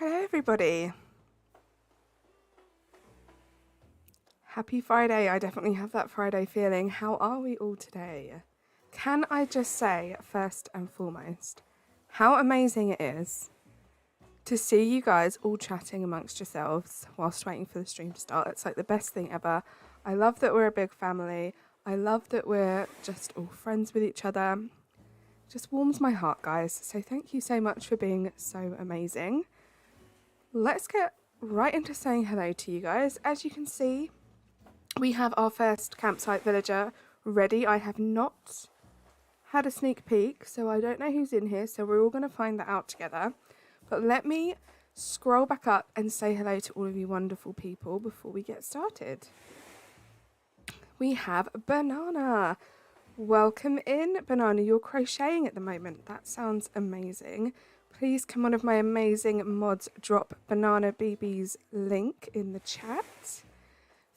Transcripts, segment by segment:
Hello everybody. Happy Friday. I definitely have that Friday feeling. How are we all today? Can I just say, first and foremost, how amazing it is to see you guys all chatting amongst yourselves whilst waiting for the stream to start. It's like the best thing ever. I love that we're a big family. I love that we're just all friends with each other. Just warms my heart, guys. So thank you so much for being so amazing. Let's get right into saying hello to you guys. As you can see, we have our first campsite villager ready. I have not had a sneak peek, so I don't know who's in here, so we're all going to find that out together. But let me scroll back up and say hello to all of you wonderful people before we get started. We have Banana. Welcome in, Banana. You're crocheting at the moment. That sounds amazing. Please can one of my amazing mods drop Banana BB's link in the chat.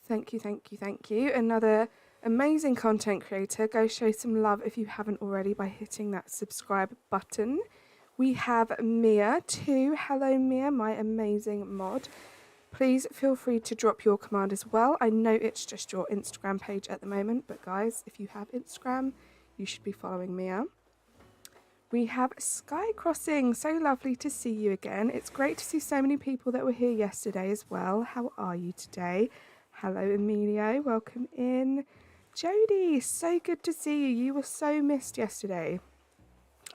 Thank you, thank you, thank you. Another amazing content creator. Go show some love if you haven't already by hitting that subscribe button. We have Mia too. Hello Mia, my amazing mod. Please feel free to drop your command as well. I know it's just your Instagram page at the moment, but guys, if you have Instagram, you should be following Mia. We have Sky Crossing. So lovely to see you again. It's great to see so many people that were here yesterday as well. How are you today? Hello, Emilio. Welcome in. Jodie, so good to see you. You were so missed yesterday.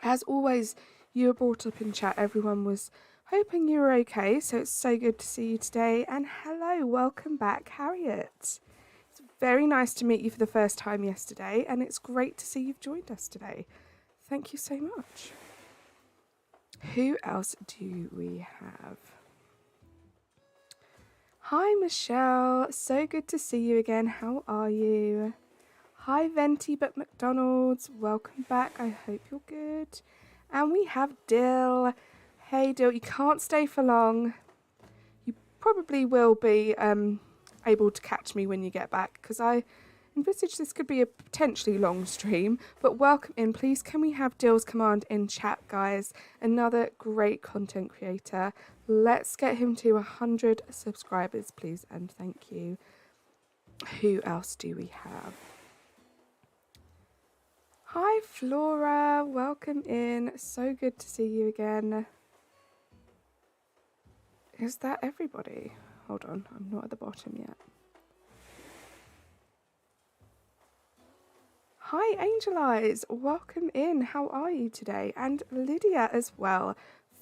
As always, you were brought up in chat. Everyone was hoping you were okay, so it's so good to see you today. And hello, welcome back, Harriet. It's very nice to meet you for the first time yesterday, and it's great to see you've joined us today. Thank you so much. Vho else do we have? Hi, Michelle. So good to see you again. How are you? Hi, Venti but McDonald's. Welcome back. I hope you're good. And we have Dill. Hey, Dill. You can't stay for long. You probably will be able to catch me when you get back, because I envisage this could be a potentially long stream, but welcome in. Please can we have Dill's command in chat, guys? Another great content creator. Let's get him to 100 subscribers, please, and thank you. Who else do we have? Hi Flora, welcome in. So good to see you again. Is that everybody? Hold on, I'm not at the bottom yet. Hi Angel Eyes, welcome in. How are you today? And Lydia as well.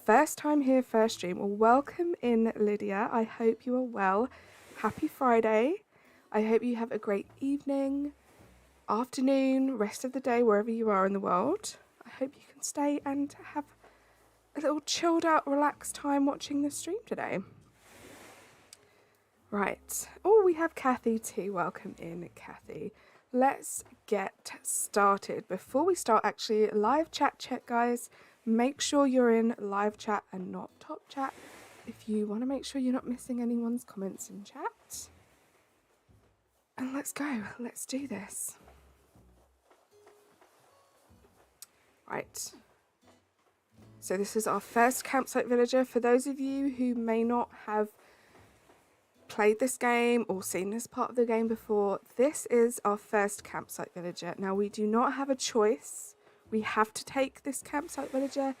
First time here, first stream. Well, welcome in, Lydia. I hope you are well. Happy Friday. I hope you have a great evening, afternoon, rest of the day, wherever you are in the world. I hope you can stay and have a little chilled out, relaxed time watching the stream today. Right. Oh, we have Kathy too. Welcome in, Kathy. Let's get started. Before we start, actually, live chat check, guys. Make sure you're in live chat and not top chat if you want to make sure you're not missing anyone's comments in chat. And let's go. Let's do this. Right. So this is our first campsite villager. For those of you who may not have played this game or seen this part of the game before, this is our first campsite villager. Now, we do not have a choice. We have to take this campsite villager.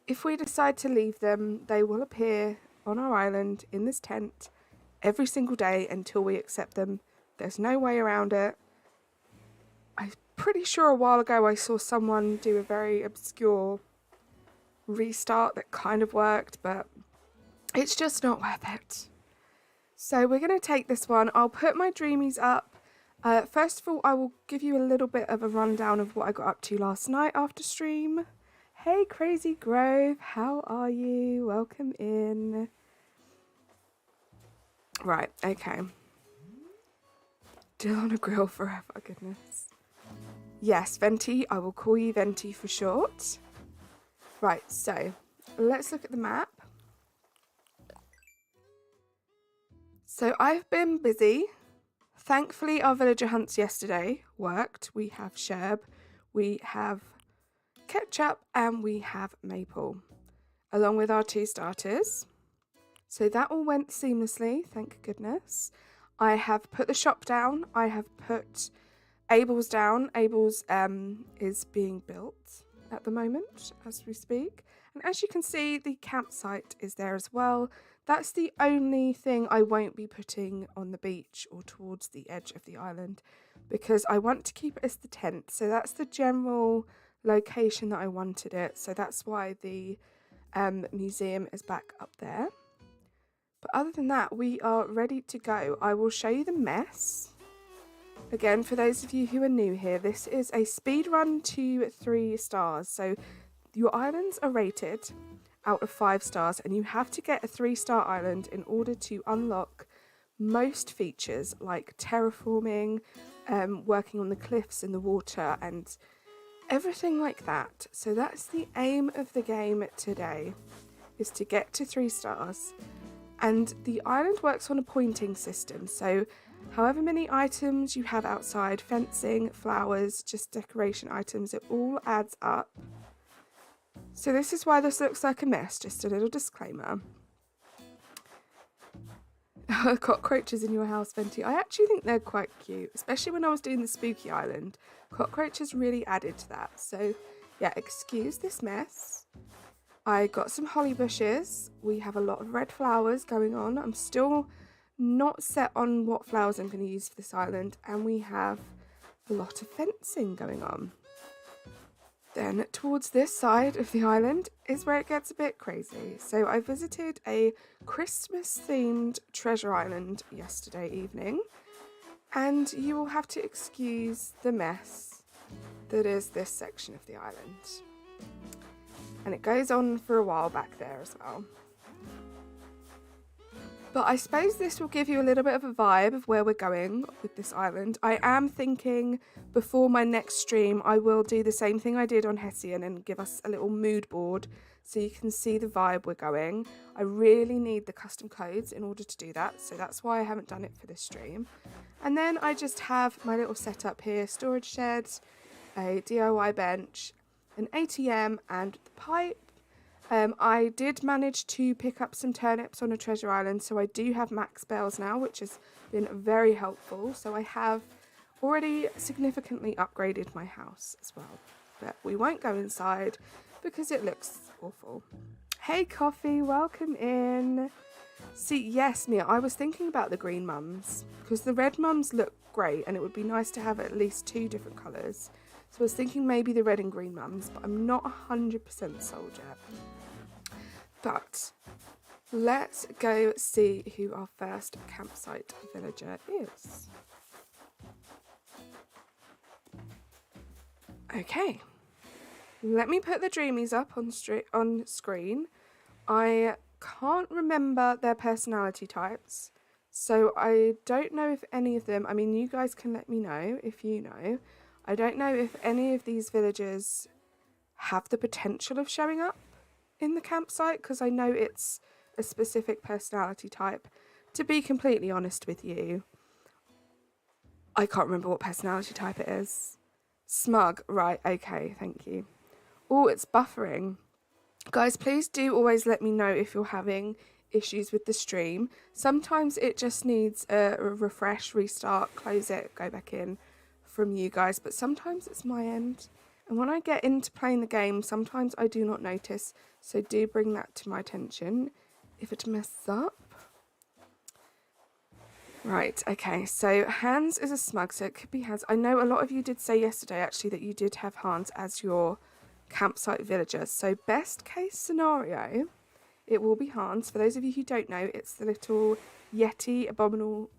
If we decide to leave them, they will appear on our island in this tent every single day until we accept them. There's no way around it. I'm pretty sure a while ago I saw someone do a very obscure restart that kind of worked, but it's just not worth it. So we're going to take this one. I'll put my dreamies up. First of all, I will give you a little bit of a rundown of what I got up to last night after stream. Hey, Crazy Grove, how are you? Welcome in. Right, okay. Still on a grill forever, goodness. Yes, Venti, I will call you Venti for short. Right, so let's look at the map. So I've been busy. Thankfully, our villager hunts yesterday worked. We have Sherb, we have Ketchup, and we have Maple, along with our 2 starters. So that all went seamlessly, thank goodness. I have put the shop down. I have put Abel's down. Abel's is being built at the moment as we speak. And as you can see, the campsite is there as well. That's the only thing I won't be putting on the beach or towards the edge of the island, because I want to keep it as the tent. So that's the general location that I wanted it. So that's why the museum is back up there. But other than that, we are ready to go. I will show you the mess. Again, for those of you who are new here, this is a speed run to 3 stars. So your islands are rated out of 5 stars, and you have to get a 3-star island in order to unlock most features like terraforming, working on the cliffs in the water, and everything like that. So that's the aim of the game today, is to get to 3 stars. And the island works on a pointing system, so however many items you have outside, fencing, flowers, just decoration items, it all adds up. So this is why this looks like a mess, just a little disclaimer. Cockroaches in your house, Venti. I actually think they're quite cute, especially when I was doing the spooky island. Cockroaches really added to that. So yeah, excuse this mess. I got some holly bushes. We have a lot of red flowers going on. I'm still not set on what flowers I'm going to use for this island. And we have a lot of fencing going on. Then towards this side of the island is where it gets a bit crazy. So I visited a Christmas themed treasure island yesterday evening, and you will have to excuse the mess that is this section of the island. And it goes on for a while back there as well. But I suppose this will give you a little bit of a vibe of where we're going with this island. I am thinking before my next stream, I will do the same thing I did on Hessian and give us a little mood board so you can see the vibe we're going. I really need the custom codes in order to do that, so that's why I haven't done it for this stream. And then I just have my little setup here, storage sheds, a DIY bench, an ATM and the pipe. I did manage to pick up some turnips on a treasure island, so I do have max bells now, which has been very helpful. So I have already significantly upgraded my house as well, but we won't go inside because it looks awful. Hey Coffee, welcome in. See, yes Mia, I was thinking about the green mums because the red mums look great and it would be nice to have at least 2 different colours. So I was thinking maybe the red and green mums, but I'm not 100% sold yet. But let's go see who our first campsite villager is. Okay, let me put the dreamies up on screen. I can't remember their personality types, so I don't know if any of them, I mean, you guys can let me know if you know. I don't know if any of these villagers have the potential of showing up in the campsite, because I know it's a specific personality type. To be completely honest with you, I can't remember what personality type it is. Smug, right, okay, thank you. Oh, it's buffering. Guys, please do always let me know if you're having issues with the stream. Sometimes it just needs a refresh, restart, close it, go back in from you guys, but sometimes it's my end. And when I get into playing the game, sometimes I do not notice, so do bring that to my attention if it messes up. Right, okay, so Hans is a smug, so it could be Hans. I know a lot of you did say yesterday, actually, that you did have Hans as your campsite villager. So best case scenario, it will be Hans. For those of you who don't know, it's the little Yeti abominable,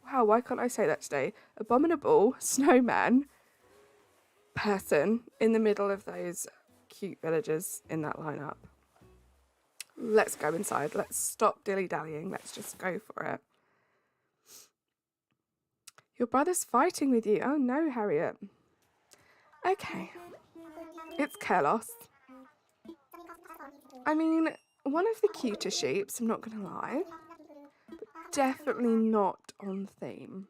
wow, why can't I say that today? Abominable snowman person in the middle of those cute villagers in that lineup. Let's go inside. Let's stop dilly-dallying. Let's just go for it. Your brother's fighting with you. Oh no, Harriet. Okay. It's Kelos. I mean, one of the cuter sheeps, I'm not going to lie. But definitely not on theme.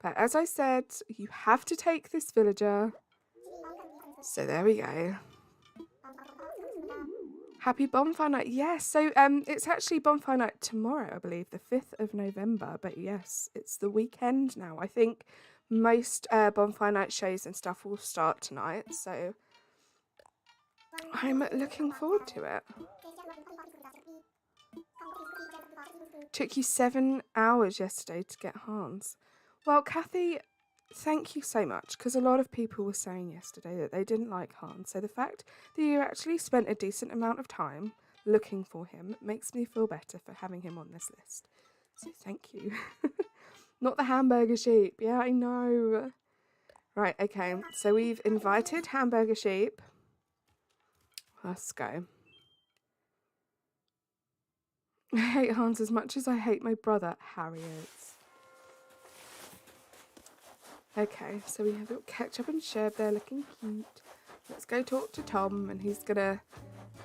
But as I said, you have to take this villager. So there we go. Happy bonfire night. Yes, so it's actually bonfire night tomorrow, I believe, the 5th of November. But yes, it's the weekend now. I think most bonfire night shows and stuff will start tonight, so I'm looking forward to it. Took you 7 hours yesterday to get Hans. Well, Kathy, thank you so much, because a lot of people were saying yesterday that they didn't like Hans. So the fact that you actually spent a decent amount of time looking for him makes me feel better for having him on this list. So thank you. Not the hamburger sheep. Yeah, I know. Right, okay. So we've invited hamburger sheep. Let's go. I hate Hans as much as I hate my brother, Harriet. Okay, so we have little Ketchup and Sherb there looking cute. Let's go talk to Tom, and he's gonna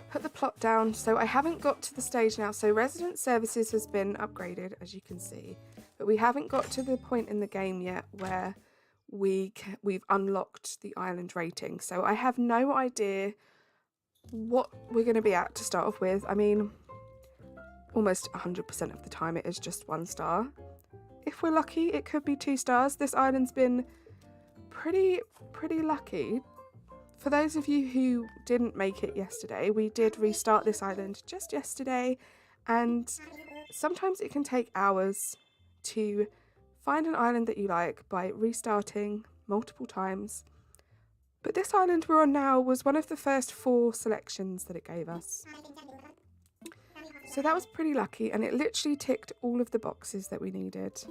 put the plot down. So I haven't got to the stage now. So resident services has been upgraded, as you can see, but we haven't got to the point in the game yet where we've unlocked the island rating. So I have no idea what we're going to be at to start off with. I mean, almost 100% of the time it is just 1 star. If we're lucky, it could be 2 stars. This island's been pretty lucky. For those of you who didn't make it yesterday, we did restart this island just yesterday, and sometimes it can take hours to find an island that you like by restarting multiple times. But this island we're on now was one of the first 4 selections that it gave us. So that was pretty lucky, and it literally ticked all of the boxes that we needed.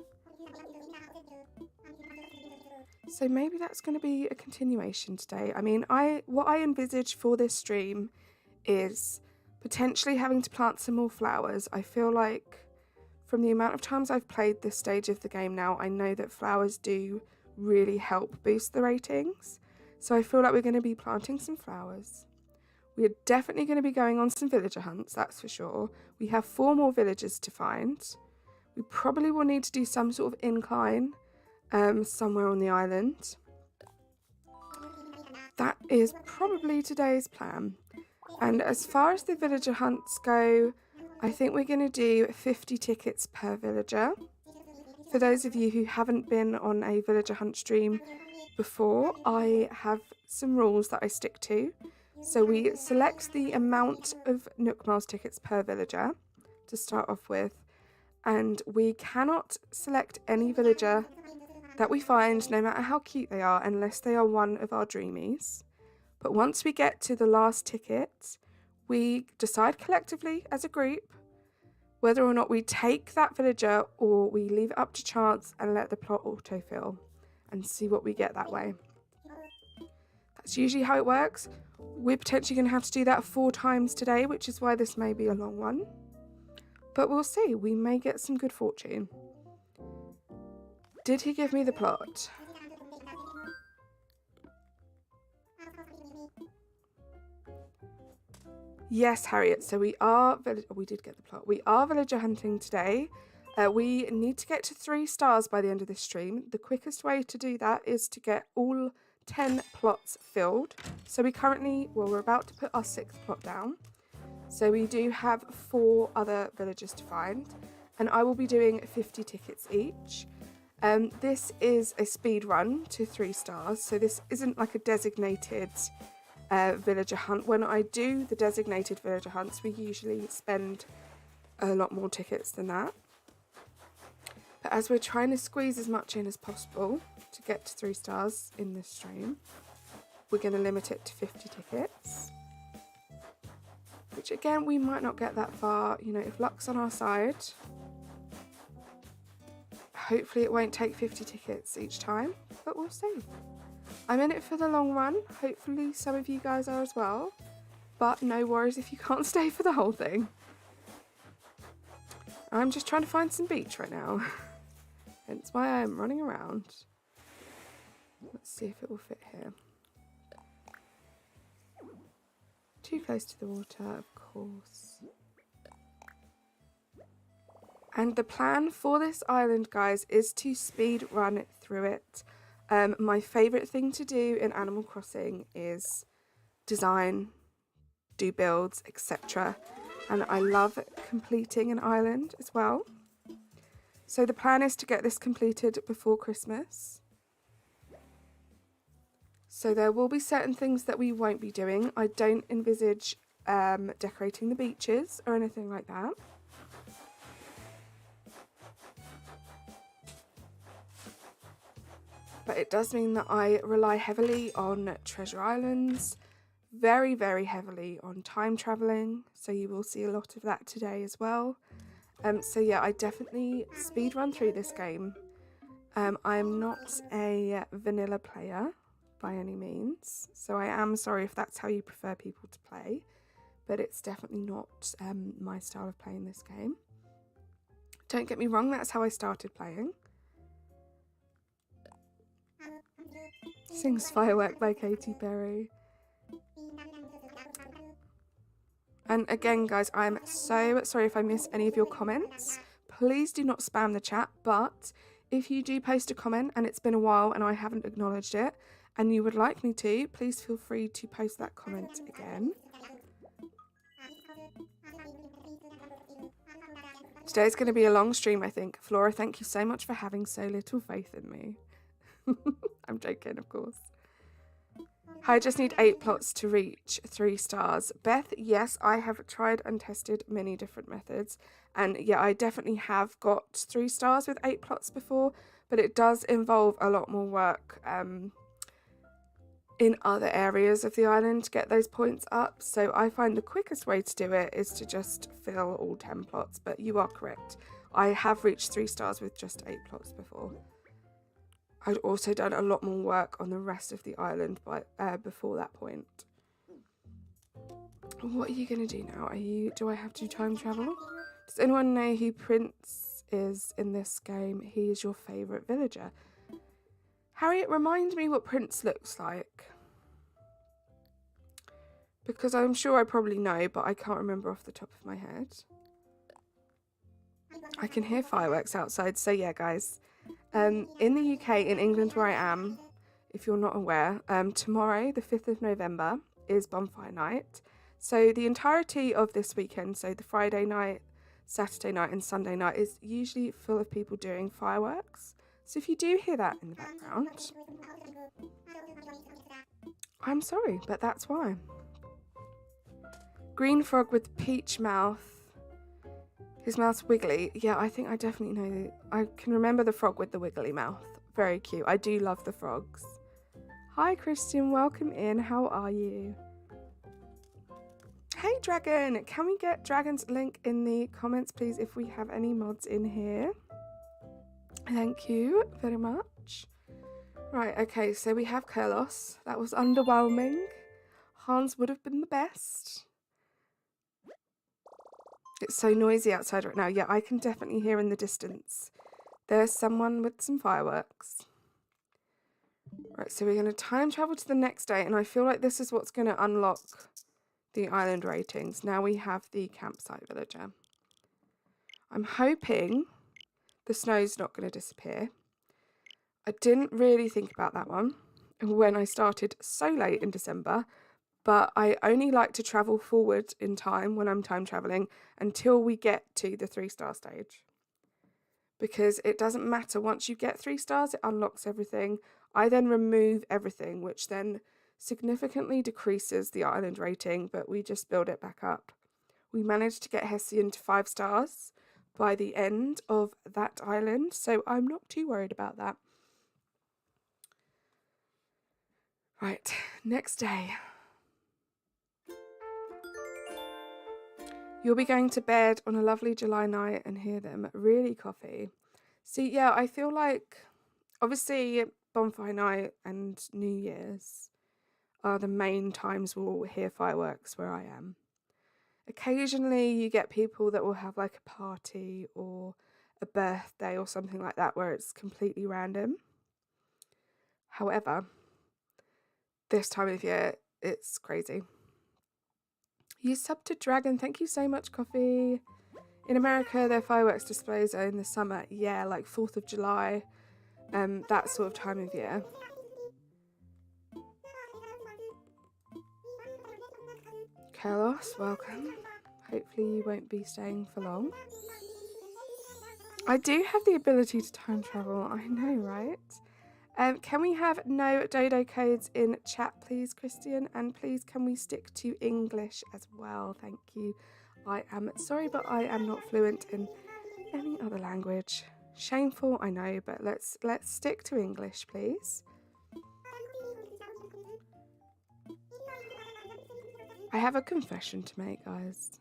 So maybe that's going to be a continuation today. I mean, what I envisage for this stream is potentially having to plant some more flowers. I feel like from the amount of times I've played this stage of the game now, I know that flowers do really help boost the ratings. So I feel like we're going to be planting some flowers. We are definitely going to be going on some villager hunts, that's for sure. We have 4 more villagers to find. We probably will need to do some sort of incline somewhere on the island. That is probably today's plan. And as far as the villager hunts go, I think we're going to do 50 tickets per villager. For those of you who haven't been on a villager hunt stream before, I have some rules that I stick to. So we select the amount of Nook Miles tickets per villager to start off with, and we cannot select any villager that we find, no matter how cute they are, unless they are one of our dreamies. But once we get to the last ticket, we decide collectively as a group whether or not we take that villager or we leave it up to chance and let the plot autofill and see what we get that way. That's usually how it works. We're potentially going to have to do that 4 times today, which is why this may be a long one. But we'll see. We may get some good fortune. Did he give me the plot? Yes, Harriet. So we did get the plot. We are villager hunting today. We need to get to 3 stars by the end of this stream. The quickest way to do that is to get all 10 plots filled. So we're about to put our 6th plot down. So we do have 4 other villagers to find, and I will be doing 50 tickets each. This is a speed run to 3 stars, so this isn't like a designated villager hunt. When I do the designated villager hunts, we usually spend a lot more tickets than that. But as we're trying to squeeze as much in as possible to get to 3 stars in this stream, we're going to limit it to 50 tickets. Which again, we might not get that far. You know, if luck's on our side, hopefully it won't take 50 tickets each time, but we'll see. I'm in it for the long run. Hopefully some of you guys are as well, but no worries if you can't stay for the whole thing. I'm just trying to find some beach right now. Hence why I'm running around. Let's see if it will fit here. Too close to the water, of course. And the plan for this island, guys, is to speed run through it. My favourite thing to do in Animal Crossing is design do builds, etc. And I love completing an island as well. So the plan is to get this completed before Christmas. So there will be certain things that we won't be doing. I don't envisage decorating the beaches or anything like that. But it does mean that I rely heavily on treasure islands, very, very heavily on time traveling. So you will see a lot of that today as well. So yeah, I definitely speed run through this game. I'm not a vanilla player by any means, so I am sorry if that's how you prefer people to play, but it's definitely not my style of playing this game. Don't get me wrong, that's how I started playing. Sings Firework by Katy Perry. And again, guys, I'm so sorry if I miss any of your comments. Please do not spam the chat, but if you do post a comment and it's been a while and I haven't acknowledged it and you would like me to, please feel free to post that comment again. Today's going to be a long stream, I think. Flora, thank you so much for having so little faith in me. I'm joking, of course. I just need 8 plots to reach 3 stars. Beth, yes, I have tried and tested many different methods. And yeah, I definitely have got 3 stars with 8 plots before, but it does involve a lot more work in other areas of the island to get those points up. So I find the quickest way to do it is to just fill all 10 plots, but you are correct. I have reached 3 stars with just 8 plots before. I'd also done a lot more work on the rest of the island before that point. What are you going to do now? Do I have to time travel? Does anyone know who Prince is in this game? He is your favourite villager. Harriet, remind me what Prince looks like. Because I'm sure I probably know, but I can't remember off the top of my head. I can hear fireworks outside, so yeah, guys. In the UK, in England where I am, if you're not aware, tomorrow, the 5th of November, is bonfire night. So the entirety of this weekend, so the Friday night, Saturday night and Sunday night, is usually full of people doing fireworks. So if you do hear that in the background, I'm sorry, but that's why. Green frog with peach mouth. His mouth's wiggly. Yeah, I think I definitely know. I can remember the frog with the wiggly mouth. Very cute. I do love the frogs. Hi, Christian. Welcome in. How are you? Hey, Dragon. Can we get Dragon's link in the comments, please, if we have any mods in here? Thank you very much. Right, okay, so we have Kurlos. That was underwhelming. Hans would have been the best. It's so noisy outside right now. Yeah, I can definitely hear in the distance. There's someone with some fireworks. Right, so we're going to time travel to the next day, and I feel like this is what's going to unlock the island ratings. Now we have the campsite villager. I'm hoping the snow's not going to disappear. I didn't really think about that one when I started so late in December. But I only like to travel forward in time when I'm time traveling until we get to the 3-star stage. Because it doesn't matter. Once you get 3 stars, it unlocks everything. I then remove everything, which then significantly decreases the island rating, but we just build it back up. We managed to get Hessian to 5 stars by the end of that island, so I'm not too worried about that. Right, next day. You'll be going to bed on a lovely July night and hear them really coffee. See, yeah, I feel like obviously bonfire night and New Year's are the main times we'll hear fireworks where I am. Occasionally you get people that will have like a party or a birthday or something like that where it's completely random. However, this time of year, it's crazy. You sub to Dragon. Thank you so much, Coffee. In America, their fireworks displays are in the summer. Yeah, like 4th of July, that sort of time of year. Carlos, welcome. Hopefully you won't be staying for long. I do have the ability to time travel, I know, right? Can we have no dodo codes in chat, please, Christian? And please, can we stick to English as well? Thank you. I am sorry, but I am not fluent in any other language. Shameful, I know, but let's stick to English, please. I have a confession to make, guys.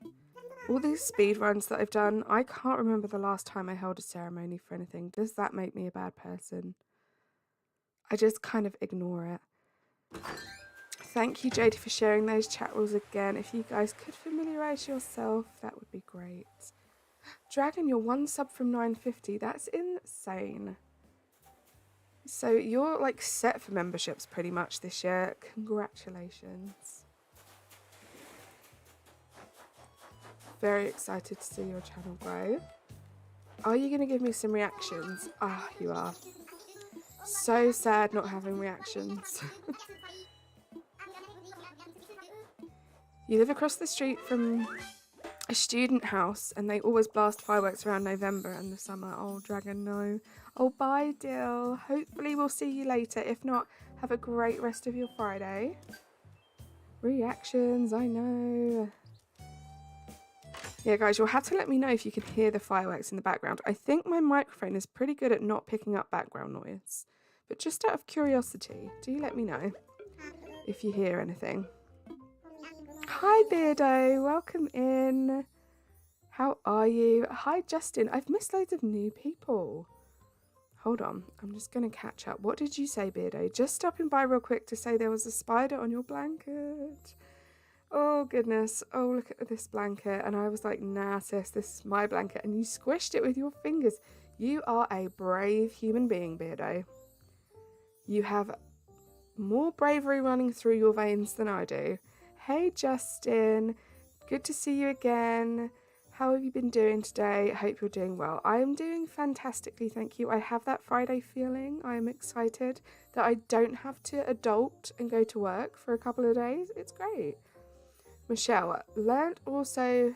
All these speed runs that I've done, I can't remember the last time I held a ceremony for anything. Does that make me a bad person? I just kind of ignore it. Thank you, Jodie, for sharing those chat rules again. If you guys could familiarise yourself, that would be great. Dragon, you're 1 sub from 950. That's insane. So you're like set for memberships pretty much this year. Congratulations. Very excited to see your channel grow. Are you going to give me some reactions? Ah, you are. So sad not having reactions. You live across the street from a student house and they always blast fireworks around November and the summer. Oh, Dragon, no. Oh, bye, Dill. Hopefully we'll see you later. If not, have a great rest of your Friday. Reactions, I know. Yeah, guys, you'll have to let me know if you can hear the fireworks in the background. I think my microphone is pretty good at not picking up background noise. But just out of curiosity, do you let me know if you hear anything? Hi, Beardo. Welcome in. How are you? Hi, Justin. I've missed loads of new people. Hold on. I'm just going to catch up. What did you say, Beardo? Just stopping by real quick to say there was a spider on your blanket. Oh, goodness. Oh, look at this blanket. And I was like, nah, sis, this is my blanket. And you squished it with your fingers. You are a brave human being, Beardo. You have more bravery running through your veins than I do. Hey, Justin. Good to see you again. How have you been doing today? I hope you're doing well. I am doing fantastically, thank you. I have that Friday feeling. I am excited that I don't have to adult and go to work for a couple of days. It's great. Michelle, learned also,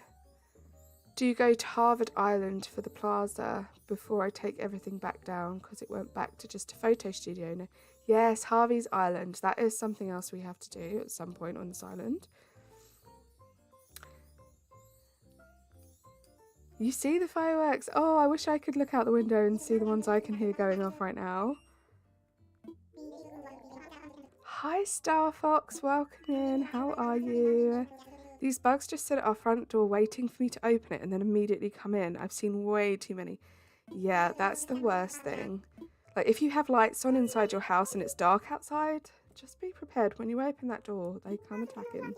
do you go to Harvard Island for the plaza before I take everything back down because it went back to just a photo studio? No. Yes, Harvey's Island. That is something else we have to do at some point on this island. You see the fireworks? Oh, I wish I could look out the window and see the ones I can hear going off right now. Hi, Star Fox. Welcome in. How are you? These bugs just sit at our front door waiting for me to open it and then immediately come in. I've seen way too many. Yeah, that's the worst thing. Like, if you have lights on inside your house and it's dark outside, just be prepared. When you open that door, they come attacking.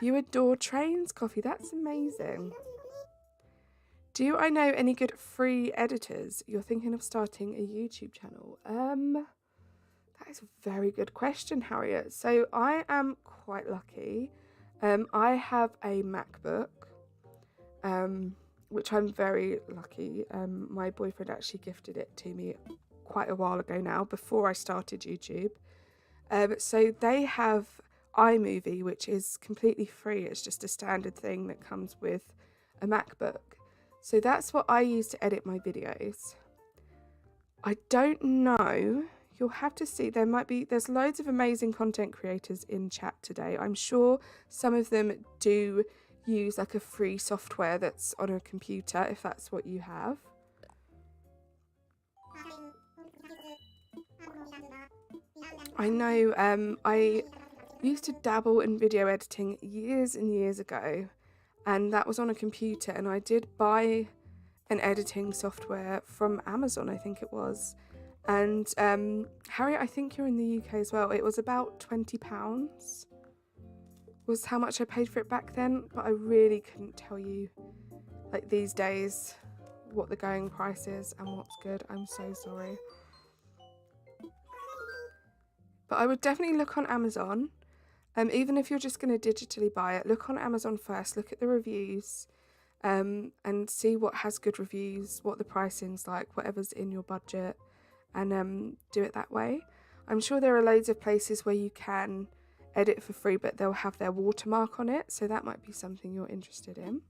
You adore trains, Coffee. That's amazing. Do I know any good free editors? You're thinking of starting a YouTube channel? That is a very good question, Harriet. So I am quite lucky. I have a MacBook, which I'm very lucky. My boyfriend actually gifted it to me quite a while ago now, before I started YouTube. So they have iMovie, which is completely free. It's just a standard thing that comes with a MacBook. So that's what I use to edit my videos. I don't know. You'll have to see. There's loads of amazing content creators in chat today. I'm sure some of them do use like a free software that's on a computer, if that's what you have. I know, I used to dabble in video editing years and years ago, and that was on a computer, and I did buy an editing software from Amazon, I think it was. And Harriet, I think you're in the UK as well. It was about £20 was how much I paid for it back then, but I really couldn't tell you, like these days, what the going price is and what's good. I'm so sorry. But I would definitely look on Amazon. Even if you're just going to digitally buy it, look on Amazon first, look at the reviews, and see what has good reviews, what the pricing's like, whatever's in your budget, and do it that way. I'm sure there are loads of places where you can edit for free, but they'll have their watermark on it, so that might be something you're interested in.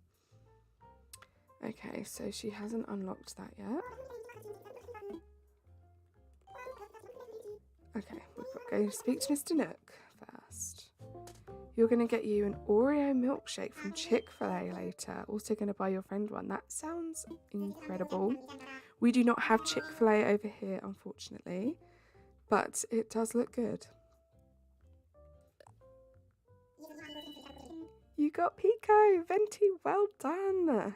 Okay, so she hasn't unlocked that yet. Okay, we've got to go speak to Mr. Nook first. You're going to get you an Oreo milkshake from Chick-fil-A later. Also going to buy your friend one. That sounds incredible. We do not have Chick-fil-A over here, unfortunately, but it does look good. You got Pico! Venti, well done!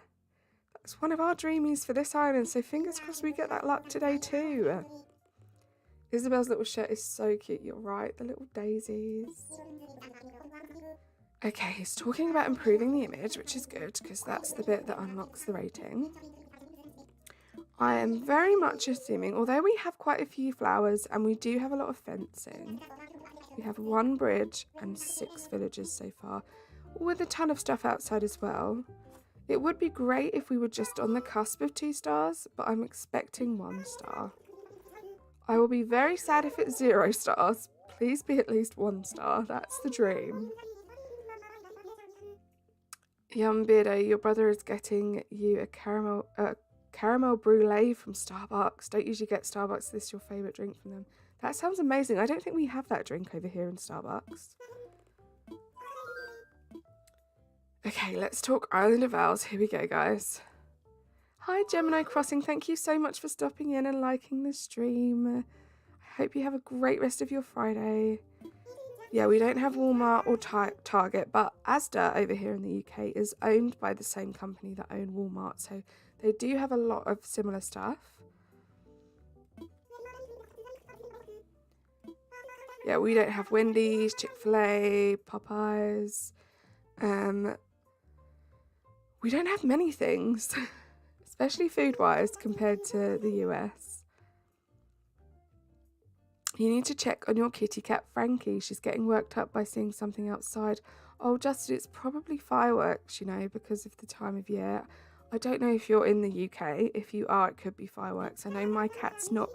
That's one of our dreamies for this island, so fingers crossed we get that luck today too. Isabel's little shirt is so cute, you're right, the little daisies. Okay, he's talking about improving the image, which is good, because that's the bit that unlocks the rating. I am very much assuming, although we have quite a few flowers and we do have a lot of fencing, we have 1 bridge and 6 villages so far, with a ton of stuff outside as well. It would be great if we were just on the cusp of 2 stars, but I'm expecting 1 star. I will be very sad if it's 0 stars. Please be at least 1 star. That's the dream. Yum Beardo, your brother is getting you a caramel brulee from Starbucks. Don't usually get Starbucks. This is your favourite drink from them. That sounds amazing. I don't think we have that drink over here in Starbucks. Okay, let's talk Island of Owls. Here we go, guys. Hi, Gemini Crossing. Thank you so much for stopping in and liking the stream. I hope you have a great rest of your Friday. Yeah, we don't have Walmart or Target, but Asda over here in the UK is owned by the same company that own Walmart, so they do have a lot of similar stuff. Yeah, we don't have Wendy's, Chick-fil-A, Popeyes. We don't have many things, especially food-wise compared to the US. You need to check on your kitty cat, Frankie. She's getting worked up by seeing something outside. Oh, Justin, it's probably fireworks, you know, because of the time of year. I don't know if you're in the UK. If you are, it could be fireworks. I know my cat's not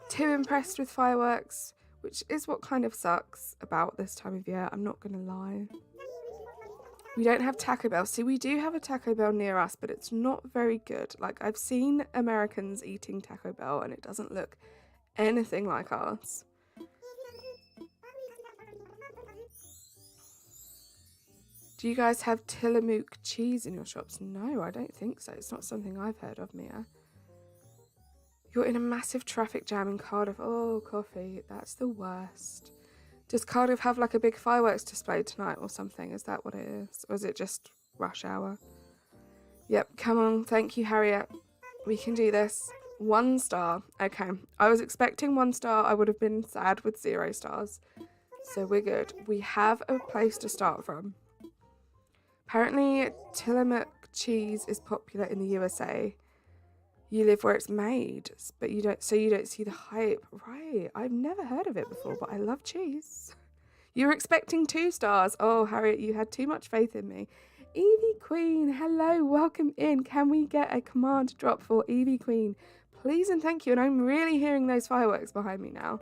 too impressed with fireworks, which is what kind of sucks about this time of year. I'm not going to lie. We don't have Taco Bell. See, we do have a Taco Bell near us, but it's not very good. Like, I've seen Americans eating Taco Bell, and it doesn't look anything like ours. Do you guys have Tillamook cheese in your shops? No, I don't think so. It's not something I've heard of, Mia. You're in a massive traffic jam in Cardiff. Oh, coffee. That's the worst. Does Cardiff have like a big fireworks display tonight or something? Is that what it is? Or is it just rush hour? Yep, come on. Thank you, Harriet. We can do this. 1 star. Okay. I was expecting 1 star. I would have been sad with 0 stars. So we're good. We have a place to start from. Apparently, Tillamook cheese is popular in the USA. You live where it's made, but you don't see the hype. Right. I've never heard of it before, but I love cheese. You were expecting 2 stars. Oh, Harriet, you had too much faith in me. Evie Queen, hello, welcome in. Can we get a command drop for Evie Queen? Please and thank you. And I'm really hearing those fireworks behind me now.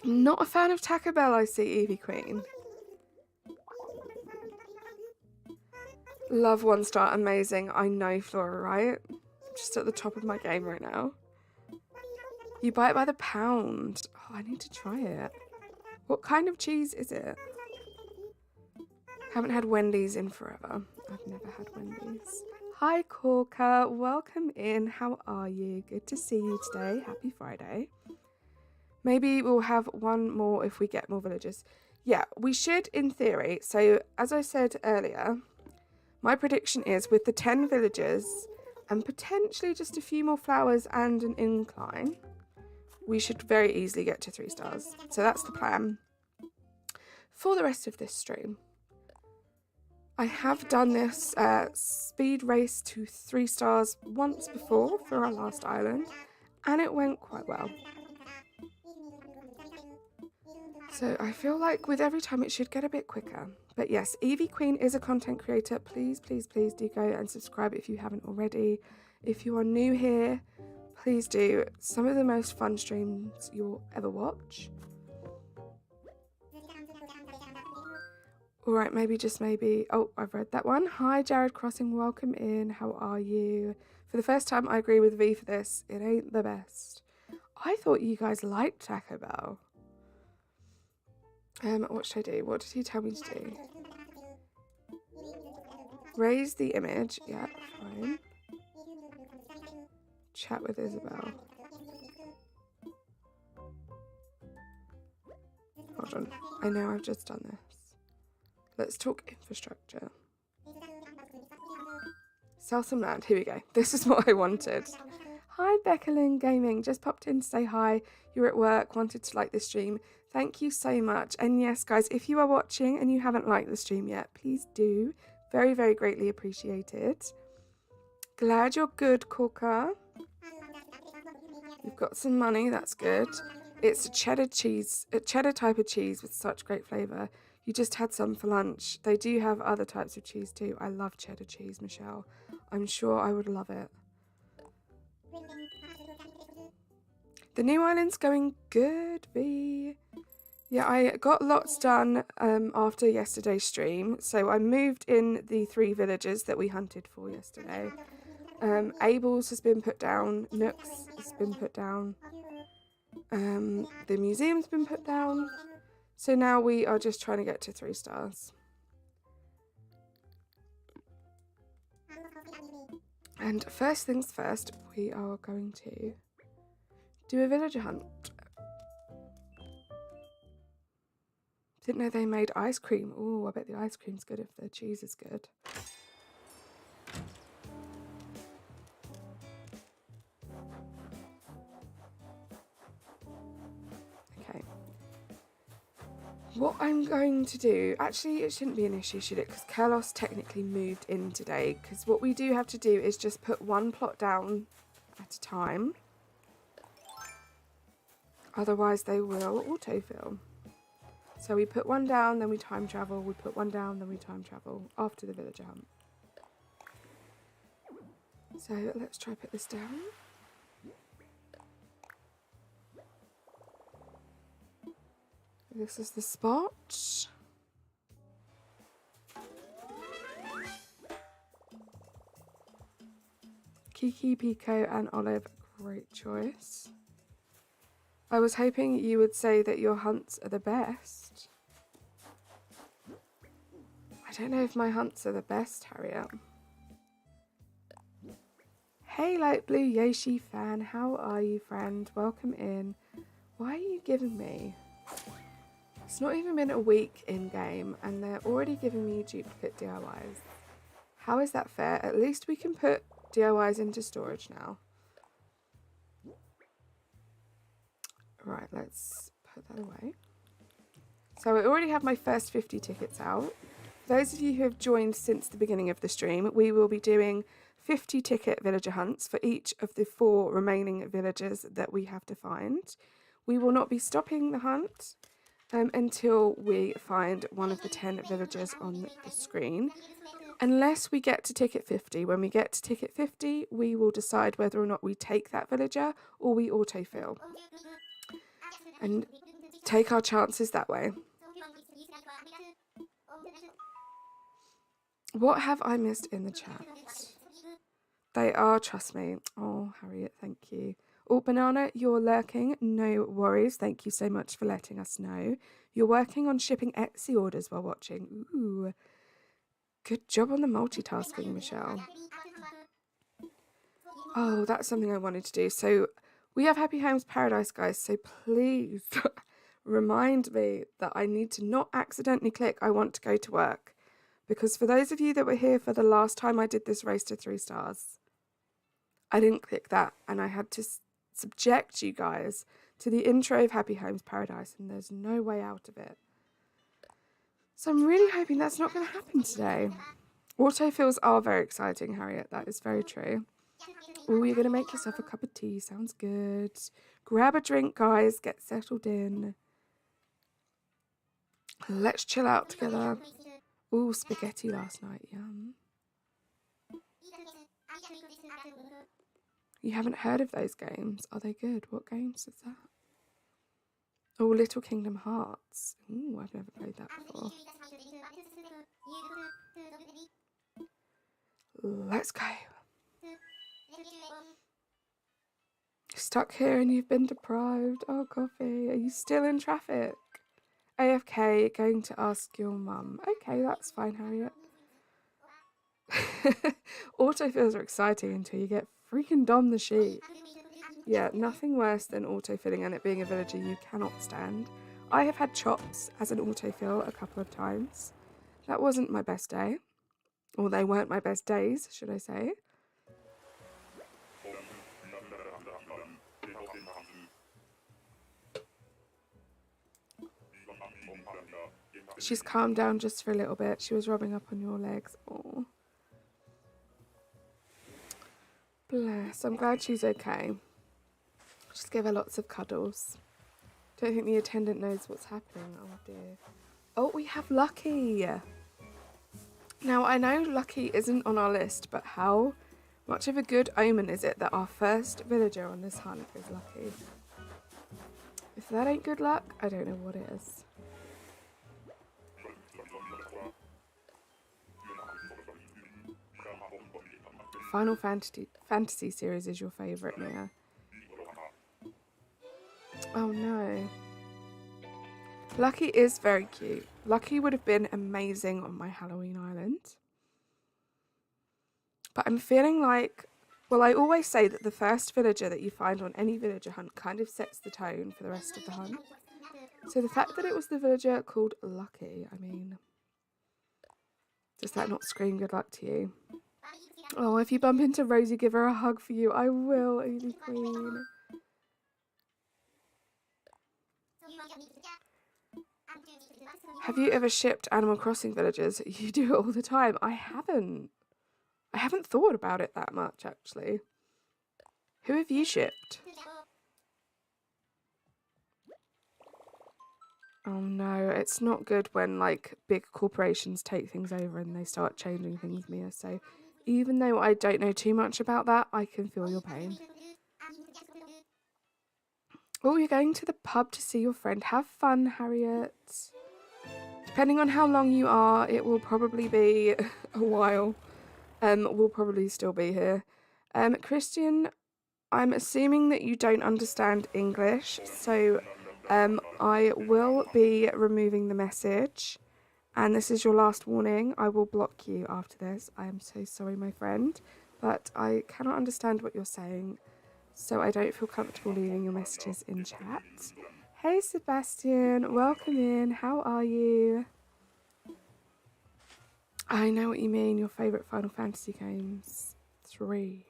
Not a fan of Taco Bell, I see, Evie Queen. Love 1 star, amazing. I know, Flora, right? Just at the top of my game right now. You buy it by the pound. Oh, I need to try it. What kind of cheese is it? Haven't had Wendy's in forever. I've never had Wendy's. Hi, Corker. Welcome in. How are you? Good to see you today. Happy Friday. Maybe we'll have 1 more if we get more villagers. Yeah, we should in theory. So, as I said earlier, my prediction is with the 10 villagers and potentially just a few more flowers and an incline, we should very easily get to 3 stars. So that's the plan for the rest of this stream. I have done this speed race to 3 stars once before for our last island, and it went quite well. So I feel like with every time it should get a bit quicker. But yes, Evie Queen is a content creator. Please, please, please do go and subscribe if you haven't already. If you are new here, please do. Some of the most fun streams you'll ever watch. All right, maybe, just maybe. Oh, I've read that one. Hi, Jared Crossing. Welcome in. How are you? For the first time, I agree with V for this. It ain't the best. I thought you guys liked Taco Bell. What should I do? What did he tell me to do? Raise the image. Yeah, fine. Chat with Isabel. Hold on. I know I've just done this. Let's talk infrastructure. Sell some land. Here we go. This is what I wanted. Hi, Beckalyn Gaming. Just popped in to say hi. You're at work. Wanted to like the stream. Thank you so much. And yes, guys, if you are watching and you haven't liked the stream yet, please do. Very, very greatly appreciated. Glad you're good, Corker. You've got some money. That's good. It's a cheddar cheese, a cheddar type of cheese with such great flavour. You just had some for lunch. They do have other types of cheese too. I love cheddar cheese, Michelle. I'm sure I would love it. The new island's going good, V. Yeah, I got lots done after yesterday's stream. So I moved in the 3 villages that we hunted for yesterday. Abel's has been put down. Nook's has been put down. The museum's been put down. So now we are just trying to get to 3 stars. And first things first, we are going to do a villager hunt. Didn't know they made ice cream. Ooh, I bet the ice cream's good if the cheese is good. Okay. What I'm going to do, actually it shouldn't be an issue, should it? Because Carlos technically moved in today. Because what we do have to do is just put 1 plot down at a time. Otherwise they will autofill. So we put 1 down, then we time travel. We put 1 down, then we time travel after the villager hunt. So let's try put this down. This is the spot. Kiki, Pico and Olive, great choice. I was hoping you would say that your hunts are the best. I don't know if my hunts are the best, Harriet. Hey, Light Blue Yoshi fan, how are you, friend? Welcome in. Why are you giving me? It's not even been a week in-game, and they're already giving me duplicate DIYs. How is that fair? At least we can put DIYs into storage now. Right, let's put that away. So I already have my first 50 tickets out. For those of you who have joined since the beginning of the stream, we will be doing 50 ticket villager hunts for each of the 4 remaining villagers that we have to find. We will not be stopping the hunt until we find one of the 10 villagers on the screen. Unless we get to ticket 50. When we get to ticket 50, we will decide whether or not we take that villager or we autofill. And take our chances that way. What have I missed in the chat? They are, trust me. Oh, Harriet, thank you. Oh, Banana, you're lurking. No worries. Thank you so much for letting us know. You're working on shipping Etsy orders while watching. Ooh. Good job on the multitasking, Michelle. Oh, that's something I wanted to do. So we have Happy Homes Paradise, guys. So please remind me that I need to not accidentally click I want to go to work. Because for those of you that were here for the last time I did this race to 3 stars, I didn't click that. And I had to subject you guys to the intro of Happy Homes Paradise. And there's no way out of it. So I'm really hoping that's not going to happen today. Autofills are very exciting, Harriet. That is very true. Oh, you're going to make yourself a cup of tea. Sounds good. Grab a drink, guys. Get settled in. Let's chill out together. Oh, spaghetti last night. Yum. You haven't heard of those games? Are they good? What games is that? Oh, Little Kingdom Hearts. Ooh, I've never played that before. Let's go. Stuck here and you've been deprived. Oh, coffee. Are you still in traffic? AFK, going to ask your mum. Okay, that's fine, Harriet. Autofills are exciting until you get freaking Dom the sheep. Yeah, nothing worse than autofilling and it being a villager you cannot stand. I have had chops as an autofill a couple of times. That wasn't my best day. Or they weren't my best days, should I say. She's calmed down just for a little bit. She was rubbing up on your legs. Oh, bless. I'm glad she's okay. Just give her lots of cuddles. Don't think the attendant knows what's happening. Oh dear. Oh, we have Lucky. Now, I know Lucky isn't on our list, but how much of a good omen is it that our first villager on this hunt is Lucky? If that ain't good luck, I don't know what is. Final Fantasy series is your favourite, Mia? Oh no. Lucky is very cute. Lucky would have been amazing on my Halloween island. But I'm feeling like, well, I always say that the first villager that you find on any villager hunt kind of sets the tone for the rest of the hunt. So the fact that it was the villager called Lucky, I mean, does that not scream good luck to you? Oh, if you bump into Rosie, give her a hug for you. I will, Amy Queen. Have you ever shipped Animal Crossing villagers? You do it all the time. I haven't. I haven't thought about it that much, actually. Who have you shipped? Oh no, it's not good when like big corporations take things over and they start changing things, Mia. So even though I don't know too much about that, I can feel your pain. Oh, you're going to the pub to see your friend. Have fun, Harriet. Depending on how long you are, it will probably be a while. We'll probably still be here. Christian, I'm assuming that you don't understand English, so I will be removing the message. And this is your last warning. I will block you after this. I am so sorry, my friend, but I cannot understand what you're saying, so I don't feel comfortable leaving your messages in chat. Hey, Sebastian, welcome in. How are you? I know what you mean. Your favourite Final Fantasy games. 3.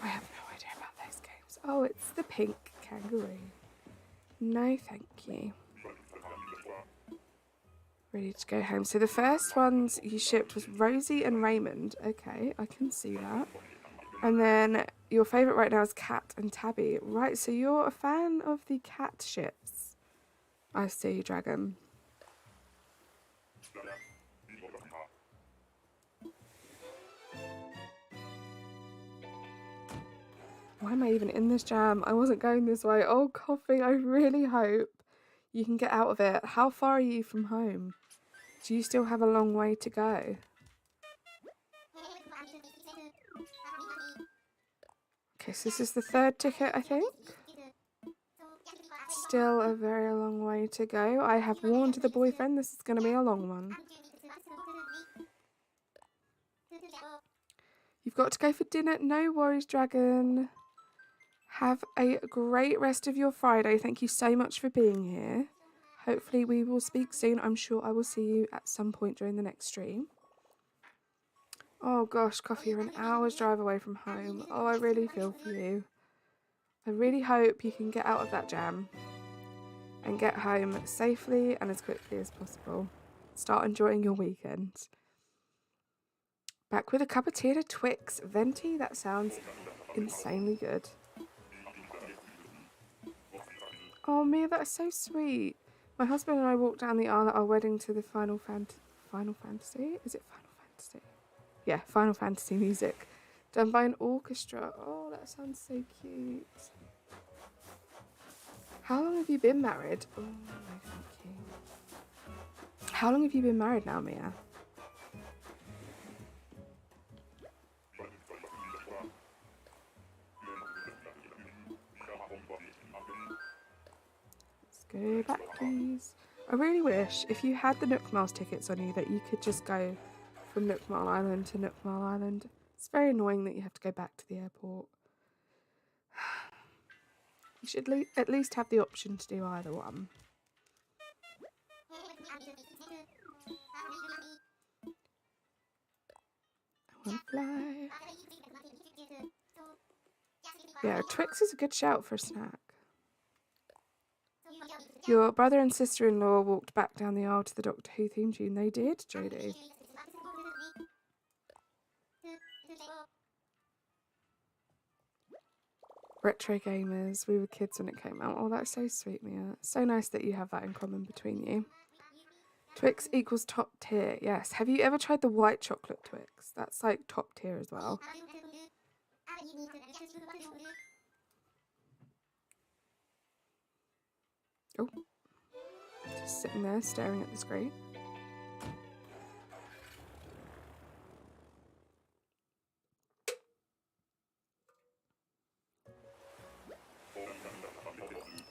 I have no idea about those games. Oh, it's the pink kangaroo. No, thank you. Ready to go home. So the first ones you shipped was Rosie and Raymond. Okay, I can see that. And then your favourite right now is Cat and Tabby. Right, so you're a fan of the cat ships. I see, Dragon. Why am I even in this jam? I wasn't going this way. Oh, coffee, I really hope you can get out of it. How far are you from home? Do you still have a long way to go? Okay, so this is the third ticket, I think. Still a very long way to go. I have warned the boyfriend this is going to be a long one. You've got to go for dinner. No worries, Dragon. Have a great rest of your Friday. Thank you so much for being here. Hopefully we will speak soon. I'm sure I will see you at some point during the next stream. Oh gosh, Coffee, you're an hour's drive away from home. Oh, I really feel for you. I really hope you can get out of that jam and get home safely and as quickly as possible. Start enjoying your weekend. Back with a cup of tea and a Twix. Venti, that sounds insanely good. Oh, Mia, that is so sweet. My husband and I walked down the aisle at our wedding to the Final Fantasy? Is it Final Fantasy? Yeah, Final Fantasy music. Done by an orchestra. Oh, that sounds so cute. How long have you been married? Oh, no, thank you. How long have you been married now, Mia? Let's go back, please. I really wish, if you had the Nook Miles tickets on you, that you could just go from Nook Mile Island to Nook Mile Island. It's very annoying that you have to go back to the airport. You should at least have the option to do either one. I want to fly. Yeah, Twix is a good shout for a snack. Your brother and sister-in-law walked back down the aisle to the Doctor Who theme tune. They did, Jodie. Retro gamers. We were kids when it came out. Oh, that's so sweet, Mia. So nice that you have that in common between you. Twix equals top tier. Yes. Have you ever tried the white chocolate Twix? That's like top tier as well. Oh. Just sitting there staring at the screen.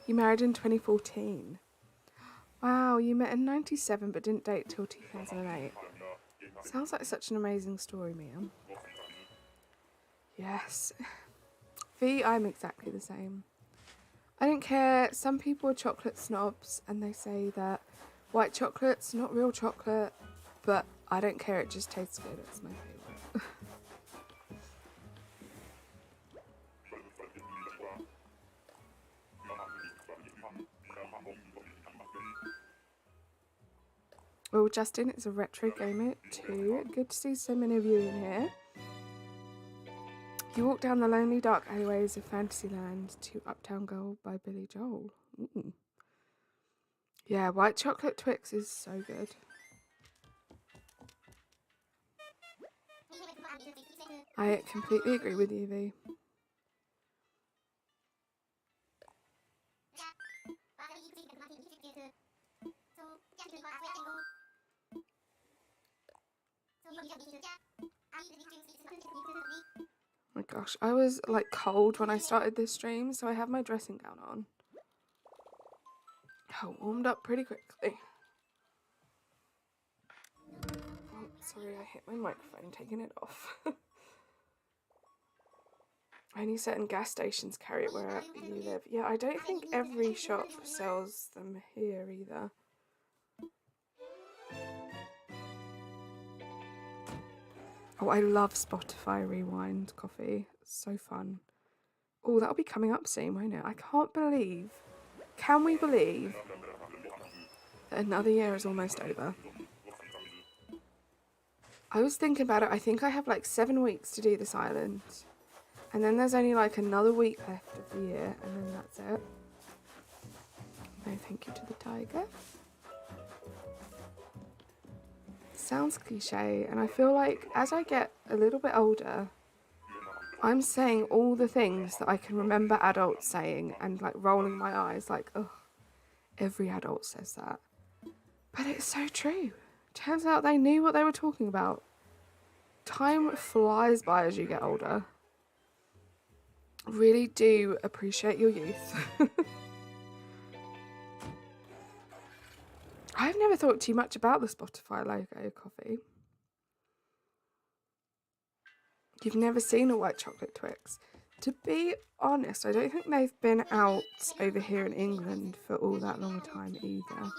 You married in 2014. Wow, you met in 97 but didn't date till 2008. Sounds like such an amazing story, Mia. Yes. V, I'm exactly the same. I don't care. Some people are chocolate snobs and they say that white chocolate's not real chocolate, but I don't care. It just tastes good. It's my favourite. Well, Justin is a retro gamer too. Good to see so many of you in here. You walk down the lonely dark alleyways of Fantasyland to Uptown Girl by Billy Joel. Ooh. Yeah, white chocolate Twix is so good. I completely agree with you, V. Oh my gosh, I was like cold when I started this stream, so I have my dressing gown on. Oh, warmed up pretty quickly. Oh, sorry, I hit my microphone taking it off. Only certain gas stations carry it where you live. Yeah, I don't think every shop sells them here either. Oh, I love Spotify Rewind coffee. So fun. Oh, that'll be coming up soon, won't it? I can't believe. Can we believe that another year is almost over? I was thinking about it. I think I have like 7 weeks to do this island. And then there's only like another week left of the year. And then that's it. No thank you to the tiger. Sounds cliche, and I feel like as I get a little bit older, I'm saying all the things that I can remember adults saying and like rolling my eyes like, ugh, every adult says that. But it's so true. Turns out they knew what they were talking about. Time flies by as you get older. Really do appreciate your youth. I've never thought too much about the Spotify logo coffee. You've never seen a white chocolate Twix. To be honest, I don't think they've been out over here in England for all that long a time either.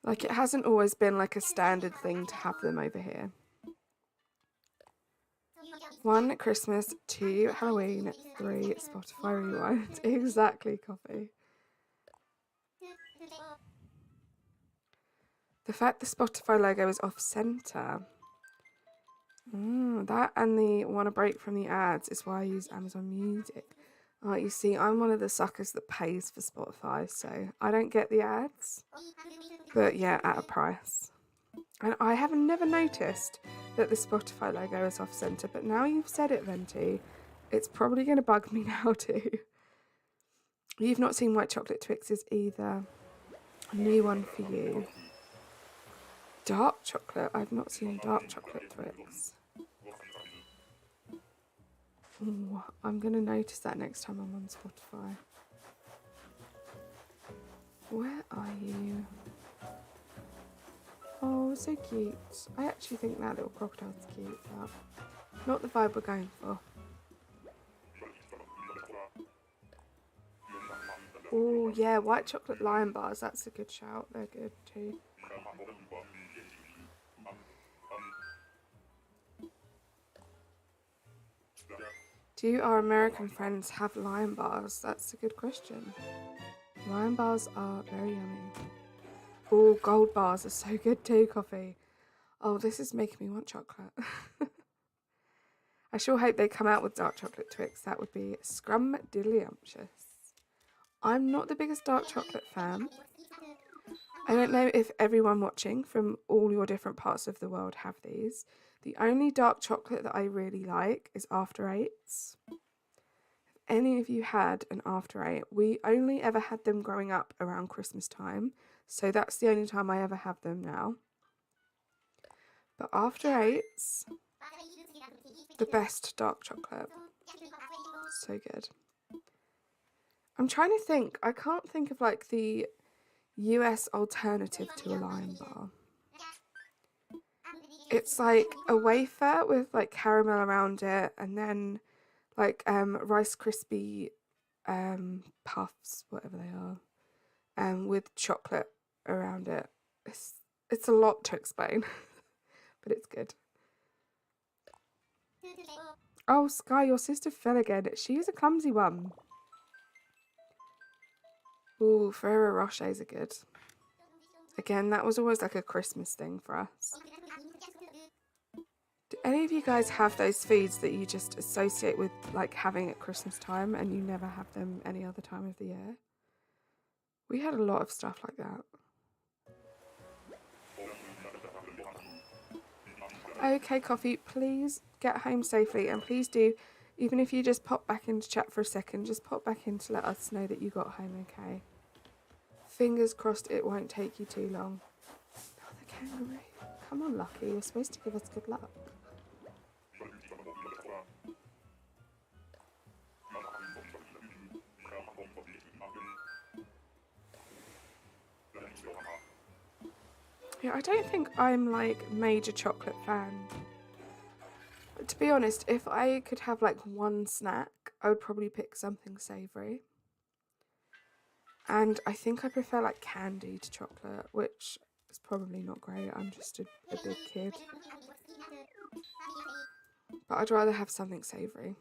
Like, it hasn't always been like a standard thing to have them over here. 1, Christmas. 2, Halloween. 3, Spotify Rewind. Exactly, coffee. The fact the Spotify logo is off-center. That and the want a break from the ads is why I use Amazon Music. You see, I'm one of the suckers that pays for Spotify, so I don't get the ads. But yeah, at a price. And I have never noticed that the Spotify logo is off-center, but now you've said it, Venti, it's probably going to bug me now too. You've not seen white chocolate Twixes either. A new one for you. Dark chocolate. I've not seen dark chocolate Twix. Ooh, I'm going to notice that next time I'm on Spotify. Where are you? Oh, so cute. I actually think that little crocodile's cute, but not the vibe we're going for. Oh, yeah, white chocolate lion bars. That's a good shout. They're good too. Do our American friends have lion bars? That's a good question. Lion bars are very yummy. Oh, gold bars are so good too, Coffee. Oh, this is making me want chocolate. I sure hope they come out with dark chocolate Twix. That would be scrumdiddlyumptious. I'm not the biggest dark chocolate fan. I don't know if everyone watching from all your different parts of the world have these. The only dark chocolate that I really like is After Eights. If any of you had an After Eight, we only ever had them growing up around Christmas time. So that's the only time I ever have them now. But After Eights, the best dark chocolate. So good. I'm trying to think. I can't think of like the US alternative to a lion bar. It's like a wafer with like caramel around it and then like Rice Krispie puffs, whatever they are, with chocolate around it. It's a lot to explain, but it's good. Oh, Sky, your sister fell again. She is a clumsy one. Ooh, Ferrero Rochers are good. Again, that was always like a Christmas thing for us. Do any of you guys have those foods that you just associate with like having at Christmas time and you never have them any other time of the year? We had a lot of stuff like that. Okay, Coffee, please get home safely and please do, even if you just pop back into chat for a second, just pop back in to let us know that you got home okay. Fingers crossed it won't take you too long. Oh, the kangaroo. Come on, Lucky, you're supposed to give us good luck. Yeah, I don't think I'm like major chocolate fan. But to be honest, if I could have like one snack, I would probably pick something savoury. And I think I prefer like candy to chocolate, which is probably not great. I'm just a big kid. But I'd rather have something savoury.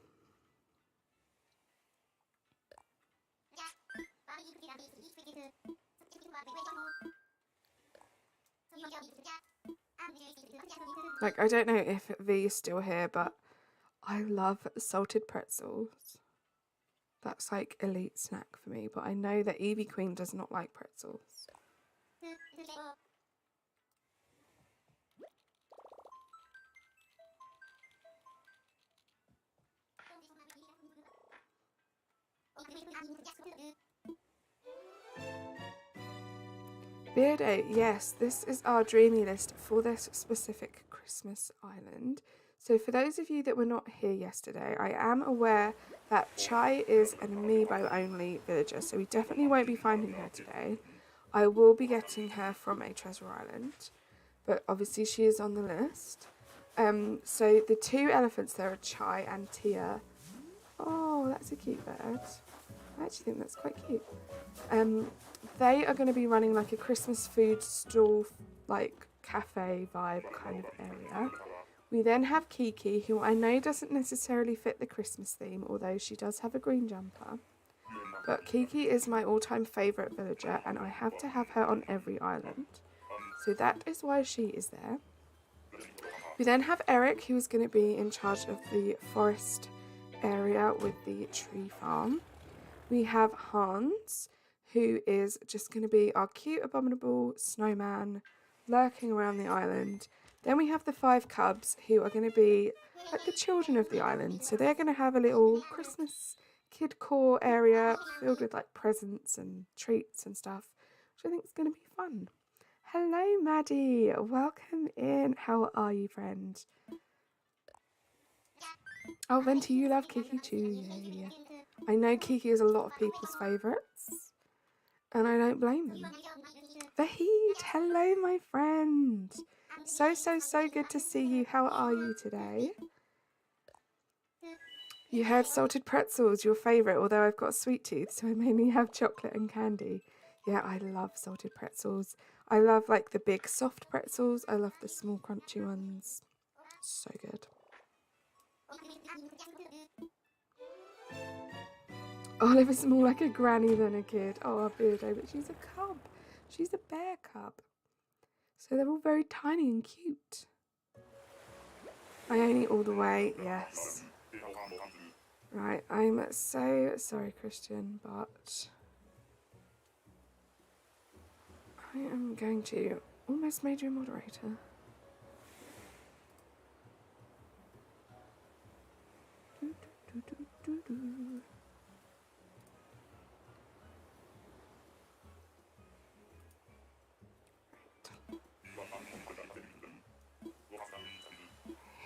Like, I don't know if V is still here, but I love salted pretzels. That's like elite snack for me, but I know that Evie Queen does not like pretzels. Beardo, yes, this is our dreamy list for this specific Christmas island. So for those of you that were not here yesterday, I am aware that Chai is an amiibo only villager, so we definitely won't be finding her today. I will be getting her from a treasure island, but obviously she is on the list. So the two elephants there are Chai and Tia. Oh, that's a cute bird. I actually think that's quite cute. They are going to be running like a Christmas food stall, like cafe vibe kind of area. We then have Kiki, who I know doesn't necessarily fit the Christmas theme, although she does have a green jumper. But Kiki is my all-time favourite villager, and I have to have her on every island. So that is why she is there. We then have Eric, who is going to be in charge of the forest area with the tree farm. We have Hans, who is just going to be our cute, abominable snowman lurking around the island. Then we have the 5 cubs, who are going to be like the children of the island. So they're going to have a little Christmas kid core area filled with like presents and treats and stuff, which I think is going to be fun. Hello, Maddie. Welcome in. How are you, friend? Oh, Venti, you love Kiki too. Yeah. I know Kiki is a lot of people's favourites, and I don't blame them. Vahid, hello, my friend. So good to see you. How are you today? You had salted pretzels, your favourite, although I've got a sweet tooth, so I mainly have chocolate and candy. Yeah, I love salted pretzels. I love like the big soft pretzels. I love the small crunchy ones. So good. Olive is more like a granny than a kid. Oh, Beardo, but she's a cub. She's a bear cub. So they're all very tiny and cute. I only all the way, yes. Right, I'm so sorry, Christian, but I am going to almost made you a moderator.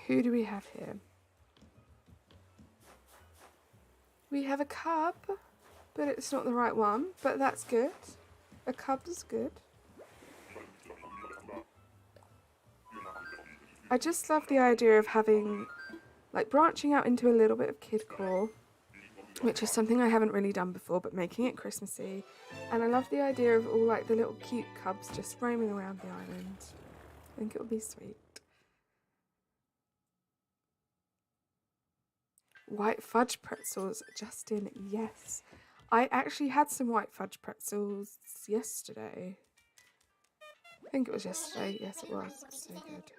Who do we have here? We have a cub, but it's not the right one, but that's good. A cub is good. I just love the idea of having, like, branching out into a little bit of kid core, which is something I haven't really done before, but making it Christmassy. And I love the idea of all, like, the little cute cubs just roaming around the island. I think it would be sweet. White fudge pretzels, Justin, yes. I actually had some white fudge pretzels yesterday. I think it was yesterday. Yes, it was. So good.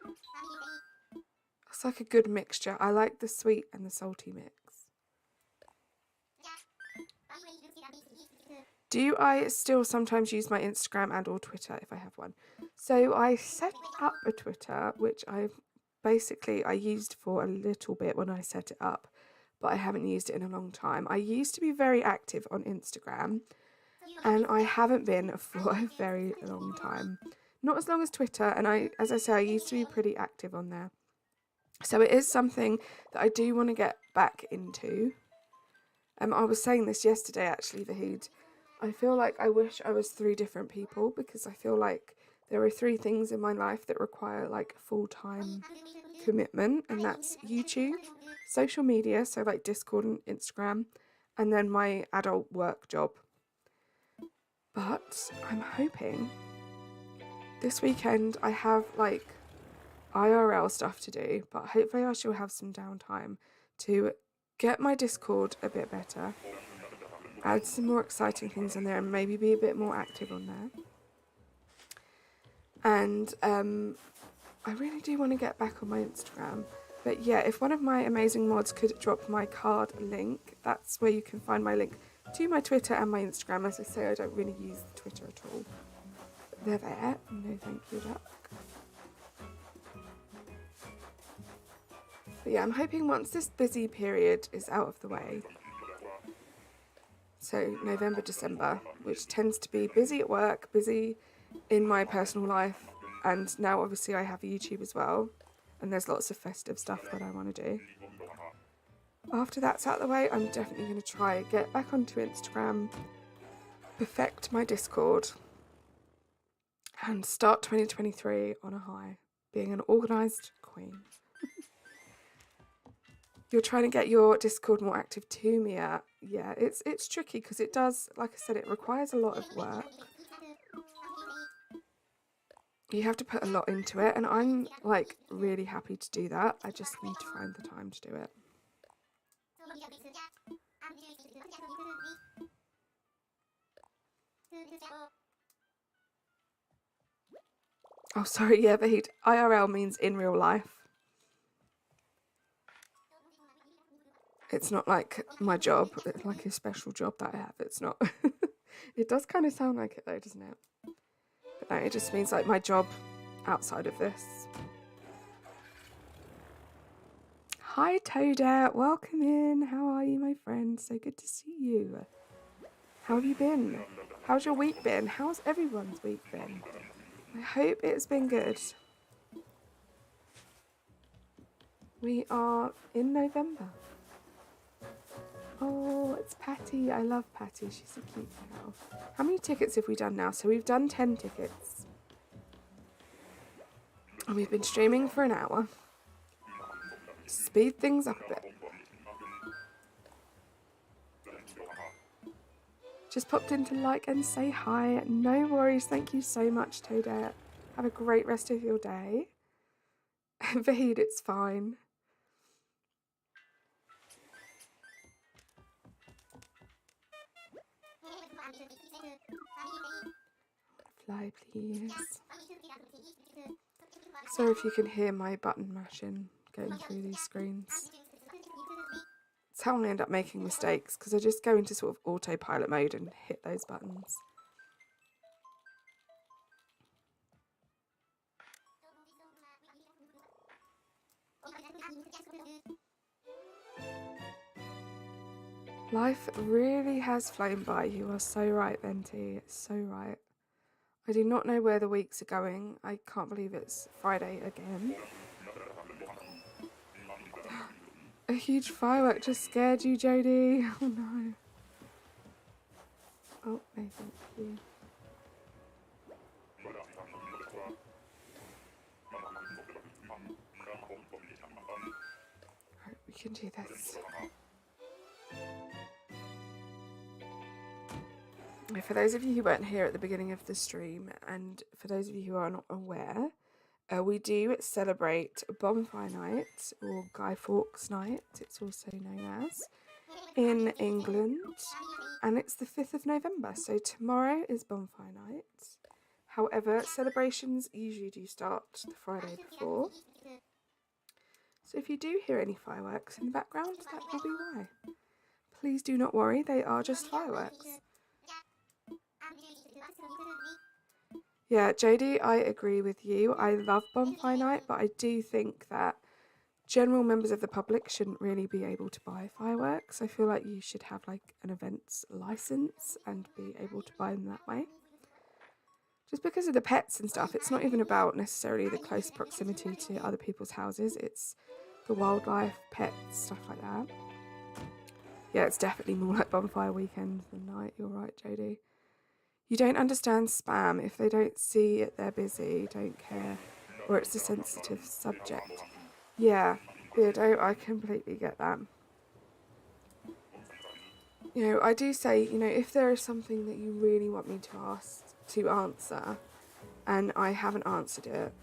It's like a good mixture. I like the sweet and the salty mix. Do I still sometimes use my Instagram and or Twitter if I have one? So I set up a Twitter, which I used for a little bit when I set it up, but I haven't used it in a long time. I used to be very active on Instagram, and I haven't been for a very long time. Not as long as Twitter, and as I say, I used to be pretty active on there. So it is something that I do want to get back into. I was saying this yesterday, actually, Vahid. I feel like I wish I was 3 different people, because I feel like there are 3 things in my life that require like full-time commitment, and that's YouTube, social media, so like Discord and Instagram, and then my adult work job. But I'm hoping this weekend I have like IRL stuff to do, but hopefully I shall have some downtime to get my Discord a bit better, add some more exciting things in there, and maybe be a bit more active on there. And I really do want to get back on my Instagram. But yeah, if one of my amazing mods could drop my card link, that's where you can find my link to my Twitter and my Instagram. As I say, I don't really use the Twitter at all. But they're there. No thank you, duck. But yeah, I'm hoping once this busy period is out of the way, so November, December, which tends to be busy at work, busy in my personal life, and now obviously I have YouTube as well, and there's lots of festive stuff that I want to do. After that's out of the way, I'm definitely going to try get back onto Instagram, perfect my Discord, and start 2023 on a high, being an organised queen. You're trying to get your Discord more active too, Mia. Yeah, it's tricky because it does, like I said, it requires a lot of work. You have to put a lot into it, and I'm like really happy to do that. I just need to find the time to do it. Oh, sorry, yeah, Vahid. IRL means in real life. It's not like my job. It's like a special job that I have. It's not. It does kind of sound like it though, doesn't it? But no, it just means like my job outside of this. Hi Toadette, welcome in. How are you, my friend? So good to see you. How have you been? How's your week been? How's everyone's week been? I hope it's been good. We are in November. Oh, it's Patty. I love Patty. She's a cute girl. How many tickets have we done now? So we've done 10 tickets. And we've been streaming for an hour. Speed things up a bit. Just popped in to like and say hi. No worries. Thank you so much, Toadette. Have a great rest of your day. Vahid, it's fine. Fly, please. Sorry if you can hear my button mashing going through these screens. It's how I end up making mistakes, because I just go into sort of autopilot mode and hit those buttons. Life really has flown by. You are so right, Venti. So right. I do not know where the weeks are going. I can't believe it's Friday again. A huge firework just scared you, Jodie. Oh no. Oh, no, thank you. Right, we can do this. For those of you who weren't here at the beginning of the stream, and for those of you who are not aware, we do celebrate Bonfire Night, or Guy Fawkes Night, it's also known as, in England, and it's the 5th of November, so tomorrow is Bonfire Night. However, celebrations usually do start the Friday before, so if you do hear any fireworks in the background, that will be why. Please do not worry, they are just fireworks. Yeah, Jodie, I agree with you. I love Bonfire Night, but I do think that general members of the public shouldn't really be able to buy fireworks. I feel like you should have like an events license and be able to buy them that way. Just because of the pets and stuff, it's not even about necessarily the close proximity to other people's houses. It's the wildlife, pets, stuff like that. Yeah, it's definitely more like bonfire weekend than night. You're right, Jodie. You don't understand spam. If they don't see it, they're busy, don't care, or it's a sensitive subject. Yeah, Beardo, I completely get that. You know, I do say, you know, if there is something that you really want me to answer, and I haven't answered it,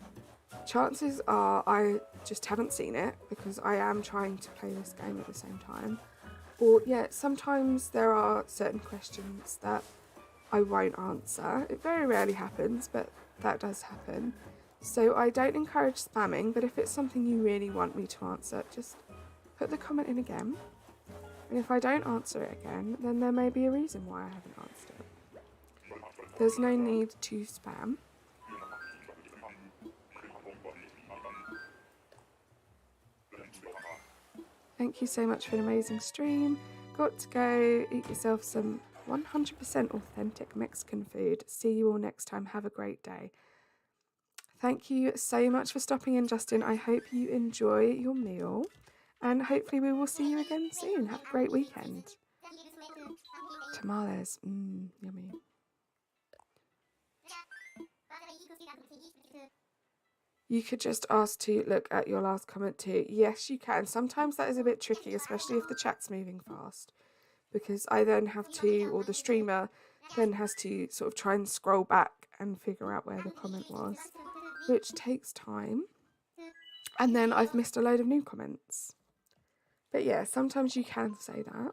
chances are I just haven't seen it, because I am trying to play this game at the same time. Or, yeah, sometimes there are certain questions that I won't answer. It very rarely happens, but that does happen. So I don't encourage spamming, but if it's something you really want me to answer, just put the comment in again. And if I don't answer it again, then there may be a reason why I haven't answered it. There's no need to spam. Thank you so much for an amazing stream. Got to go eat yourself some 100% authentic Mexican food. See you all next time. Have a great day. Thank you so much for stopping in, Justin. I hope you enjoy your meal, and hopefully we will see you again soon. Have a great weekend. Tamales, yummy. You could just ask to look at your last comment too. Yes, you can. Sometimes that is a bit tricky, especially if the chat's moving fast, because I then have to, or the streamer then has to sort of try and scroll back and figure out where the comment was, which takes time. And then I've missed a load of new comments. But yeah, sometimes you can say that.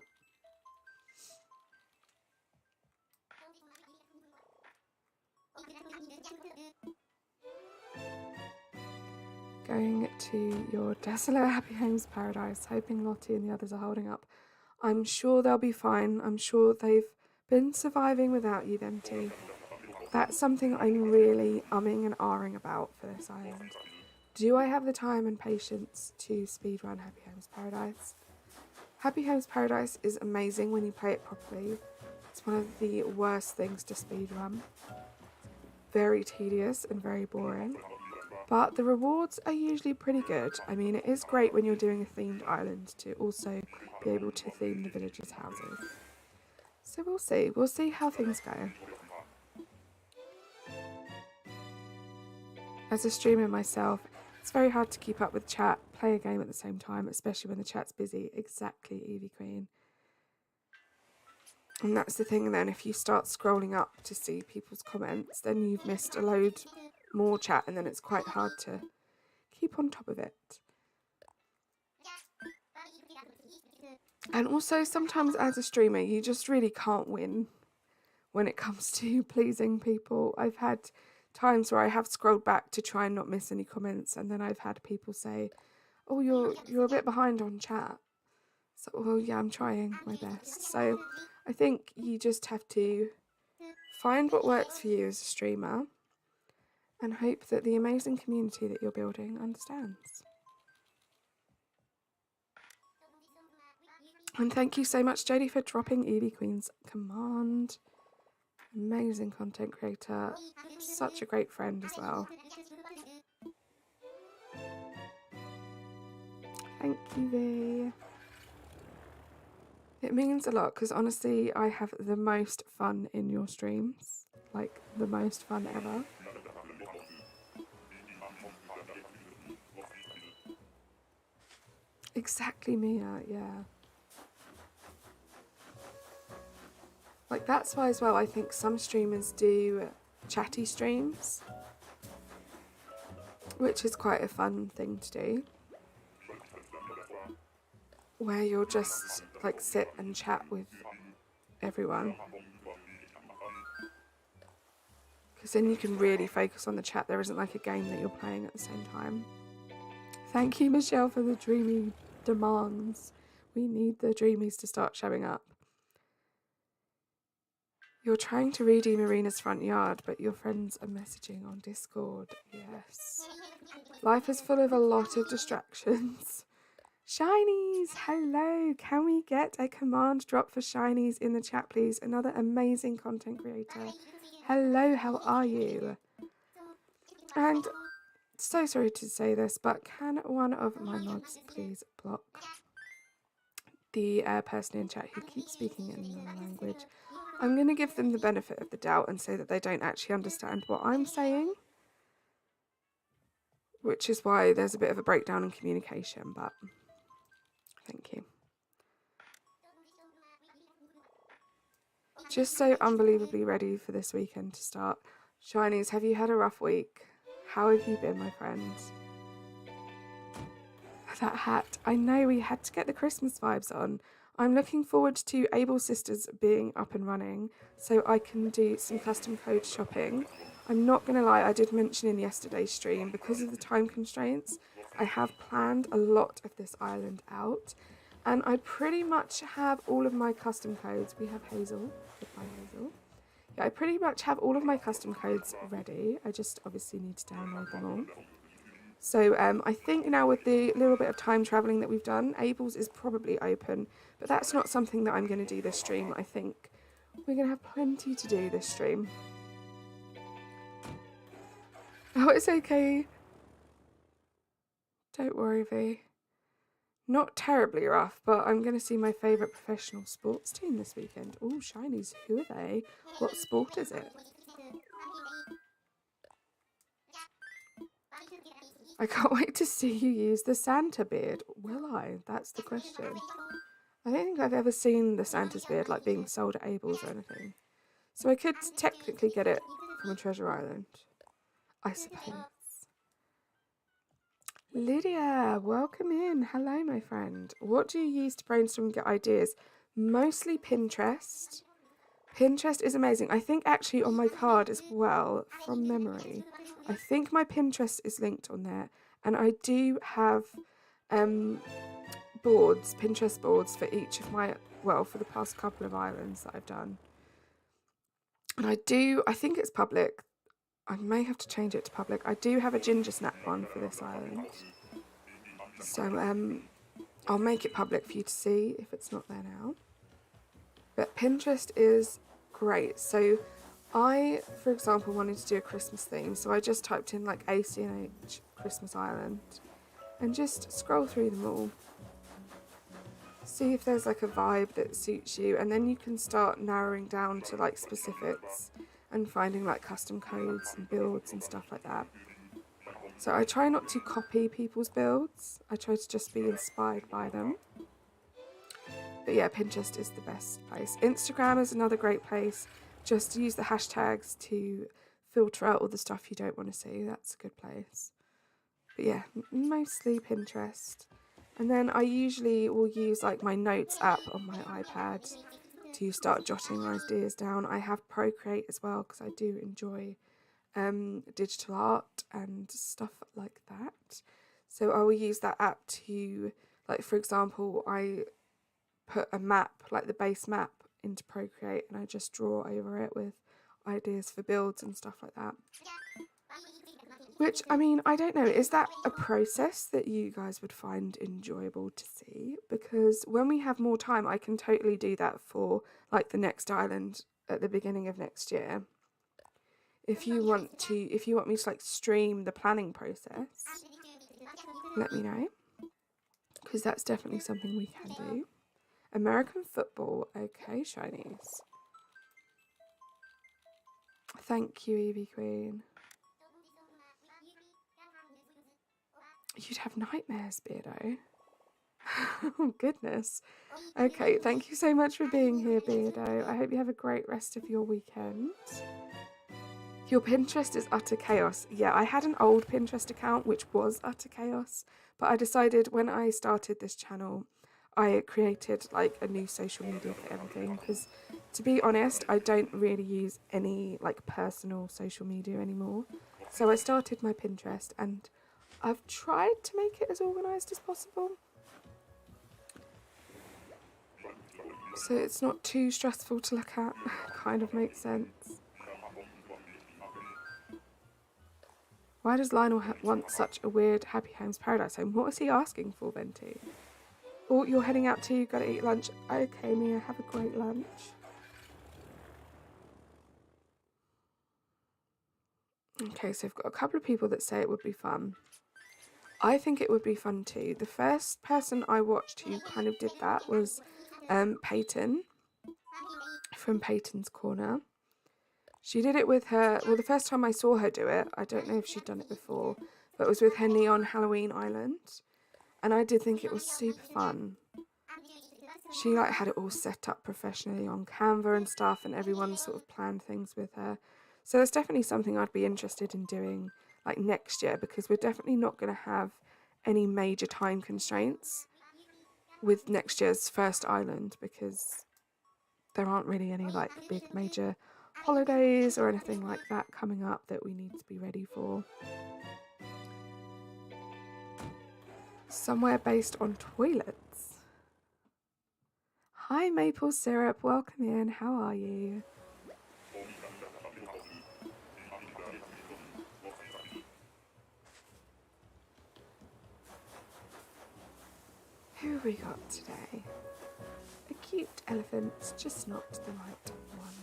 Going to your desolate Happy Homes paradise, hoping Lottie and the others are holding up. I'm sure they'll be fine. I'm sure they've been surviving without you, Venti. That's something I'm really umming and ahhing about for this island. Do I have the time and patience to speedrun Happy Homes Paradise? Happy Homes Paradise is amazing when you play it properly. It's one of the worst things to speedrun. Very tedious and very boring. But the rewards are usually pretty good. I mean, it is great when you're doing a themed island to also be able to theme the villagers' houses. So we'll see. We'll see how things go. As a streamer myself, it's very hard to keep up with chat, play a game at the same time, especially when the chat's busy. Exactly, Evie Queen. And that's the thing then, if you start scrolling up to see people's comments, then you've missed a load more chat and then it's quite hard to keep on top of it. And also sometimes as a streamer, you just really can't win when it comes to pleasing people. I've had times where I have scrolled back to try and not miss any comments, and then I've had people say, oh, you're a bit behind on chat. So, well, yeah, I'm trying my best. So I think you just have to find what works for you as a streamer and hope that the amazing community that you're building understands. And thank you so much, Jodie, for dropping Evie Queen's command. Amazing content creator, such a great friend as well. Thank you, V. It means a lot because honestly, I have the most fun in your streams. Like, the most fun ever. Exactly, Mia, yeah. Like, that's why as well I think some streamers do chatty streams, which is quite a fun thing to do, where you'll just like sit and chat with everyone, because then you can really focus on the chat. There isn't like a game that you're playing at the same time. Thank you, Michelle, for the dreamy demands. We need the dreamies to start showing up. You're trying to redeem Arena's front yard, but your friends are messaging on Discord. Yes. Life is full of a lot of distractions. Shinies, hello. Can we get a command drop for Shinies in the chat, please? Another amazing content creator. Hello, how are you? And so sorry to say this, but can one of my mods please block the person in chat who keeps speaking in another language? I'm going to give them the benefit of the doubt and say that they don't actually understand what I'm saying, which is why there's a bit of a breakdown in communication, but thank you. Just so unbelievably ready for this weekend to start. Shinies, have you had a rough week? How have you been, my friends? That hat. I know, we had to get the Christmas vibes on. I'm looking forward to Able Sisters being up and running so I can do some custom code shopping. I'm not going to lie, I did mention in yesterday's stream, because of the time constraints, I have planned a lot of this island out. And I pretty much have all of my custom codes. We have Hazel. Goodbye, Hazel. Yeah, I pretty much have all of my custom codes ready. I just obviously need to download them all. So I think now with the little bit of time travelling that we've done, Abel's is probably open, but that's not something that I'm going to do this stream. I think we're going to have plenty to do this stream. Oh, it's okay. Don't worry, V. Not terribly rough, but I'm going to see my favourite professional sports team this weekend. Oh, Shinies, who are they? What sport is it? I can't wait to see you use the Santa beard. Will I? That's the question. I don't think I've ever seen the Santa's beard like being sold at Abel's or anything. So I could technically get it from a treasure island, I suppose. Lydia, welcome in. Hello, my friend. What do you use to brainstorm and get ideas? Mostly Pinterest. Pinterest is amazing. I think actually on my card as well, from memory, I think my Pinterest is linked on there. And I do have boards, Pinterest boards for each of my, well, for the past couple of islands that I've done. And I think it's public. I may have to change it to public. I do have a ginger snap one for this island. So I'll make it public for you to see if it's not there now. But Pinterest is great. So I, for example, wanted to do a Christmas theme. So I just typed in like ACNH Christmas Island and just scroll through them all. See if there's like a vibe that suits you, and then you can start narrowing down to like specifics and finding like custom codes and builds and stuff like that. So I try not to copy people's builds, I try to just be inspired by them. But yeah, Pinterest is the best place. Instagram is another great place. Just use the hashtags to filter out all the stuff you don't want to see. That's a good place. But yeah, mostly Pinterest. And then I usually will use like my notes app on my iPad to start jotting ideas down. I have Procreate as well because I do enjoy digital art and stuff like that. So I will use that app to, like, for example, I put a map, like the base map, into Procreate, and I just draw over it with ideas for builds and stuff like that. Which, I mean, I don't know, is that a process that you guys would find enjoyable to see? Because when we have more time, I can totally do that for like the next island at the beginning of next year. If you want me to like stream the planning process, let me know, because that's definitely something we can do. American football, okay, shinies. Thank you, Evie Queen. You'd have nightmares, Beardo. Oh, goodness. Okay, thank you so much for being here, Beardo. I hope you have a great rest of your weekend. Your Pinterest is utter chaos. Yeah, I had an old Pinterest account which was utter chaos, but I decided when I started this channel, I created like a new social media for everything, because to be honest, I don't really use any like personal social media anymore. So I started my Pinterest and I've tried to make it as organised as possible, so it's not too stressful to look at. Kind of makes sense. Why does Lionel want such a weird Happy Homes Paradise home? What was he asking for, Venti? Oh, you're heading out too, gotta eat lunch. Okay, Mia, have a great lunch. Okay, so I've got a couple of people that say it would be fun. I think it would be fun too. The first person I watched who kind of did that was Peyton from Peyton's Corner. She did it with her, well, the first time I saw her do it, I don't know if she'd done it before, but it was with her Neon Halloween Island. And I did think it was super fun. She like had it all set up professionally on Canva and stuff, and everyone sort of planned things with her. So it's definitely something I'd be interested in doing like next year, because we're definitely not going to have any major time constraints with next year's first island, because there aren't really any like big major holidays or anything like that coming up that we need to be ready for. Somewhere based on toilets. Hi Maple Syrup, welcome in, how are you? Who have we got today? A cute elephant, just not the right one.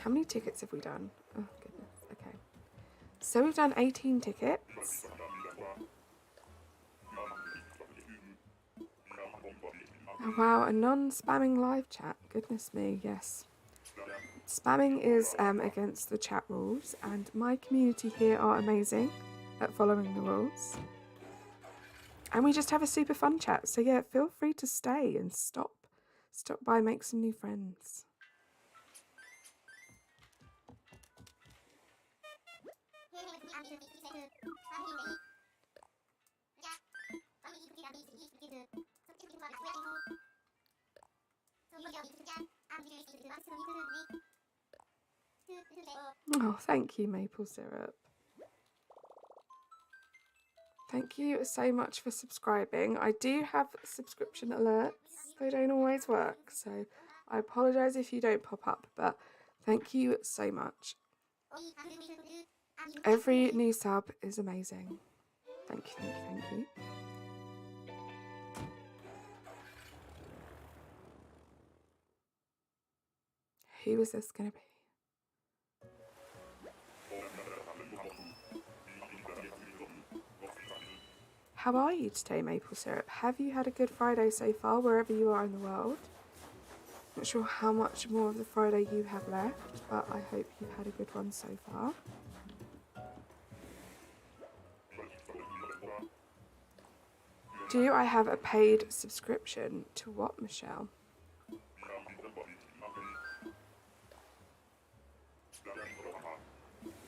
How many tickets have we done? Oh goodness, okay. So we've done 18 tickets. Oh wow, a non-spamming live chat. Goodness me, yes. Spamming is against the chat rules, and my community here are amazing at following the rules. And we just have a super fun chat, so yeah, feel free to stay and stop by, make some new friends. Oh, thank you, Maple Syrup. Thank you so much for subscribing. I do have subscription alerts. They don't always work, so I apologise if you don't pop up, but thank you so much. Every new sub is amazing. Thank you, thank you, thank you. Who is this going to be? How are you today, Maple Syrup? Have you had a good Friday so far, wherever you are in the world? Not sure how much more of the Friday you have left, but I hope you've had a good one so far. Do I have a paid subscription to what, Michelle?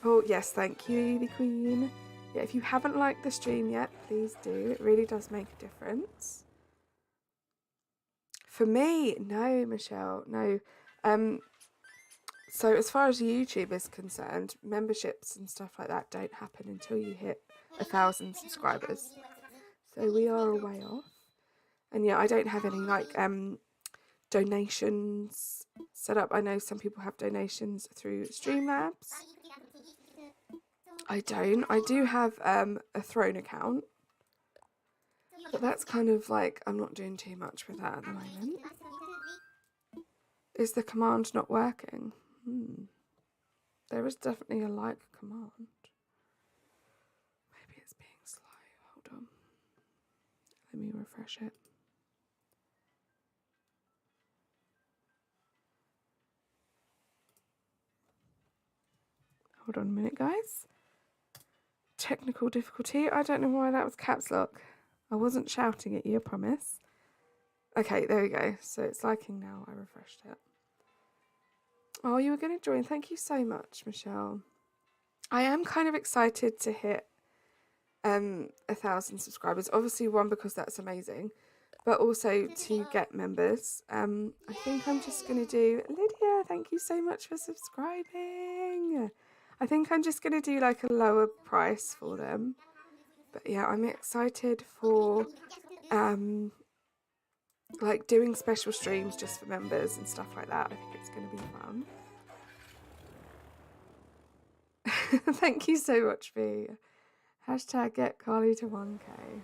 Oh, yes, thank you, Evie Queen. Yeah, if you haven't liked the stream yet, please do. It really does make a difference. For me, no, Michelle, no. So as far as YouTube is concerned, memberships and stuff like that don't happen until you hit 1,000 subscribers. So we are a way off. And yeah, I don't have any like donations set up. I know some people have donations through Streamlabs. I don't. I do have a Throne account. But that's kind of like, I'm not doing too much with that at the moment. Is the command not working? There is definitely a like command. Maybe it's being slow. Hold on. Let me refresh it. Hold on a minute, guys. Technical difficulty. I don't know why that was caps lock. I wasn't shouting at you, I promise. Okay, there we go. So it's liking now. I refreshed it. Oh, you were going to join. Thank you so much, Michelle. I am kind of excited to hit 1,000 subscribers. Obviously, one, because that's amazing, but also to get members. I think I'm just going to do... Lydia, thank you so much for subscribing. I think I'm just going to do like a lower price for them. But yeah, I'm excited for like doing special streams just for members and stuff like that. I think it's going to be fun. Thank you so much, V. Hashtag get Carly to 1K.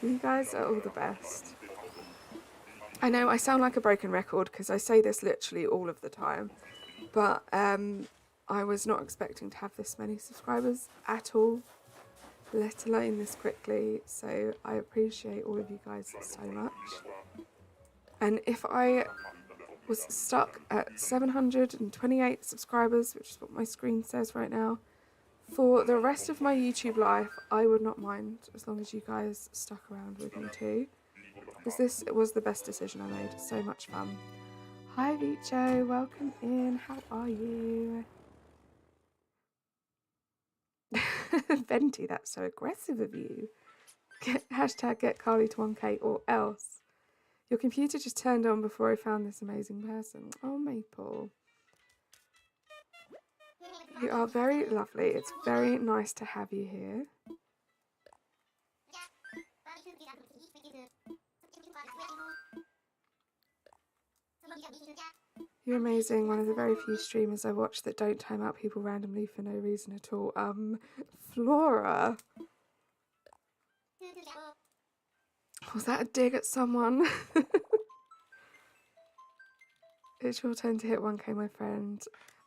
You guys are all the best. I know I sound like a broken record because I say this literally all of the time, but I was not expecting to have this many subscribers at all, let alone this quickly, so I appreciate all of you guys so much. And if I was stuck at 728 subscribers, which is what my screen says right now, for the rest of my YouTube life, I would not mind as long as you guys stuck around with me too, because this was the best decision I made. So much fun. Hi Vicho, welcome in. How are you? Venti, that's so aggressive of you. Hashtag get Carly to 1K or else. Your computer just turned on before I found this amazing person. Oh, Maple. You are very lovely. It's very nice to have you here. You're amazing. One of the very few streamers I watch that don't time out people randomly for no reason at all. Flora. Was that a dig at someone? It's your turn to hit 1K, my friend.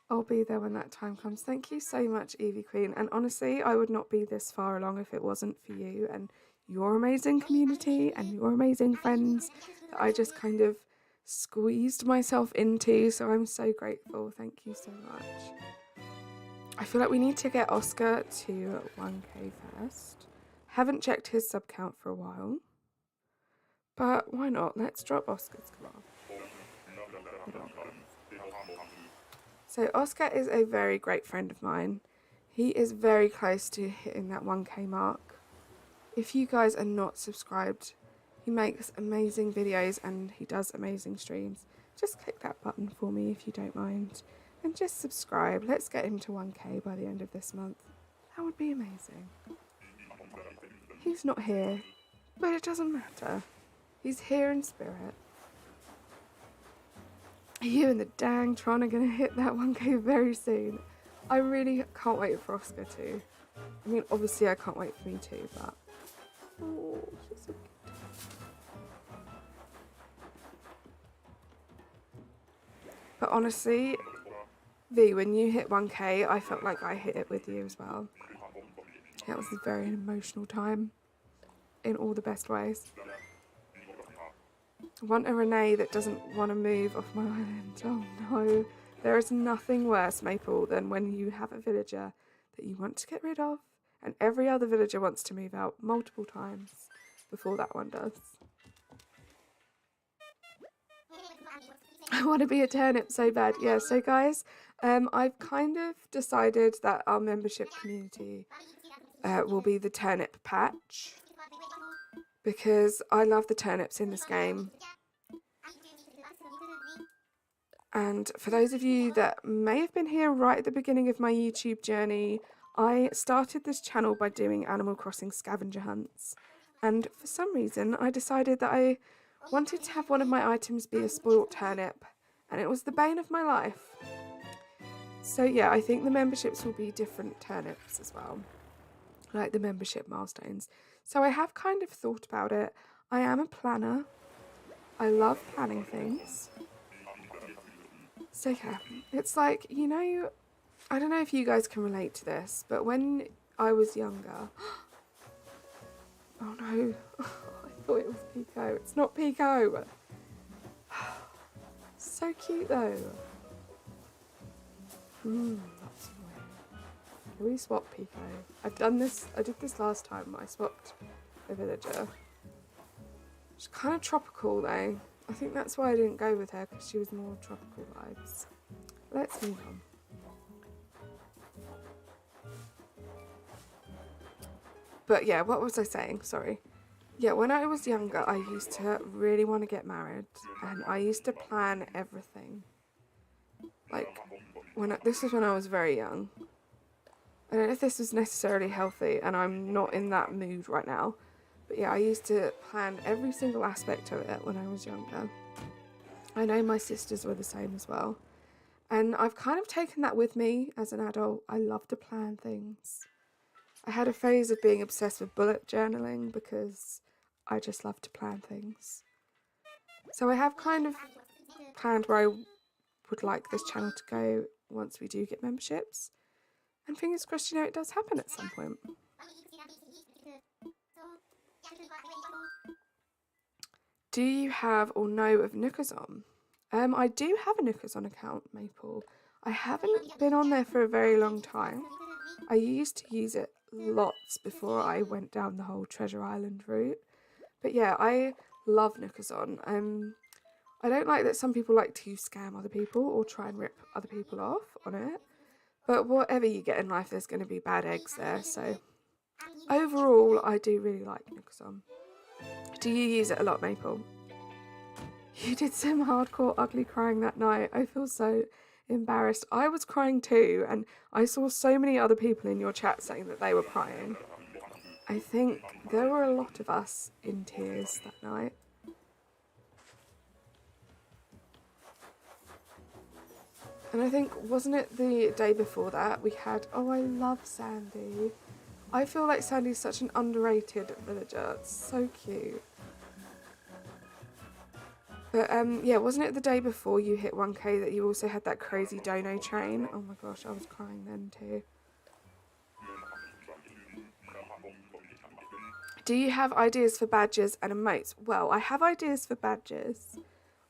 I'll be there when that time comes. Thank you so much, Evie Queen. And honestly, I would not be this far along if it wasn't for you and your amazing community and your amazing friends that I just kind of squeezed myself into. So I'm so grateful. Thank you so much. I feel like we need to get Oscar to 1K first. Haven't checked his sub count for a while. But why not? Let's drop Oscar's command. So Oscar is a very great friend of mine. He is very close to hitting that 1K mark. If you guys are not subscribed, he makes amazing videos and he does amazing streams. Just click that button for me if you don't mind. And just subscribe. Let's get him to 1K by the end of this month. That would be amazing. He's not here, but it doesn't matter. He's here in spirit. You and the dang Tron are going to hit that 1K very soon. I really can't wait for Oscar too. I mean, obviously I can't wait for me too, but... Oh, she's so cute. But honestly, V, when you hit 1k, I felt like I hit it with you as well. That was a very emotional time in all the best ways. I want a Renee that doesn't want to move off my island. Oh no. There is nothing worse, Maple, than when you have a villager that you want to get rid of and every other villager wants to move out multiple times before that one does. I want to be a turnip so bad. Yeah, so guys, I've kind of decided that our membership community will be the turnip patch because I love the turnips in this game. And for those of you that may have been here right at the beginning of my YouTube journey, I started this channel by doing Animal Crossing scavenger hunts. And for some reason, I decided that I wanted to have one of my items be a spoilt turnip. And it was the bane of my life. So yeah, I think the memberships will be different turnips as well. Like the membership milestones. So I have kind of thought about it. I am a planner. I love planning things. So yeah, it's like, you know, I don't know if you guys can relate to this, but when I was younger... Oh no, I thought it was Pico. It's not Pico. So cute though. That's annoying. Can we swap Pico? I've done this, I did this last time. I swapped a villager. She's kind of tropical though. I think that's why I didn't go with her, because she was more tropical vibes. Let's move on. But yeah, what was I saying? Sorry. Yeah, when I was younger, I used to really want to get married, and I used to plan everything. Like, this was when I was very young. I don't know if this was necessarily healthy, and I'm not in that mood right now. But yeah, I used to plan every single aspect of it when I was younger. I know my sisters were the same as well. And I've kind of taken that with me as an adult. I love to plan things. I had a phase of being obsessed with bullet journaling because I just love to plan things. So I have kind of planned where I would like this channel to go once we do get memberships. And fingers crossed, you know, it does happen at some point. Do you have or know of Nookazon? I do have a Nookazon account, Maple. I haven't been on there for a very long time. I used to use it lots before I went down the whole Treasure Island route. But yeah, I love Nookazon. I don't like that some people like to scam other people or try and rip other people off on it. But whatever you get in life, there's going to be bad eggs there. So overall, I do really like Nookazon. Do you use it a lot, Maple? You did some hardcore ugly crying that night. I feel so embarrassed. I was crying too, and I saw so many other people in your chat saying that they were crying. I think there were a lot of us in tears that night. And I think, wasn't it the day before that we had, oh, I love Sandy. I feel like Sandy's such an underrated villager. It's so cute. But yeah, wasn't it the day before you hit 1k that you also had that crazy dono train? Oh my gosh, I was crying then too. Do you have ideas for badges and emotes? Well, I have ideas for badges.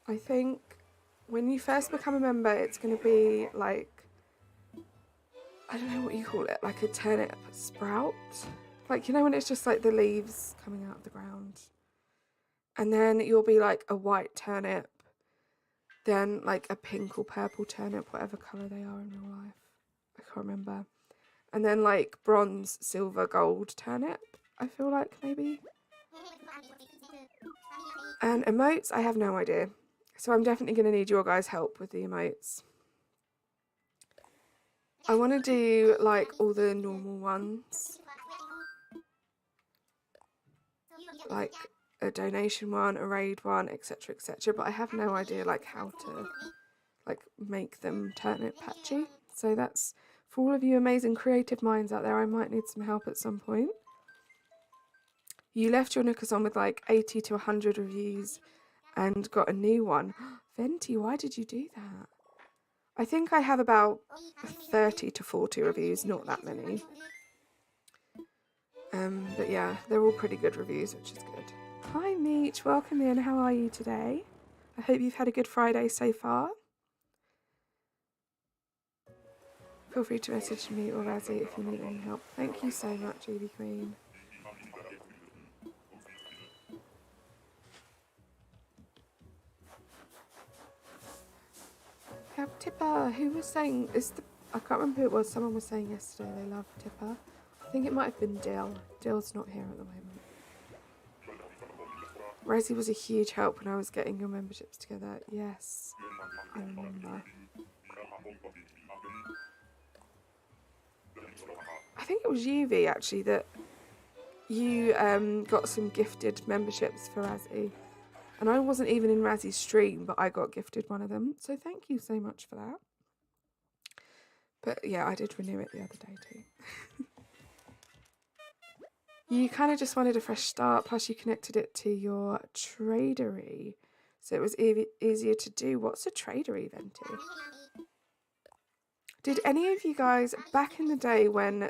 I think when you first become a member, it's going to be like, I don't know what you call it, like a turnip sprout. Like, you know when it's just like the leaves coming out of the ground? And then you'll be like a white turnip, then like a pink or purple turnip, whatever colour they are in real life. I can't remember. And then like bronze, silver, gold turnip, I feel like maybe. And emotes, I have no idea. So I'm definitely going to need your guys' help with the emotes. I want to do like all the normal ones. Like a donation one, a raid one, etc, etc, but I have no idea like how to like make them turnip patchy. So that's For all of you amazing creative minds out there, I might need some help at some point. You left your Nookers on with like 80 to 100 reviews and got a new one. Venti, why did you do that? I think I have about 30 to 40 reviews, not that many. But yeah, they're all pretty good reviews, which is good. Hi Meech, welcome in. How are you today? I hope you've had a good Friday so far. Feel free to message me or Razzie if you need any help. Thank you so much, Evie Queen. Yeah, Tipper, who was saying, I can't remember who it was, someone was saying yesterday they love Tipper. I think it might have been Dill. Dill's not here at the moment. Razzie was a huge help when I was getting your memberships together. Yes, I remember. I think it was UV actually that you got some gifted memberships for Razzie. And I wasn't even in Razzie's stream, but I got gifted one of them. So thank you so much for that. But yeah, I did renew it the other day too. You kind of just wanted a fresh start, plus you connected it to your tradery. So it was easier to do. What's a tradery, Venti? Did any of you guys, back in the day when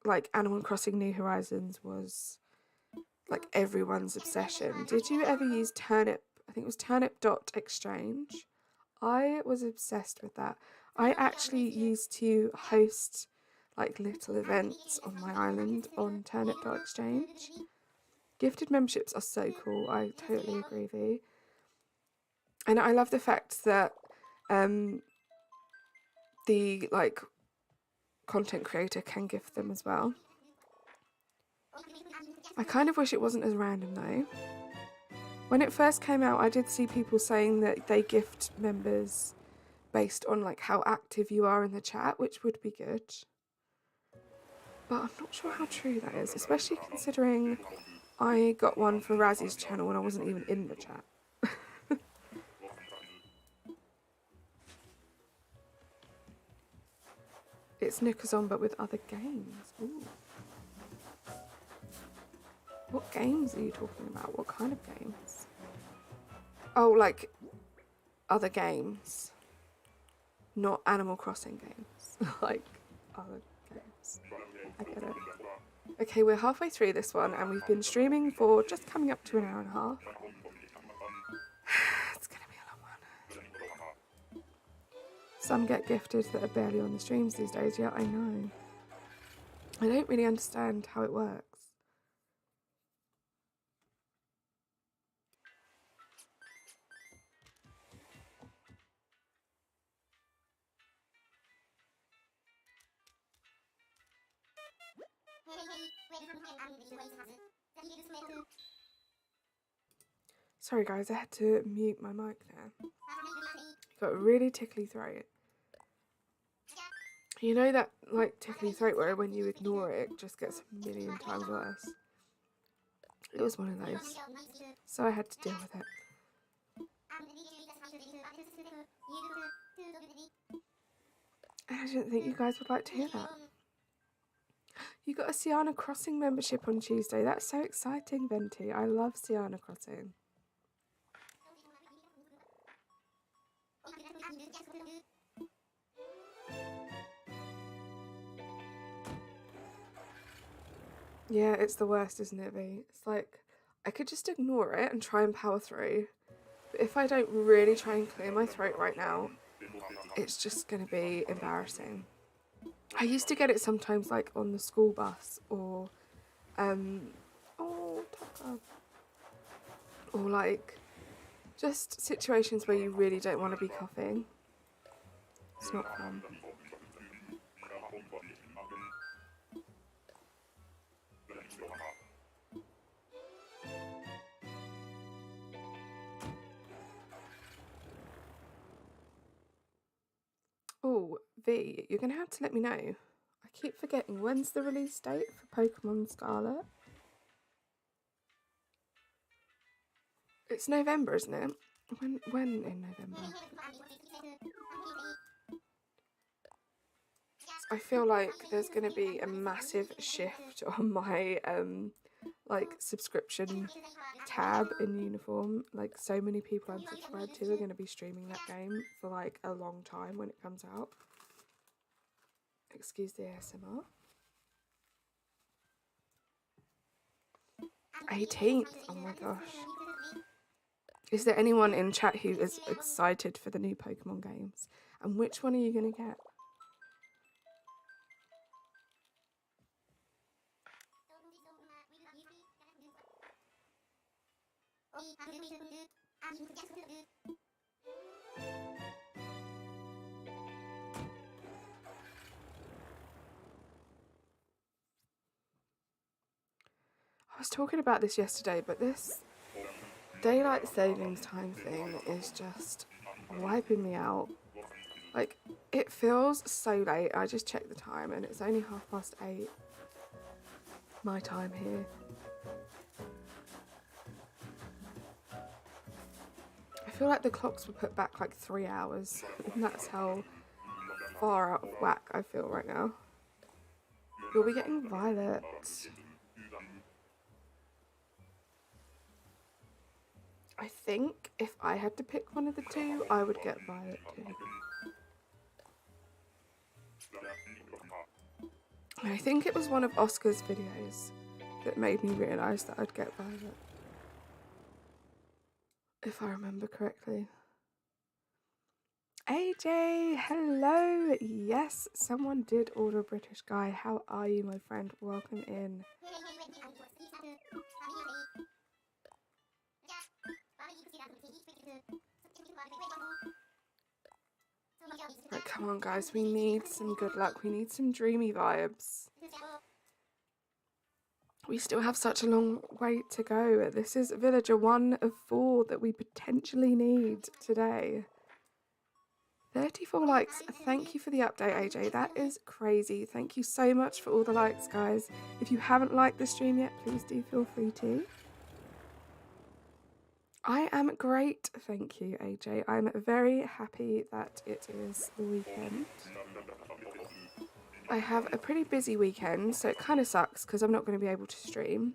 like Animal Crossing New Horizons was like everyone's obsession, did you ever use Turnip? I think it was turnip.exchange. I was obsessed with that. I actually used to host like little events on my island on turnip.exchange. Gifted memberships are so cool. I totally agree with you. And I love the fact that the like content creator can gift them as well. I kind of wish it wasn't as random though. When it first came out, I did see people saying that they gift members based on like how active you are in the chat, which would be good. But I'm not sure how true that is, especially considering I got one for Razzie's channel and I wasn't even in the chat. It's Nookers on but with other games. Ooh. What games are you talking about? What kind of games? Oh, like other games. Not Animal Crossing games. Like other games. I get it. Okay, we're halfway through this one and we've been streaming for just coming up to an hour and a half. It's gonna be a long one. Some get gifted that are barely on the streams these days. Yeah, I know. I don't really understand how it works. Sorry guys, I had to mute my mic there. Got a really tickly throat. You know that like tickly throat where when you ignore it, it just gets a million times worse. It was one of those. So I had to deal with it. And I didn't think you guys would like to hear that. You got a Sienna Crossing membership on Tuesday. That's so exciting, Venti. I love Sienna Crossing. Yeah, it's the worst, isn't it, V? It's like, I could just ignore it and try and power through. But if I don't really try and clear my throat right now, it's just going to be embarrassing. I used to get it sometimes like on the school bus or, oh, Tucker. Or like, just situations where you really don't want to be coughing. It's not fun. Oh, V, you're going to have to let me know. I keep forgetting, when's the release date for Pokemon Scarlet? It's November, isn't it? When in November? I feel like there's going to be a massive shift on my like subscription tab in Uniform. Like, so many people I'm subscribed to are going to be streaming that game for like a long time when it comes out. Excuse the ASMR. 18th. Oh my gosh. Is there anyone in chat who is excited for the new Pokemon games? And which one are you going to get? I was talking about this yesterday, but this daylight savings time thing is just wiping me out. Like, it feels so late. I just checked the time and it's only 8:30 my time here. I feel like the clocks were put back like 3 hours, and that's how far out of whack I feel right now. You'll be getting Violet. I think if I had to pick one of the two, I would get Violet too. I think it was one of Oscar's videos that made me realise that I'd get Violet, if I remember correctly. AJ, hello! Yes, someone did order a British guy. How are you, my friend? Welcome in. Right, come on guys, we need some good luck. We need some dreamy vibes. We still have such a long way to go. This is villager 1 of 4 that we potentially need today. 34 likes. Thank you for the update, AJ. That is crazy. Thank you so much for all the likes, guys. If you haven't liked the stream yet, please do feel free to. I am great, thank you, AJ. I'm very happy that it is the weekend. I have a pretty busy weekend, so it kind of sucks because I'm not going to be able to stream.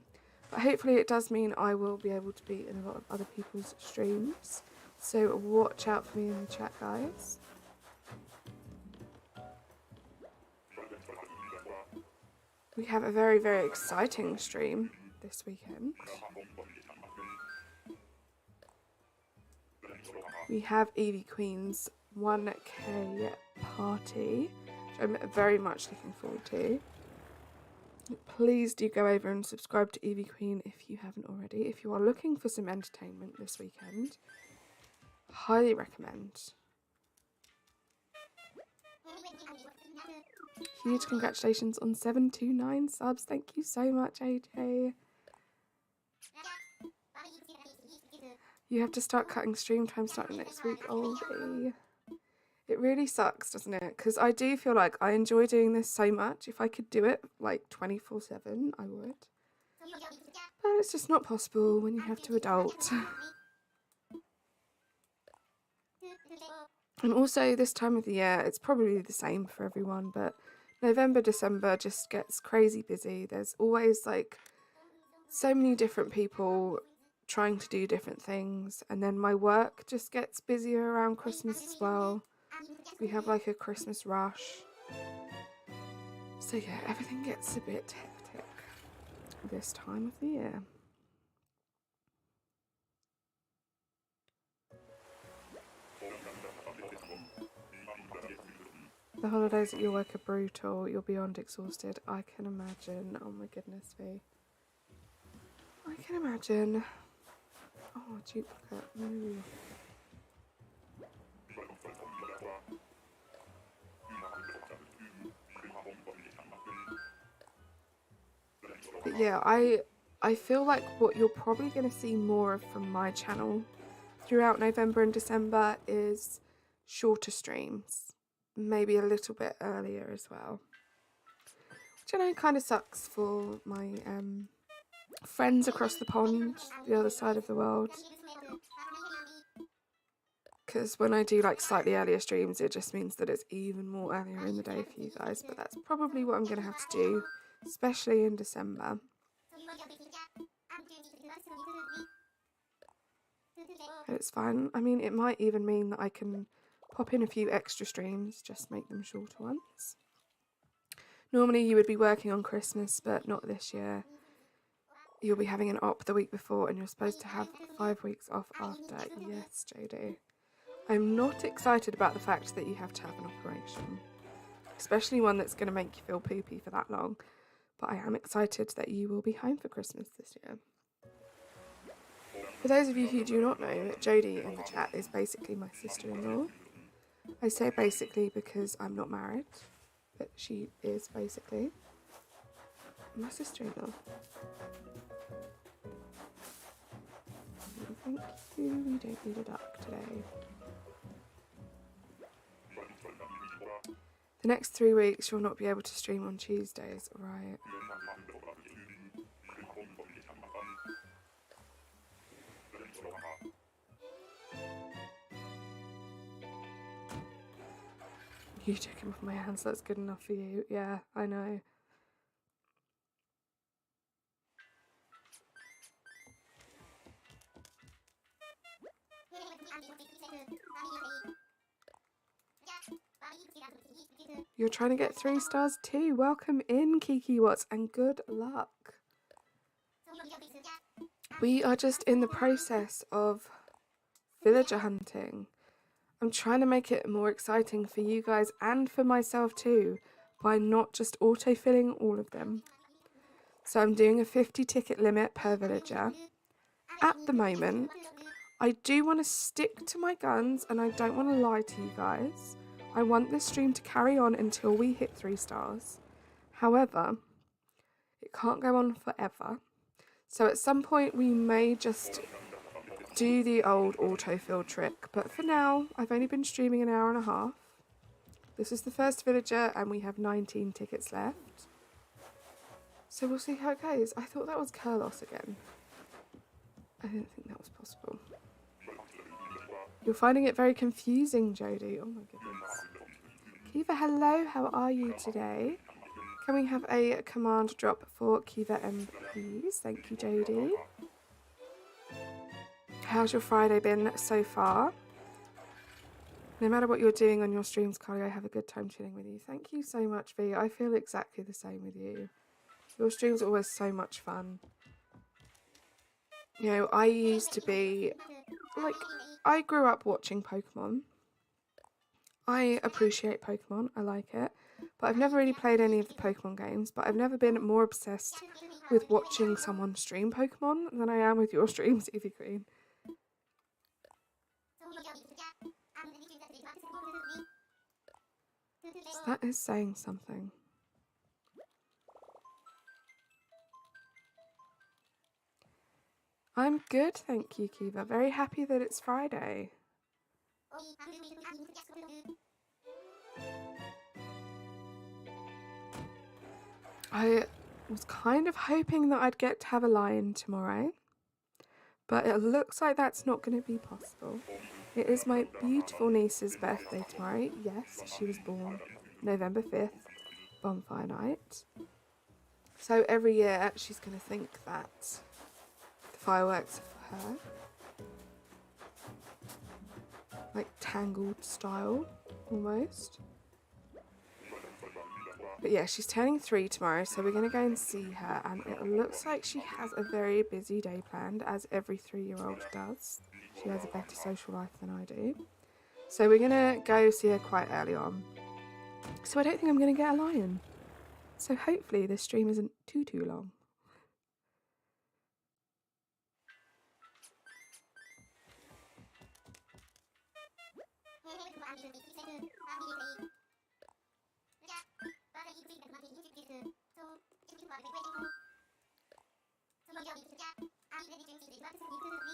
But hopefully it does mean I will be able to be in a lot of other people's streams. So watch out for me in the chat, guys. We have a very, very exciting stream this weekend. We have Eevee Queen's 1K party, which I'm very much looking forward to. Please do go over and subscribe to Eevee Queen if you haven't already. If you are looking for some entertainment this weekend, highly recommend. Huge congratulations on 729 subs. Thank you so much, AJ. You have to start cutting stream time starting next week, Oldie. It really sucks, doesn't it? Because I do feel like I enjoy doing this so much. If I could do it like 24/7, I would. But it's just not possible when you have to adult. And also this time of the year, it's probably the same for everyone, but November, December just gets crazy busy. There's always like so many different people trying to do different things, and then my work just gets busier around Christmas as well. We have like a Christmas rush. So yeah, everything gets a bit hectic this time of the year. The holidays at your work are brutal. You're beyond exhausted. I can imagine. Oh my goodness me. I can imagine. Oh, duplicate. No. But yeah, I feel like what you're probably going to see more of from my channel throughout November and December is shorter streams. Maybe a little bit earlier as well. Which I know kind of sucks for my friends across the pond, the other side of the world. because when I do like slightly earlier streams, it just means that it's even more earlier in the day for you guys. But that's probably what I'm going to have to do, especially in December. But it's fine. I mean, it might even mean that I can pop in a few extra streams, just make them shorter ones. Normally you would be working on Christmas, but not this year. You'll be having an op the week before and you're supposed to have 5 weeks off after. Yes, JD. I'm not excited about the fact that you have to have an operation, especially one that's going to make you feel poopy for that long. But I am excited that you will be home for Christmas this year. For those of you who do not know, Jodie in the chat is basically my sister-in-law. I say basically because I'm not married, but she is basically my sister-in-law. Thank you, we don't need a duck today. The next 3 weeks you'll not be able to stream on Tuesdays, right? You took him off my hands, that's good enough for you. Yeah, I know. You're trying to get 3 stars too. Welcome in, Kiki Watts, and good luck. We are just in the process of villager hunting. I'm trying to make it more exciting for you guys and for myself too, by not just auto-filling all of them. So I'm doing a 50 ticket limit per villager. At the moment, I do want to stick to my guns and I don't want to lie to you guys. I want this stream to carry on until we hit 3 stars. However, it can't go on forever. So at some point we may just do the old autofill trick. But for now, I've only been streaming an hour and a half. This is the first villager and we have 19 tickets left. So we'll see how it goes. I thought that was Kurlos again. I didn't think that was possible. You're finding it very confusing, Jodie. Oh my goodness. Kiva, hello. How are you today? Can we have a command drop for Kiva M, please? Thank you, Jodie. How's your Friday been so far? No matter what you're doing on your streams, Carly, I have a good time chilling with you. Thank you so much, V. I feel exactly the same with you. Your streams are always so much fun. You know, I used to be, like, I grew up watching Pokemon. I appreciate Pokemon, I like it. But I've never really played any of the Pokemon games, but I've never been more obsessed with watching someone stream Pokemon than I am with your streams, Evie Queen. So that is saying something. I'm good, thank you, Kiva. Very happy that it's Friday. I was kind of hoping that I'd get to have a lion tomorrow, but it looks like that's not going to be possible. It is my beautiful niece's birthday tomorrow. Yes, she was born November 5th, bonfire night. So every year she's going to think that the fireworks are for her. Like Tangled style, almost. But yeah, she's turning 3 tomorrow, so we're going to go and see her. And it looks like she has a very busy day planned, as every 3-year-old does. She has a better social life than I do. So we're going to go see her quite early on. So I don't think I'm going to get a lion. So hopefully this stream isn't too long.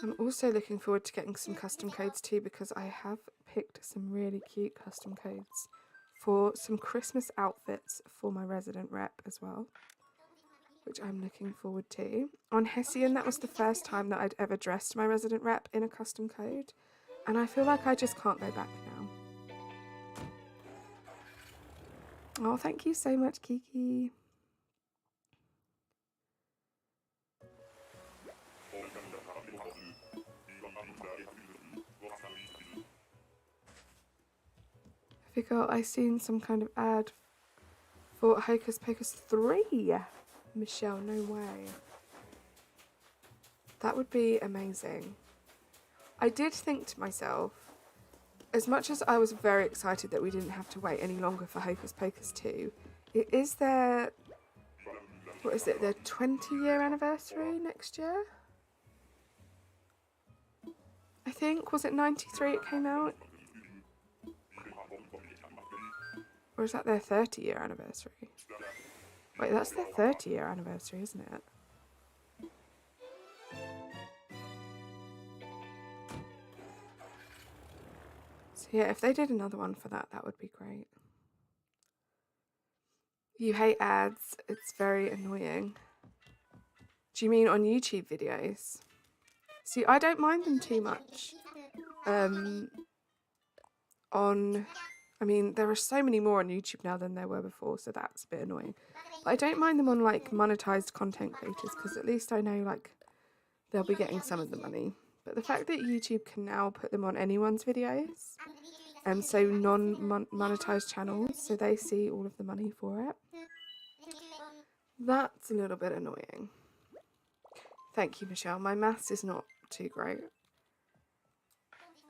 I'm also looking forward to getting some custom codes too, because I have picked some really cute custom codes for some Christmas outfits for my resident rep as well, which I'm looking forward to. On Hessian, that was the first time that I'd ever dressed my resident rep in a custom code, And I feel like I just can't go back now. Oh, thank you so much, Kiki. I forgot I seen some kind of ad for Hocus Pocus 3. Michelle, no way. That would be amazing. I did think to myself, as much as I was very excited that we didn't have to wait any longer for Hocus Pocus 2, it is their, what is it, their 20-year anniversary next year? I think, was it 93 it came out? Or is that their 30-year anniversary? Wait, that's their 30-year anniversary, isn't it? So yeah, if they did another one for that, that would be great. You hate ads, it's very annoying. Do you mean on YouTube videos? See, I don't mind them too much. I mean, there are so many more on YouTube now than there were before, so that's a bit annoying. But I don't mind them on, like, monetized content creators, because at least I know, like, they'll be getting some of the money. But the fact that YouTube can now put them on anyone's videos, and so non-monetized channels, so they see all of the money for it, that's a little bit annoying. Thank you, Michelle. My maths is not too great.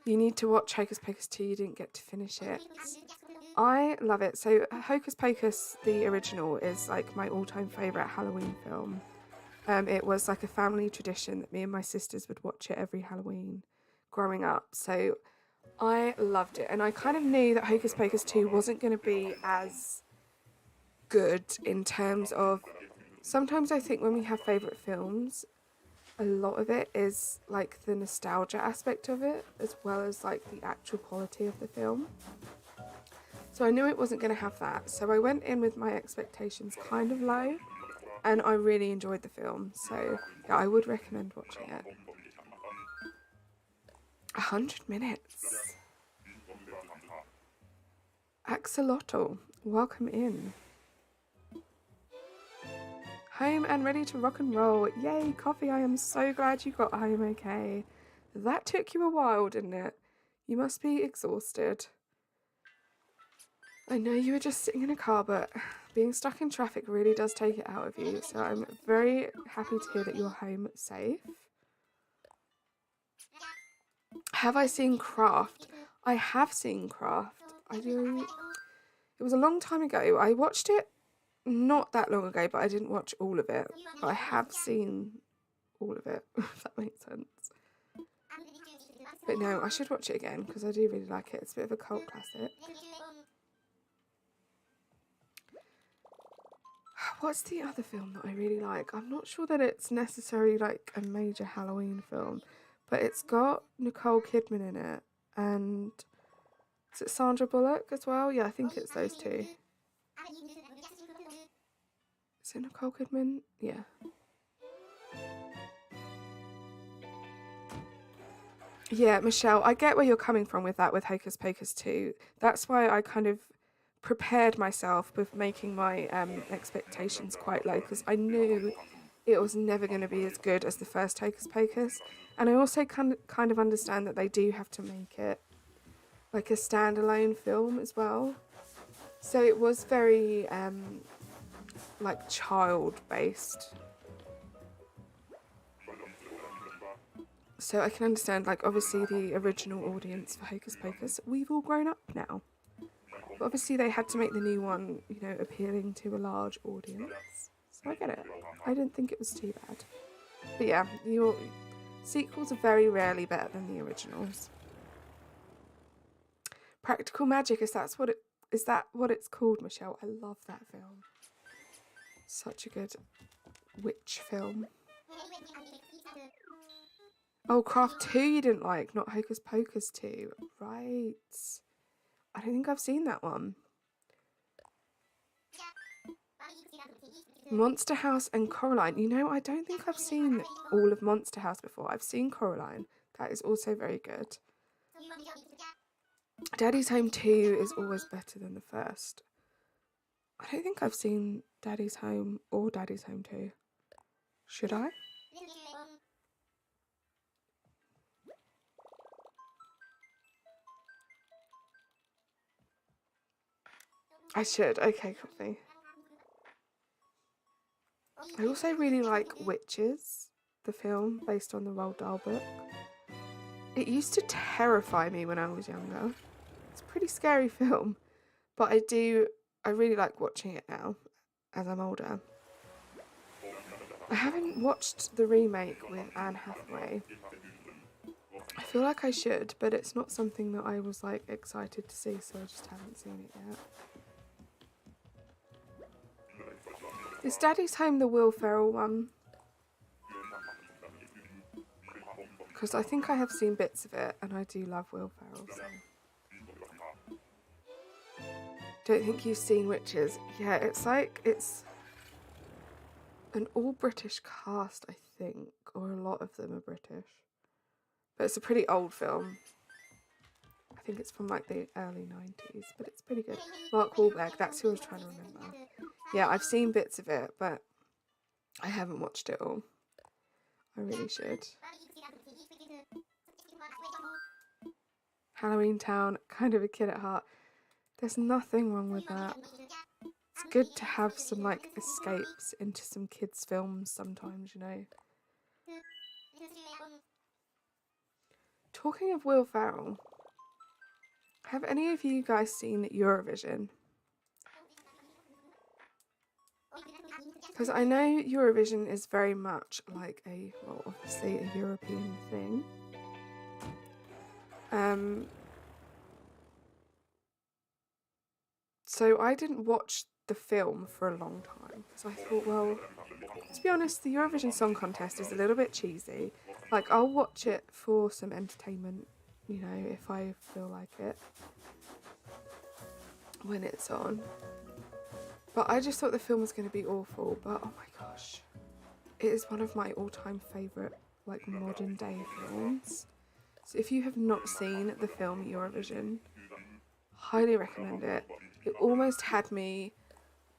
You need to watch Hocus Pocus 2, you didn't get to finish it. I love it. So Hocus Pocus, the original, is like my all-time favourite Halloween film. It was like a family tradition that me and my sisters would watch it every Halloween growing up. So I loved it. And I kind of knew that Hocus Pocus 2 wasn't going to be as good in terms of... Sometimes I think when we have favourite films, a lot of it is like the nostalgia aspect of it, as well as like the actual quality of the film. So I knew it wasn't going to have that. So I went in with my expectations kind of low, and I really enjoyed the film. So yeah, I would recommend watching it. 100 minutes. Axolotl, welcome in. Home and ready to rock and roll. Yay, Coffee, I am so glad you got home okay. That took you a while, didn't it? You must be exhausted. I know you were just sitting in a car, but being stuck in traffic really does take it out of you. So I'm very happy to hear that you're home safe. Have I seen Craft? I have seen Craft. It was a long time ago. I watched it not that long ago, but I didn't watch all of it. But I have seen all of it, if that makes sense. But no, I should watch it again because I do really like it. It's a bit of a cult classic. What's the other film that I really like? I'm not sure that it's necessarily like a major Halloween film, but it's got Nicole Kidman in it, and is it Sandra Bullock as well? Yeah, I think it's those two. Is it Nicole Kidman? Yeah. Yeah, Michelle, I get where you're coming from with that with Hocus Pocus 2. That's why I kind of prepared myself with making my expectations quite low, because I knew it was never going to be as good as the first Hocus Pocus. And I also kind of understand that they do have to make it like a standalone film as well. So it was very like child-based. So I can understand, like, obviously the original audience for Hocus Pocus, we've all grown up now. But obviously they had to make the new one, you know, appealing to a large audience. So I get it. I didn't think it was too bad. But yeah, your sequels are very rarely better than the originals. Practical Magic, is that what it's called, Michelle? I love that film. Such a good witch film. Oh, Craft 2 you didn't like, not Hocus Pocus 2. Right. I don't think I've seen that one. Monster House and Coraline. You know, I don't think I've seen all of Monster House before. I've seen Coraline. That is also very good. Daddy's Home 2 is always better than the first. I don't think I've seen Daddy's Home or Daddy's Home 2. Should I? I should. Okay, coffee. I also really like Witches, the film based on the Roald Dahl book. It used to terrify me when I was younger. It's a pretty scary film, but I really like watching it now as I'm older. I haven't watched the remake with Anne Hathaway. I feel like I should, but it's not something that I was like excited to see, so I just haven't seen it yet. Is Daddy's Home the Will Ferrell one? Because I think I have seen bits of it, and I do love Will Ferrell, so. Don't think you've seen Witches. Yeah, it's an all British cast, I think, or a lot of them are British. But it's a pretty old film. I think it's from like the early 90s, but it's pretty good. Mark Wahlberg, that's who I was trying to remember. Yeah, I've seen bits of it, but I haven't watched it all. I really should. Halloween Town, kind of a kid at heart. There's nothing wrong with that. It's good to have some like escapes into some kids' films sometimes, you know. Talking of Will Ferrell, have any of you guys seen Eurovision? Because I know Eurovision is very much like obviously a European thing. So I didn't watch the film for a long time because I thought, well, to be honest, the Eurovision Song Contest is a little bit cheesy. Like, I'll watch it for some entertainment, you know, if I feel like it when it's on. But I just thought the film was going to be awful. But oh my gosh, it is one of my all-time favourite, like, modern day films. So if you have not seen the film Eurovision, highly recommend it. It almost had me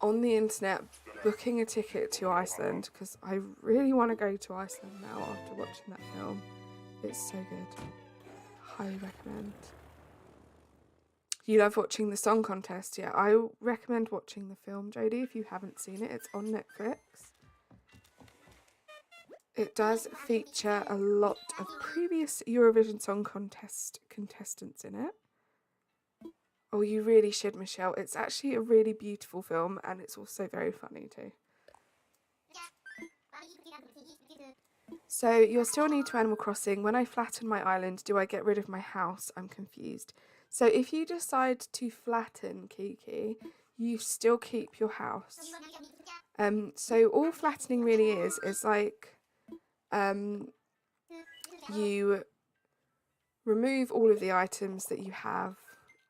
on the internet booking a ticket to Iceland because I really want to go to Iceland now after watching that film. It's so good. Highly recommend. You love watching the song contest? Yeah, I recommend watching the film, Jodie, if you haven't seen it. It's on Netflix. It does feature a lot of previous Eurovision Song Contest contestants in it. Oh, you really should, Michelle. It's actually a really beautiful film and it's also very funny too. So, you're still new to Animal Crossing. When I flatten my island, do I get rid of my house? I'm confused. So, if you decide to flatten Kiki, you still keep your house. So all flattening really is like you remove all of the items that you have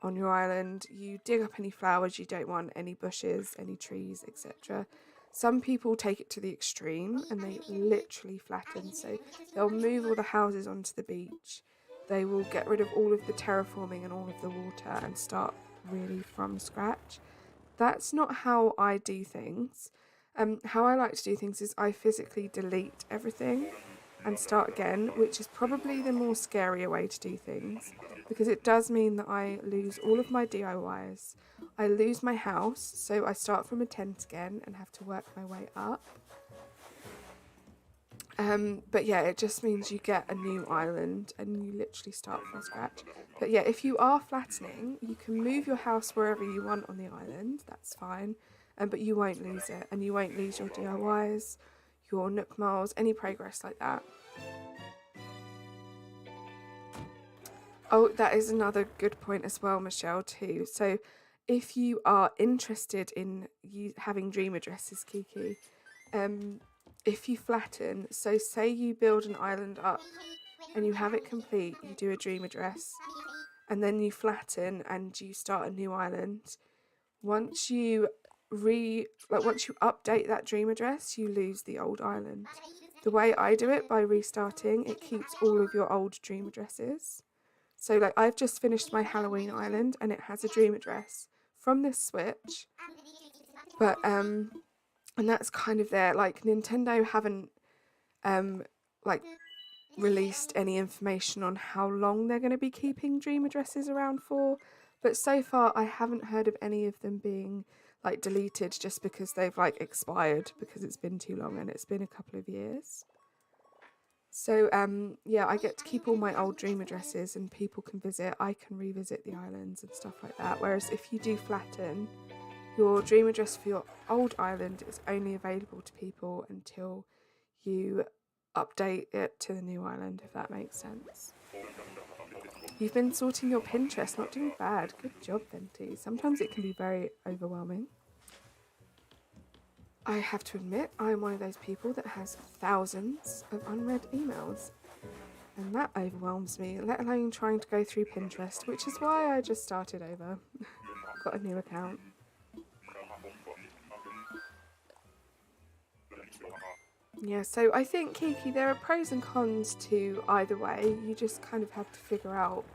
on your island, you dig up any flowers you don't want, any bushes, any trees, etc. Some people take it to the extreme and they literally flatten, so they'll move all the houses onto the beach, they will get rid of all of the terraforming and all of the water and start really from scratch. That's not how I do things. How I like to do things is I physically delete everything and start again, which is probably the more scarier way to do things because it does mean that I lose all of my DIYs. I lose my house, so I start from a tent again and have to work my way up. But yeah, it just means you get a new island and you literally start from scratch. But yeah, if you are flattening, you can move your house wherever you want on the island, that's fine. But you won't lose it, and you won't lose your DIYs, your Nook Miles, any progress like that. Oh, that is another good point as well, Michelle, too. So if you are interested in having dream addresses, Kiki, if you flatten, so say you build an island up and you have it complete, you do a dream address, and then you flatten and you start a new island. Once you update that dream address, you lose the old island. The way I do it, by restarting, it keeps all of your old dream addresses. So like I've just finished my Halloween island and it has a dream address from this Switch. But and that's kind of there. Like Nintendo haven't like released any information on how long they're going to be keeping dream addresses around for, but so far I haven't heard of any of them being like deleted just because they've like expired because it's been too long and it's been a couple of years. So yeah, I get to keep all my old dream addresses and people can visit. I can revisit the islands and stuff like that, whereas if you do flatten, your dream address for your old island is only available to people until you update it to the new island, if that makes sense. You've been sorting your Pinterest, not doing bad. Good job, Venti. Sometimes it can be very overwhelming. I have to admit, I'm one of those people that has thousands of unread emails. And that overwhelms me, let alone trying to go through Pinterest, which is why I just started over. Got a new account. Yeah, so I think, Kiki, there are pros and cons to either way. You just kind of have to figure out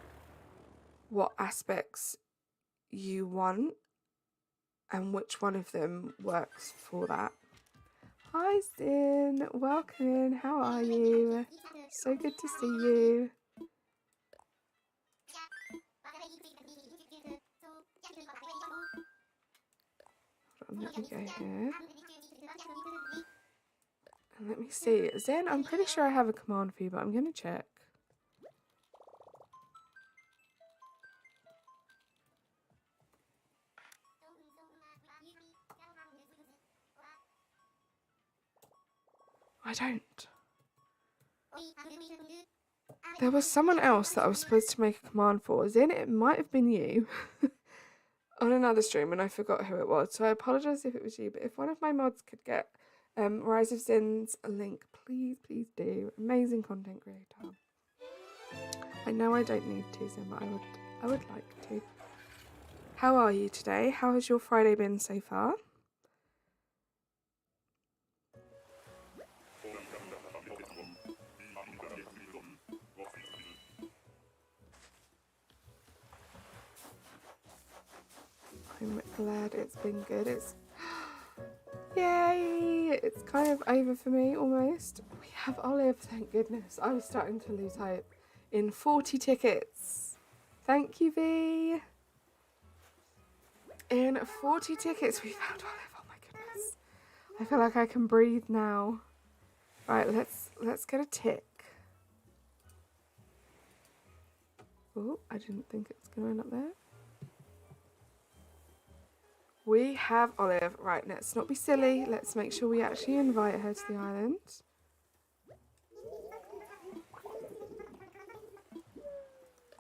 what aspects you want and which one of them works for that. Hi, Sin. Welcome in. How are you? So good to see you. Hold on, let me go here. And let me see. Zen, I'm pretty sure I have a command for you, but I'm going to check. I don't. There was someone else that I was supposed to make a command for. Zen, it might have been you on another stream and I forgot who it was. So I apologise if it was you, but if one of my mods could get Rise of Zin's link, please do. Amazing content creator. I know I don't need to, Zin, but I would like to. How are you today? How has your Friday been so far? I'm glad it's been good. It's yay! It's kind of over for me almost. We have Olive, thank goodness. I was starting to lose hope. In 40 tickets. Thank you, V. In 40 tickets, we found Olive. Oh my goodness. I feel like I can breathe now. Right, let's get a tick. Oh, I didn't think it was going to end up there. We have Olive. Right, let's not be silly. Let's make sure we actually invite her to the island.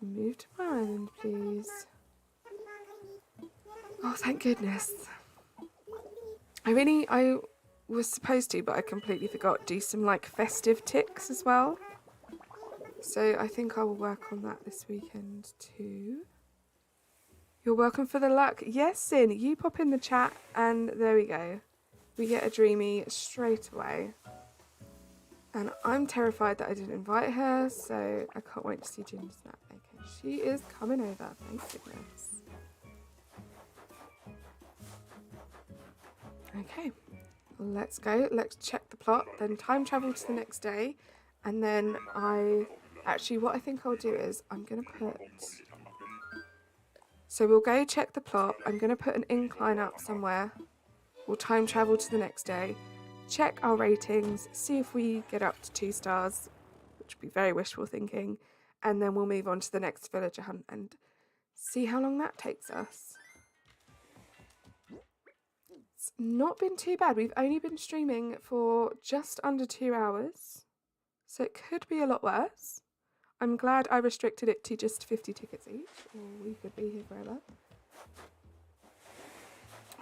Move to my island, please. Oh, thank goodness. I was supposed to, but I completely forgot. Do some like festive ticks as well. So I think I will work on that this weekend too. You're welcome for the luck. Yes, Sin, you pop in the chat and there we go. We get a dreamy straight away. And I'm terrified that I didn't invite her, so I can't wait to see Ginger Snap. Okay, she is coming over, thank goodness. Okay, let's go. Let's check the plot, then time travel to the next day. And then what I think I'll do is I'm going to put... So we'll go check the plot. I'm going to put an incline up somewhere. We'll time travel to the next day. Check our ratings, see if we get up to 2 stars, which would be very wishful thinking, and then we'll move on to the next villager hunt and see how long that takes us. It's not been too bad. We've only been streaming for just under 2 hours, so it could be a lot worse. I'm glad I restricted it to just 50 tickets each, or we could be here forever.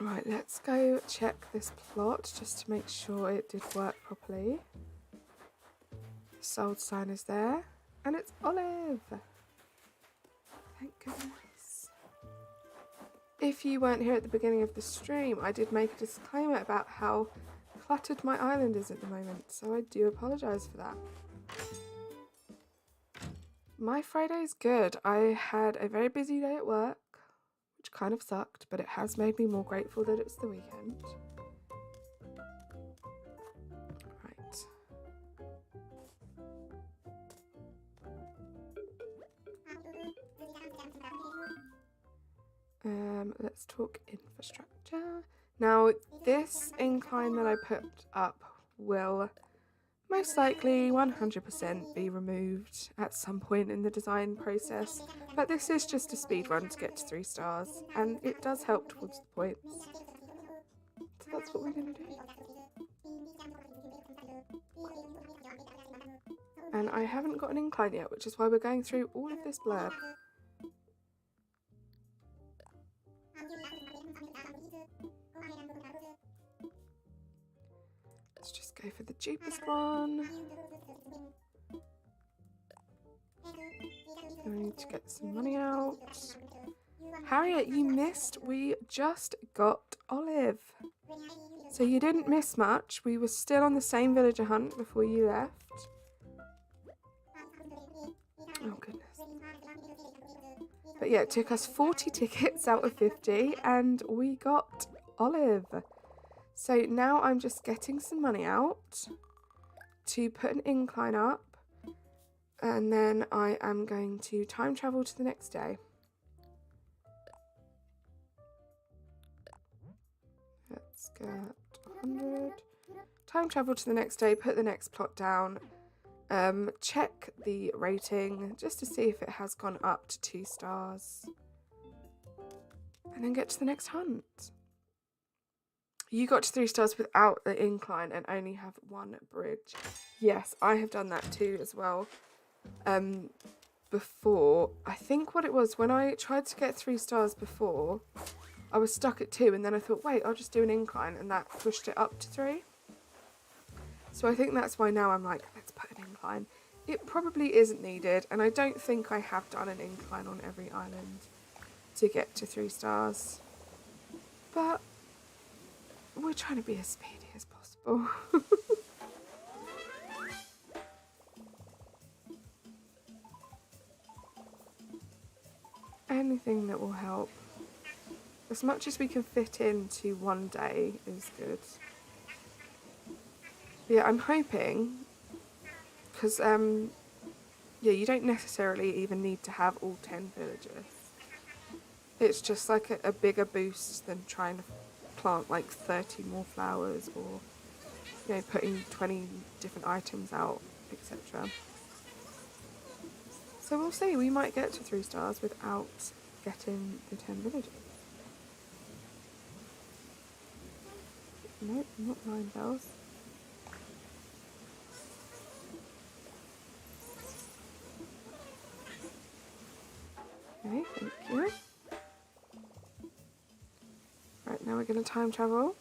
Right, let's go check this plot just to make sure it did work properly. The sold sign is there, and it's Olive. Thank goodness. If you weren't here at the beginning of the stream, I did make a disclaimer about how cluttered my island is at the moment, so I do apologise for that. My Friday's good. I had a very busy day at work, which kind of sucked, but it has made me more grateful that it's the weekend. Right. Let's talk infrastructure. Now, this incline that I put up will most likely 100% be removed at some point in the design process, but this is just a speed run to get to 3 stars, and it does help towards the points. So that's what we're going to do. And I haven't got an incline yet, which is why we're going through all of this blurb. Let's just go for the cheapest one. I need to get some money out. Harriet, you missed. We just got Olive. So you didn't miss much. We were still on the same villager hunt before you left. Oh, goodness. But yeah, it took us 40 tickets out of 50 and we got Olive. So now I'm just getting some money out to put an incline up, and then I am going to time travel to the next day. Let's get 100. Time travel to the next day, put the next plot down, check the rating just to see if it has gone up to 2 stars, and then get to the next hunt. You got to 3 stars without the incline and only have 1 bridge. Yes, I have done that too as well. Before, I think what it was, when I tried to get 3 stars before, I was stuck at 2, and then I thought, wait, I'll just do an incline, and that pushed it up to 3. So I think that's why now I'm like, let's put an incline. It probably isn't needed, and I don't think I have done an incline on every island to get to 3 stars. But we're trying to be as speedy as possible. Anything that will help. As much as we can fit into one day is good. But yeah, I'm hoping, because yeah, you don't necessarily even need to have all 10 villagers. It's just like a bigger boost than trying to plant like 30 more flowers, or you know, putting 20 different items out, etc. So we'll see, we might get to 3 stars without getting the 10 villagers. Nope, not 9 bells. Okay, thank you. Right, now we're going to time travel.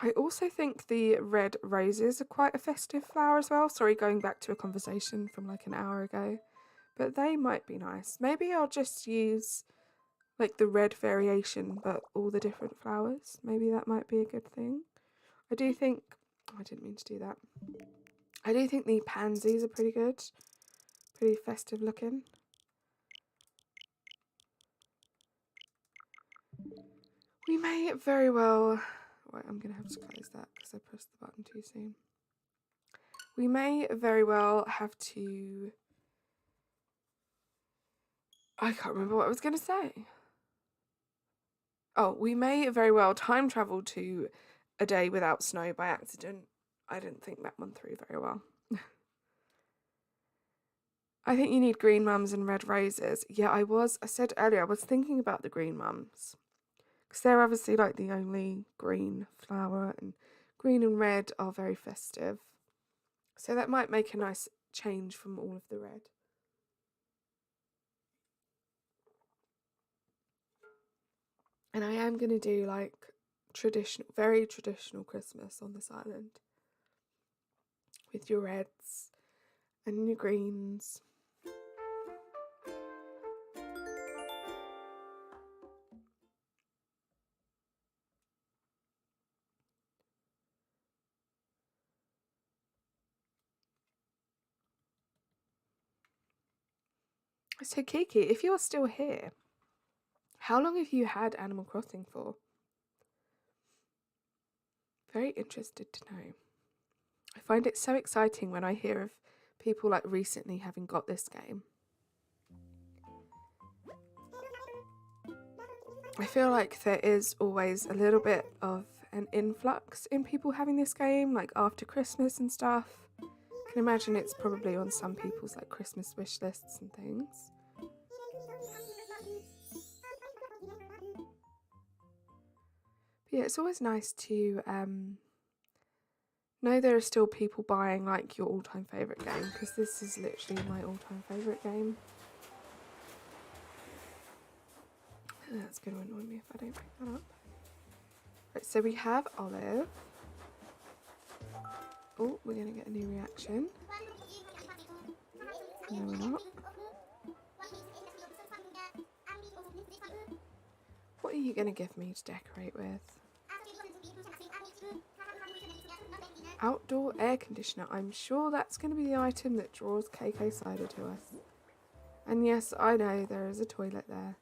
I also think the red roses are quite a festive flower as well. Sorry, going back to a conversation from like an hour ago. But they might be nice. Maybe I'll just use like the red variation, but all the different flowers. Maybe that might be a good thing. I do think... Oh, I didn't mean to do that. I do think the pansies are pretty good. Pretty festive looking. We may very well... Wait, I'm going to have to close that because I pressed the button too soon. We may very well have to... I can't remember what I was going to say. Oh, we may very well time travel to a day without snow by accident. I didn't think that one through very well. I think you need green mums and red roses. Yeah, I said earlier, I was thinking about the green mums. Because they're obviously like the only green flower, and green and red are very festive. So that might make a nice change from all of the red. And I am going to do like very traditional Christmas on this island. With your reds and your greens. So Kiki, if you're still here, how long have you had Animal Crossing for? Very interested to know. I find it so exciting when I hear of people like recently having got this game. I feel like there is always a little bit of an influx in people having this game, like after Christmas and stuff. I can imagine it's probably on some people's like Christmas wish lists and things. But yeah, it's always nice to know there are still people buying like your all-time favourite game, because this is literally my all-time favourite game. That's going to annoy me if I don't pick that up. Right, so we have Olive. Oh, we're going to get a new reaction. No, we're not. What are you going to give me to decorate with? Outdoor air conditioner. I'm sure that's going to be the item that draws KK Cider to us. And yes, I know there is a toilet there.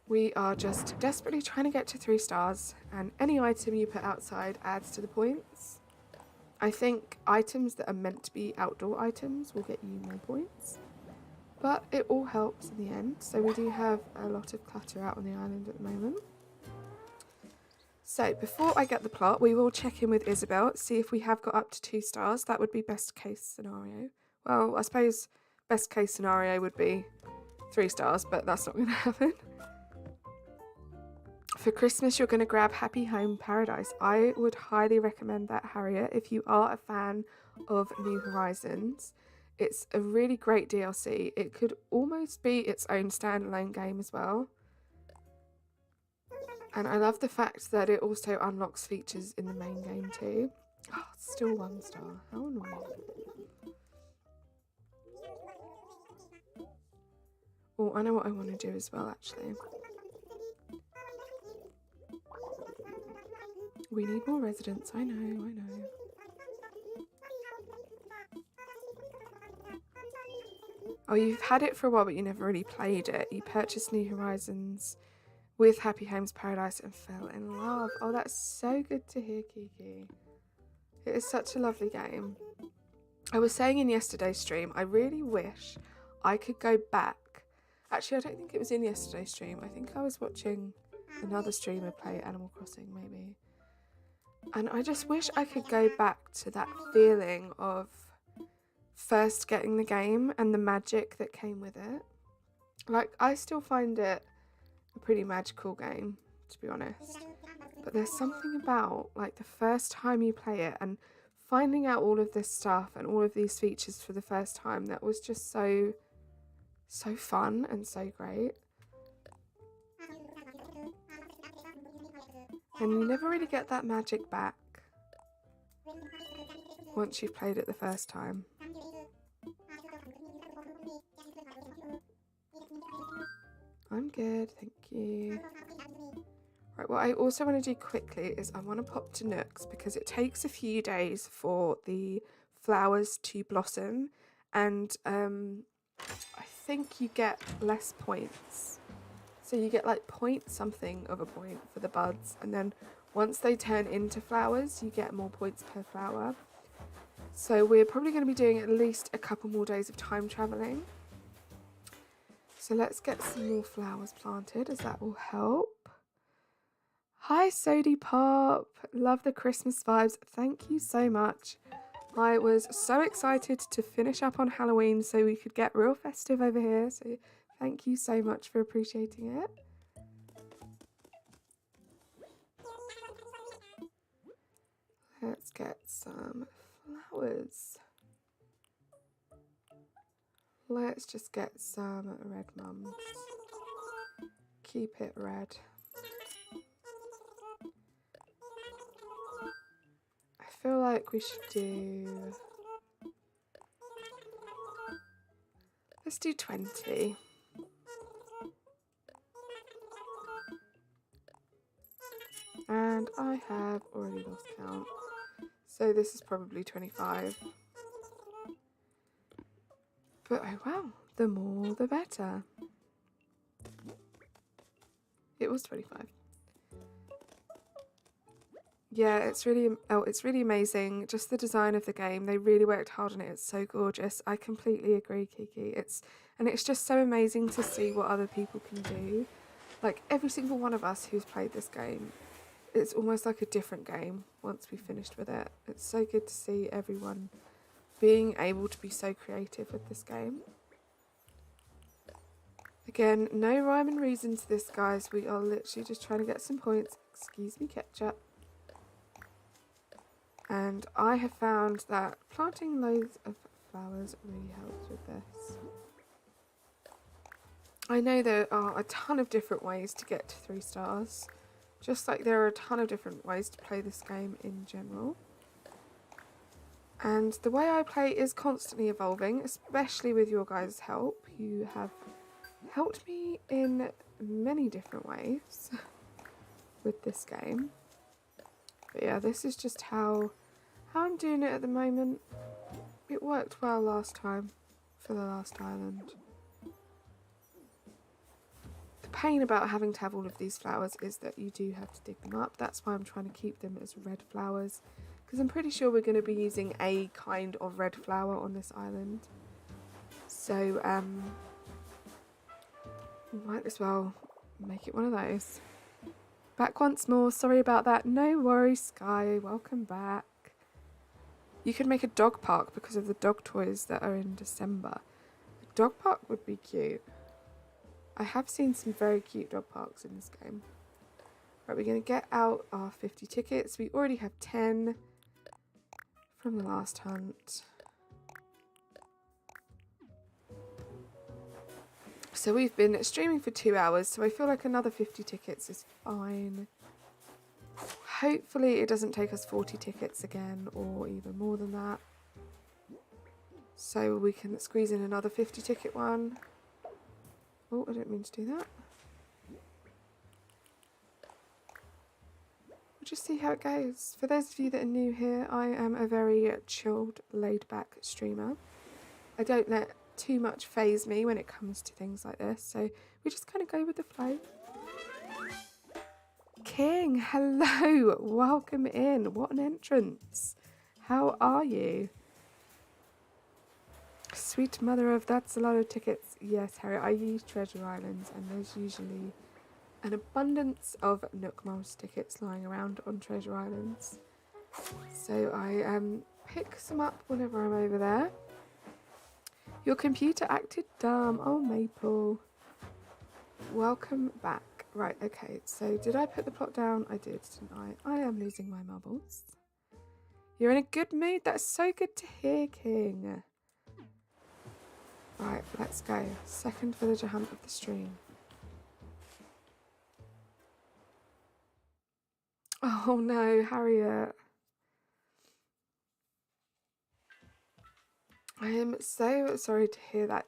We are just desperately trying to get to 3 stars, and any item you put outside adds to the points. I think items that are meant to be outdoor items will get you more points, but it all helps in the end. So we do have a lot of clutter out on the island at the moment. So before I get the plot, we will check in with Isabel, see if we have got up to 2 stars. That would be best case scenario. Well, I suppose best case scenario would be 3 stars, but that's not going to happen. For Christmas, you're going to grab Happy Home Paradise. I would highly recommend that, Harriet, if you are a fan of New Horizons. It's a really great DLC. It could almost be its own standalone game as well. And I love the fact that it also unlocks features in the main game too. Oh, it's still 1 star. How annoying. Oh, I know what I want to do as well, actually. We need more residents. I know, I know. Oh, you've had it for a while, but you never really played it. You purchased New Horizons with Happy Homes Paradise and fell in love. Oh, that's so good to hear, Kiki. It is such a lovely game. I was saying in yesterday's stream, I really wish I could go back. Actually, I don't think it was in yesterday's stream. I think I was watching another streamer play Animal Crossing, maybe. And I just wish I could go back to that feeling of first getting the game and the magic that came with it. Like, I still find it a pretty magical game, to be honest. But there's something about, like, the first time you play it and finding out all of this stuff and all of these features for the first time that was just so fun and so great. And you never really get that magic back once you've played it the first time. I'm good, thank you. Right, what I also want to do quickly is I want to pop to Nooks because it takes a few days for the flowers to blossom, and I think you get less points. So you get like something of a point for the buds, and then once they turn into flowers, you get more points per flower. So we're probably going to be doing at least a couple more days of time traveling. So let's get some more flowers planted, as that will help. Hi, Sody Pop. Love the Christmas vibes. Thank you so much. I was so excited to finish up on Halloween so we could get real festive over here. So thank you so much for appreciating it. Let's get some flowers. Let's just get some red mums. Keep it red. I feel like we should do... Let's do 20. And I have already lost count. So this is probably 25. But oh wow, the more the better. It was 25. Yeah, it's really amazing. Just the design of the game. They really worked hard on it. It's so gorgeous. I completely agree, Kiki. It's just so amazing to see what other people can do. Like every single one of us who's played this game, it's almost like a different game once we've finished with it. It's so good to see everyone being able to be so creative with this game. Again, no rhyme and reason to this, guys. We are literally just trying to get some points. Excuse me, ketchup. And I have found that planting loads of flowers really helps with this. I know there are a ton of different ways to get to 3 stars, just like there are a ton of different ways to play this game in general. And the way I play is constantly evolving, especially with your guys' help. You have helped me in many different ways with this game. But yeah, this is just how I'm doing it at the moment. It worked well last time for the last island. The pain about having to have all of these flowers is that you do have to dig them up. That's why I'm trying to keep them as red flowers, because I'm pretty sure we're going to be using a kind of red flower on this island. So we might as well make it one of those. Back once more, sorry about that. No worries, Sky, welcome back. You could make a dog park because of the dog toys that are in December. A dog park would be cute. I have seen some very cute dog parks in this game. Right, we're going to get out our 50 tickets. We already have 10 from the last hunt. So we've been streaming for 2 hours, so I feel like another 50 tickets is fine. Hopefully it doesn't take us 40 tickets again, or even more than that. So we can squeeze in another 50 ticket one. Oh, I didn't mean to do that. We'll just see how it goes. For those of you that are new here, I am a very chilled, laid-back streamer. I don't let too much faze me when it comes to things like this, so we just kind of go with the flow. King, hello, welcome in. What an entrance. How are you? Sweet mother of that's a lot of tickets. Yes, Harry, I use Treasure Islands, and there's usually an abundance of Nook Mouse tickets lying around on Treasure Islands. So I pick some up whenever I'm over there. Your computer acted dumb. Oh, Maple. Welcome back. Right, okay, so did I put the plot down? I did, didn't I? I am losing my marbles. You're in a good mood. That's so good to hear, King. Right, let's go. Second villager hunt of the stream. Oh no, Harriet. I am so sorry to hear that.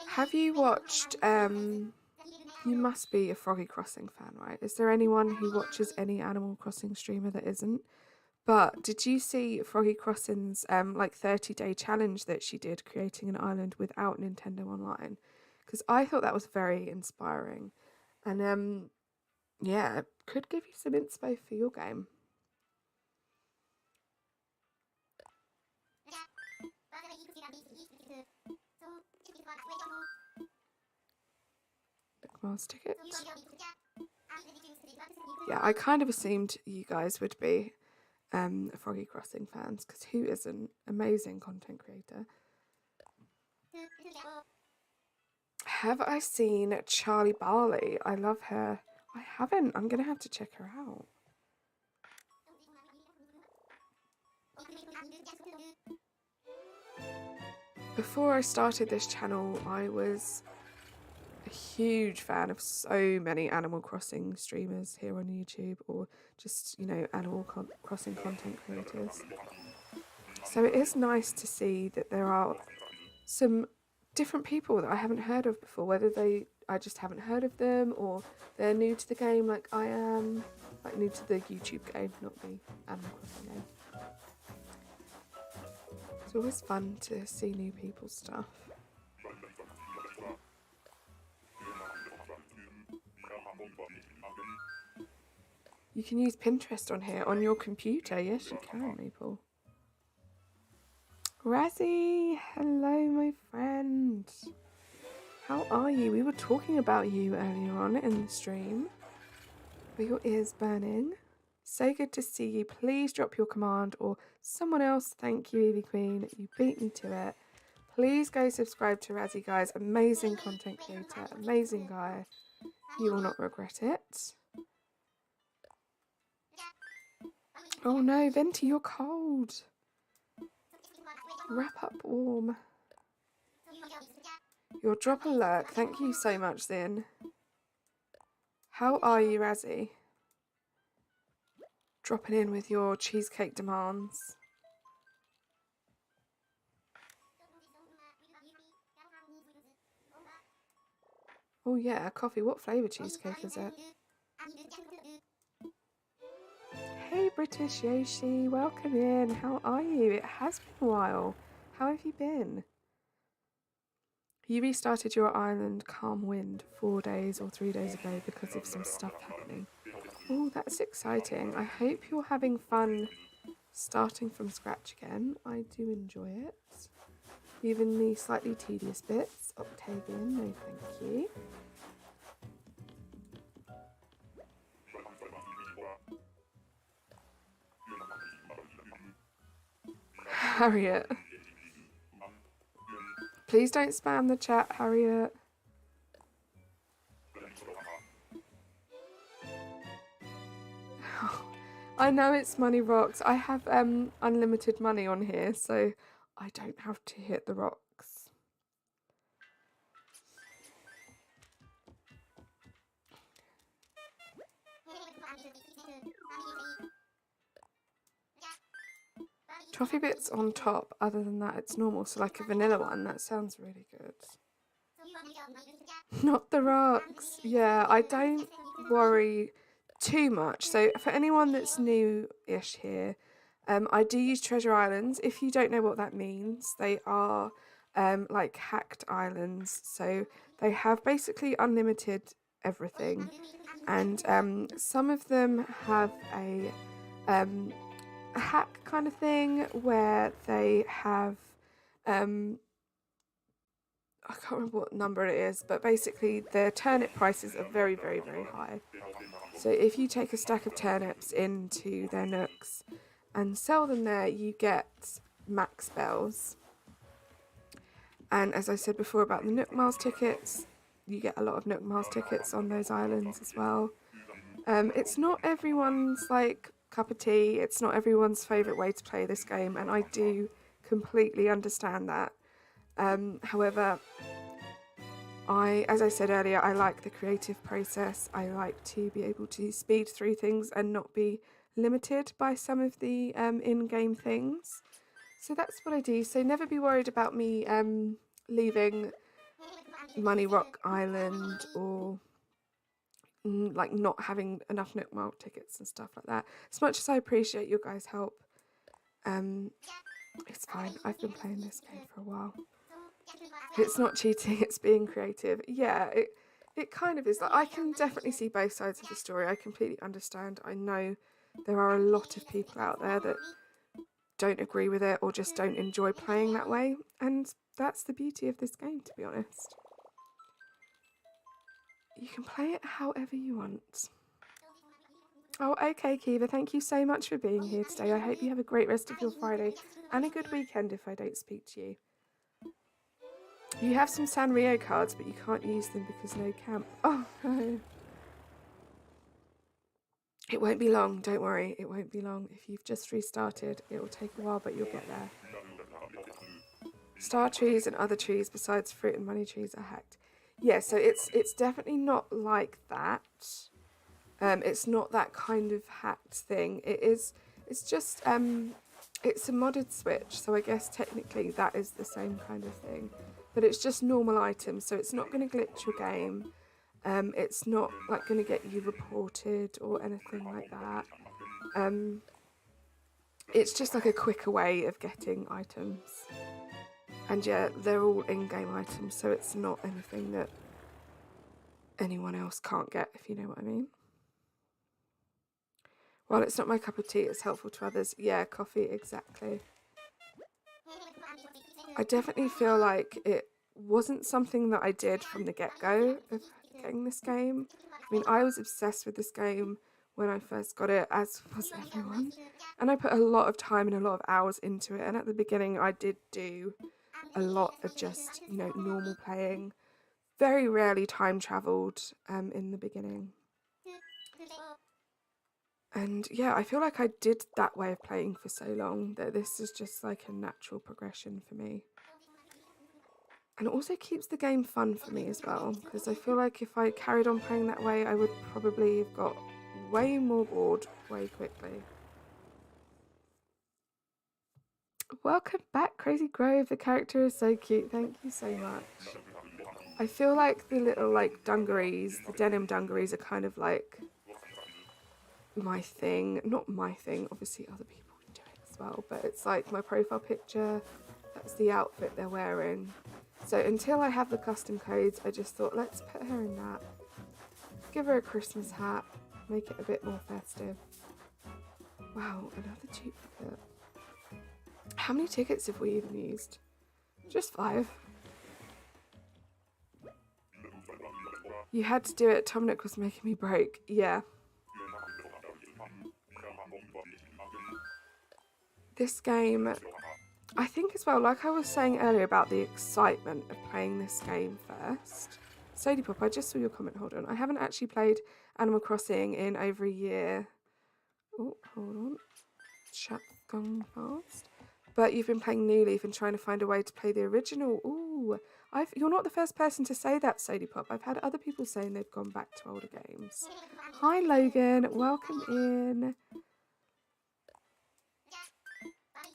Have you watched, you must be a Froggy Crossing fan, right? Is there anyone who watches any Animal Crossing streamer that isn't? But did you see Froggy Crossing's like 30-day challenge that she did, creating an island without Nintendo Online? Because I thought that was very inspiring. And yeah, it could give you some inspo for your game. Miles ticket. Yeah, I kind of assumed you guys would be Froggy Crossing fans, because who isn't? Amazing content creator. Have I seen Charlie Barley? I love her. I haven't. I'm going to have to check her out. Before I started this channel, I was a huge fan of so many Animal Crossing streamers here on YouTube, or just, you know, Animal Crossing content creators. So it is nice to see that there are some different people that I haven't heard of before, whether I just haven't heard of them, or they're new to the game like I am, like new to the YouTube game, not the Animal Crossing game. It's always fun to see new people's stuff. You can use Pinterest on here, on your computer. Yes, you can, Maple. Razzie, hello, my friend. How are you? We were talking about you earlier on in the stream. Were your ears burning? So good to see you. Please drop your command or someone else. Thank you, Evie Queen. You beat me to it. Please go subscribe to Razzie, guys. Amazing content creator. Amazing guy. You will not regret it. Oh no, Venti, you're cold. Wrap up warm. Your drop a lurk. Thank you so much, Zin. How are you, Razzie? Dropping in with your cheesecake demands. Oh yeah, coffee. What flavour cheesecake is it? Hey British Yoshi, welcome in. How are you? It has been a while. How have you been? You restarted your island Calm Wind 4 days or 3 days ago because of some stuff happening. Oh, that's exciting. I hope you're having fun starting from scratch again. I do enjoy it. Even the slightly tedious bits. Octavian, no thank you. Harriet. Please don't spam the chat, Harriet. I know it's money rocks. I have unlimited money on here, so I don't have to hit the rocks. Toffee bits on top, other than that it's normal, so like a vanilla one. That sounds really good. Not the rocks. Yeah, I don't worry too much. So for anyone that's new-ish here, I do use treasure islands. If you don't know what that means, they are like hacked islands. So they have basically unlimited everything, and some of them have a hack kind of thing where they have I can't remember what number it is, but basically the turnip prices are very, very, very high. So if you take a stack of turnips into their nooks and sell them there, you get max bells. And as I said before about the Nook Miles tickets, you get a lot of Nook Miles tickets on those islands as well. It's not everyone's like cup of tea. It's not everyone's favourite way to play this game, and I do completely understand that. However, as I said earlier, I like the creative process. I like to be able to speed through things and not be limited by some of the in-game things. So that's what I do. So never be worried about me leaving Money Rock Island or like not having enough Nook Mile tickets and stuff like that. As much as I appreciate your guys' help, it's fine. I've been playing this game for a while. It's not cheating, it's being creative. Yeah, it kind of is. Like, I can definitely see both sides of the story. I completely understand. I know there are a lot of people out there that don't agree with it or just don't enjoy playing that way. And that's the beauty of this game, to be honest. You can play it however you want. Oh, okay, Kiva. Thank you so much for being here today. I hope you have a great rest of your Friday and a good weekend if I don't speak to you. You have some Sanrio cards, but you can't use them because no camp. Oh, no. It won't be long, don't worry. It won't be long. If you've just restarted, it will take a while, but you'll get there. Star trees and other trees besides fruit and money trees are hacked. Yeah, so it's definitely not like that. It's not that kind of hacked thing. It's just, it's a modded Switch, so I guess technically that is the same kind of thing. But it's just normal items, so it's not going to glitch your game. It's not like going to get you reported or anything like that. It's just like a quicker way of getting items. And yeah, they're all in-game items, so it's not anything that anyone else can't get, if you know what I mean. While it's not my cup of tea, it's helpful to others. Yeah, coffee, exactly. I definitely feel like it wasn't something that I did from the get-go of getting this game. I mean, I was obsessed with this game when I first got it, as was everyone. And I put a lot of time and a lot of hours into it. And at the beginning, I did do a lot of just, you know, normal playing. Very rarely time travelled in the beginning. And yeah, I feel like I did that way of playing for so long that this is just like a natural progression for me. And it also keeps the game fun for me as well, because I feel like if I carried on playing that way, I would probably have got way more bored way quickly. Welcome back, Crazy Grove. The character is so cute. Thank you so much. I feel like the little like dungarees, the denim dungarees, are kind of like my thing. Not my thing, obviously other people do it as well, but it's like my profile picture. That's the outfit they're wearing. So until I have the custom codes, I just thought, let's put her in that. Give her a Christmas hat, make it a bit more festive. Wow, another duplicate. How many tickets have we even used? Just 5. You had to do it. Tomnik was making me break. Yeah. This game, I think as well, like I was saying earlier about the excitement of playing this game first. Sody Pop, I just saw your comment. Hold on. I haven't actually played Animal Crossing in over a year. Oh, hold on. Chat's gone fast. But you've been playing New Leaf and trying to find a way to play the original. Ooh, you're not the first person to say that, Sody Pop. I've had other people saying they've gone back to older games. Hi, Logan. Welcome in.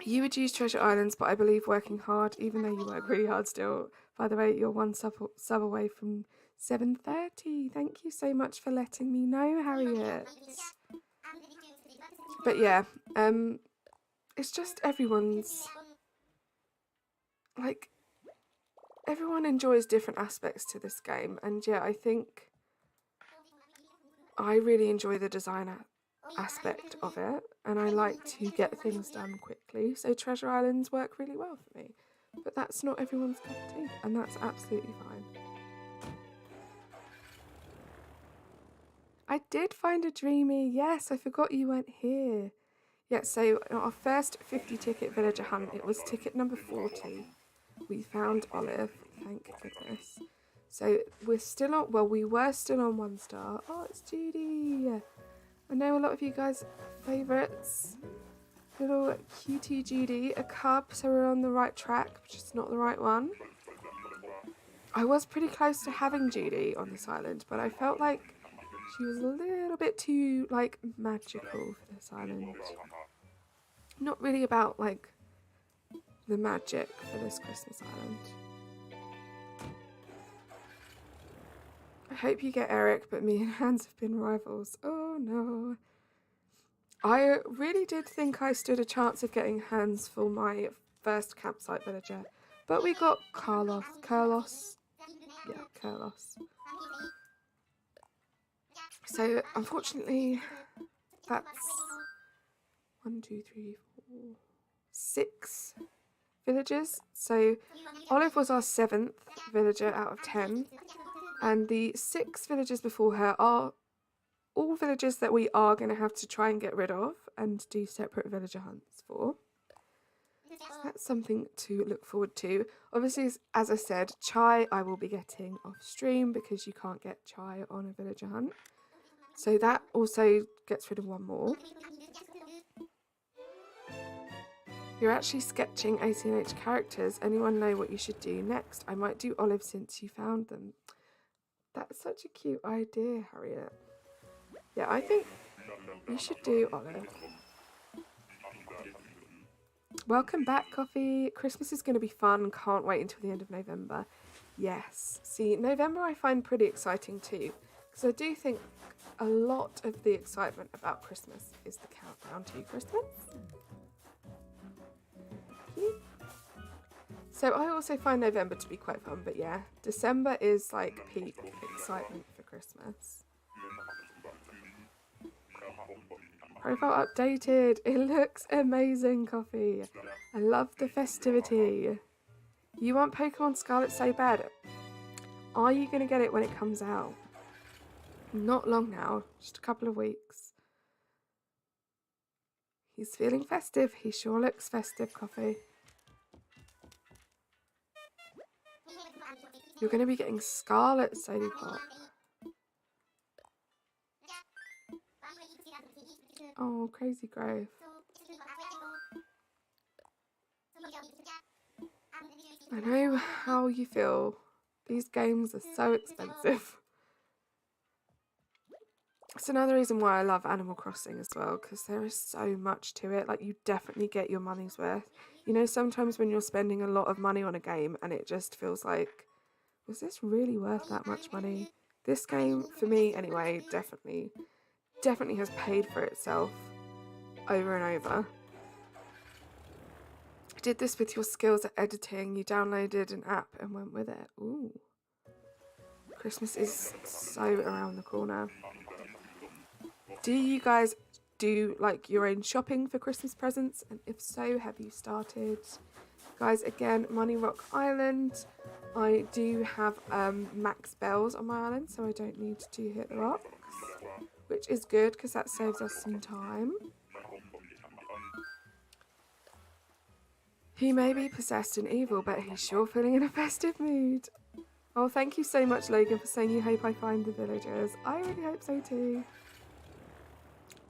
You would use Treasure Islands, but I believe working hard, even though you work really hard still. By the way, you're one sub away from 7:30. Thank you so much for letting me know, Harriet. But yeah, it's just everyone's, like, everyone enjoys different aspects to this game. And yeah, I think I really enjoy the design aspect of it, and I like to get things done quickly, so Treasure Islands work really well for me. But that's not everyone's cup of tea, and that's absolutely fine. I did find a dreamy. Yes, I forgot you weren't here. Yeah, so our first 50 ticket villager hunt, it was ticket number 40. We found Olive, thank goodness. So we're still on, well, we were still on 1 star. Oh, it's Judy. I know a lot of you guys' favourites. Little cutie Judy, a cub, so we're on the right track, but just not the right one. I was pretty close to having Judy on this island, but I felt like she was a little bit too, like, magical for this island. Not really about, like, the magic for this Christmas island. I hope you get Eric, but me and Hans have been rivals. Oh no. I really did think I stood a chance of getting Hans for my first campsite villager, but we got Carlos. Yeah, Carlos. So unfortunately, that's 1, 2, 3, 4, 6 villagers. So Olive was our 7th villager out of 10, and the 6 villagers before her are all villagers that we are going to have to try and get rid of and do separate villager hunts for. So that's something to look forward to. Obviously, as I said, Chai I will be getting off stream because you can't get Chai on a villager hunt. So that also gets rid of 1 more. You're actually sketching 18H characters. Anyone know what you should do next? I might do Olive since you found them. That's such a cute idea, Harriet. Yeah, I think you should do Olive. Welcome back, Coffee. Christmas is going to be fun. Can't wait until the end of November. Yes. See, November I find pretty exciting too, because I do think a lot of the excitement about Christmas is the countdown to Christmas. So I also find November to be quite fun, but yeah, December is like peak excitement for Christmas. Profile updated. It looks amazing, Coffee. I love the festivity. You want Pokemon Scarlet so bad. Are you going to get it when it comes out? Not long now, just a couple of weeks. He's feeling festive. He sure looks festive, Coffee. You're going to be getting Scarlet, Sadie Pop. Oh, Crazy Grove. I know how you feel. These games are so expensive. It's another reason why I love Animal Crossing as well, because there is so much to it. Like, you definitely get your money's worth. You know, sometimes when you're spending a lot of money on a game and it just feels like, was this really worth that much money? This game, for me anyway, definitely has paid for itself over and over. I did this with your skills at editing. You downloaded an app and went with it. Ooh. Christmas is so around the corner. Do you guys do like your own shopping for Christmas presents? And if so, have you started? Guys, again, Money Rock Island. I do have max bells on my island, so I don't need to hit the rocks, which is good because that saves us some time. He may be possessed and evil, but he's sure feeling in a festive mood. Oh, thank you so much, Logan, for saying you hope I find the villagers. I really hope so too.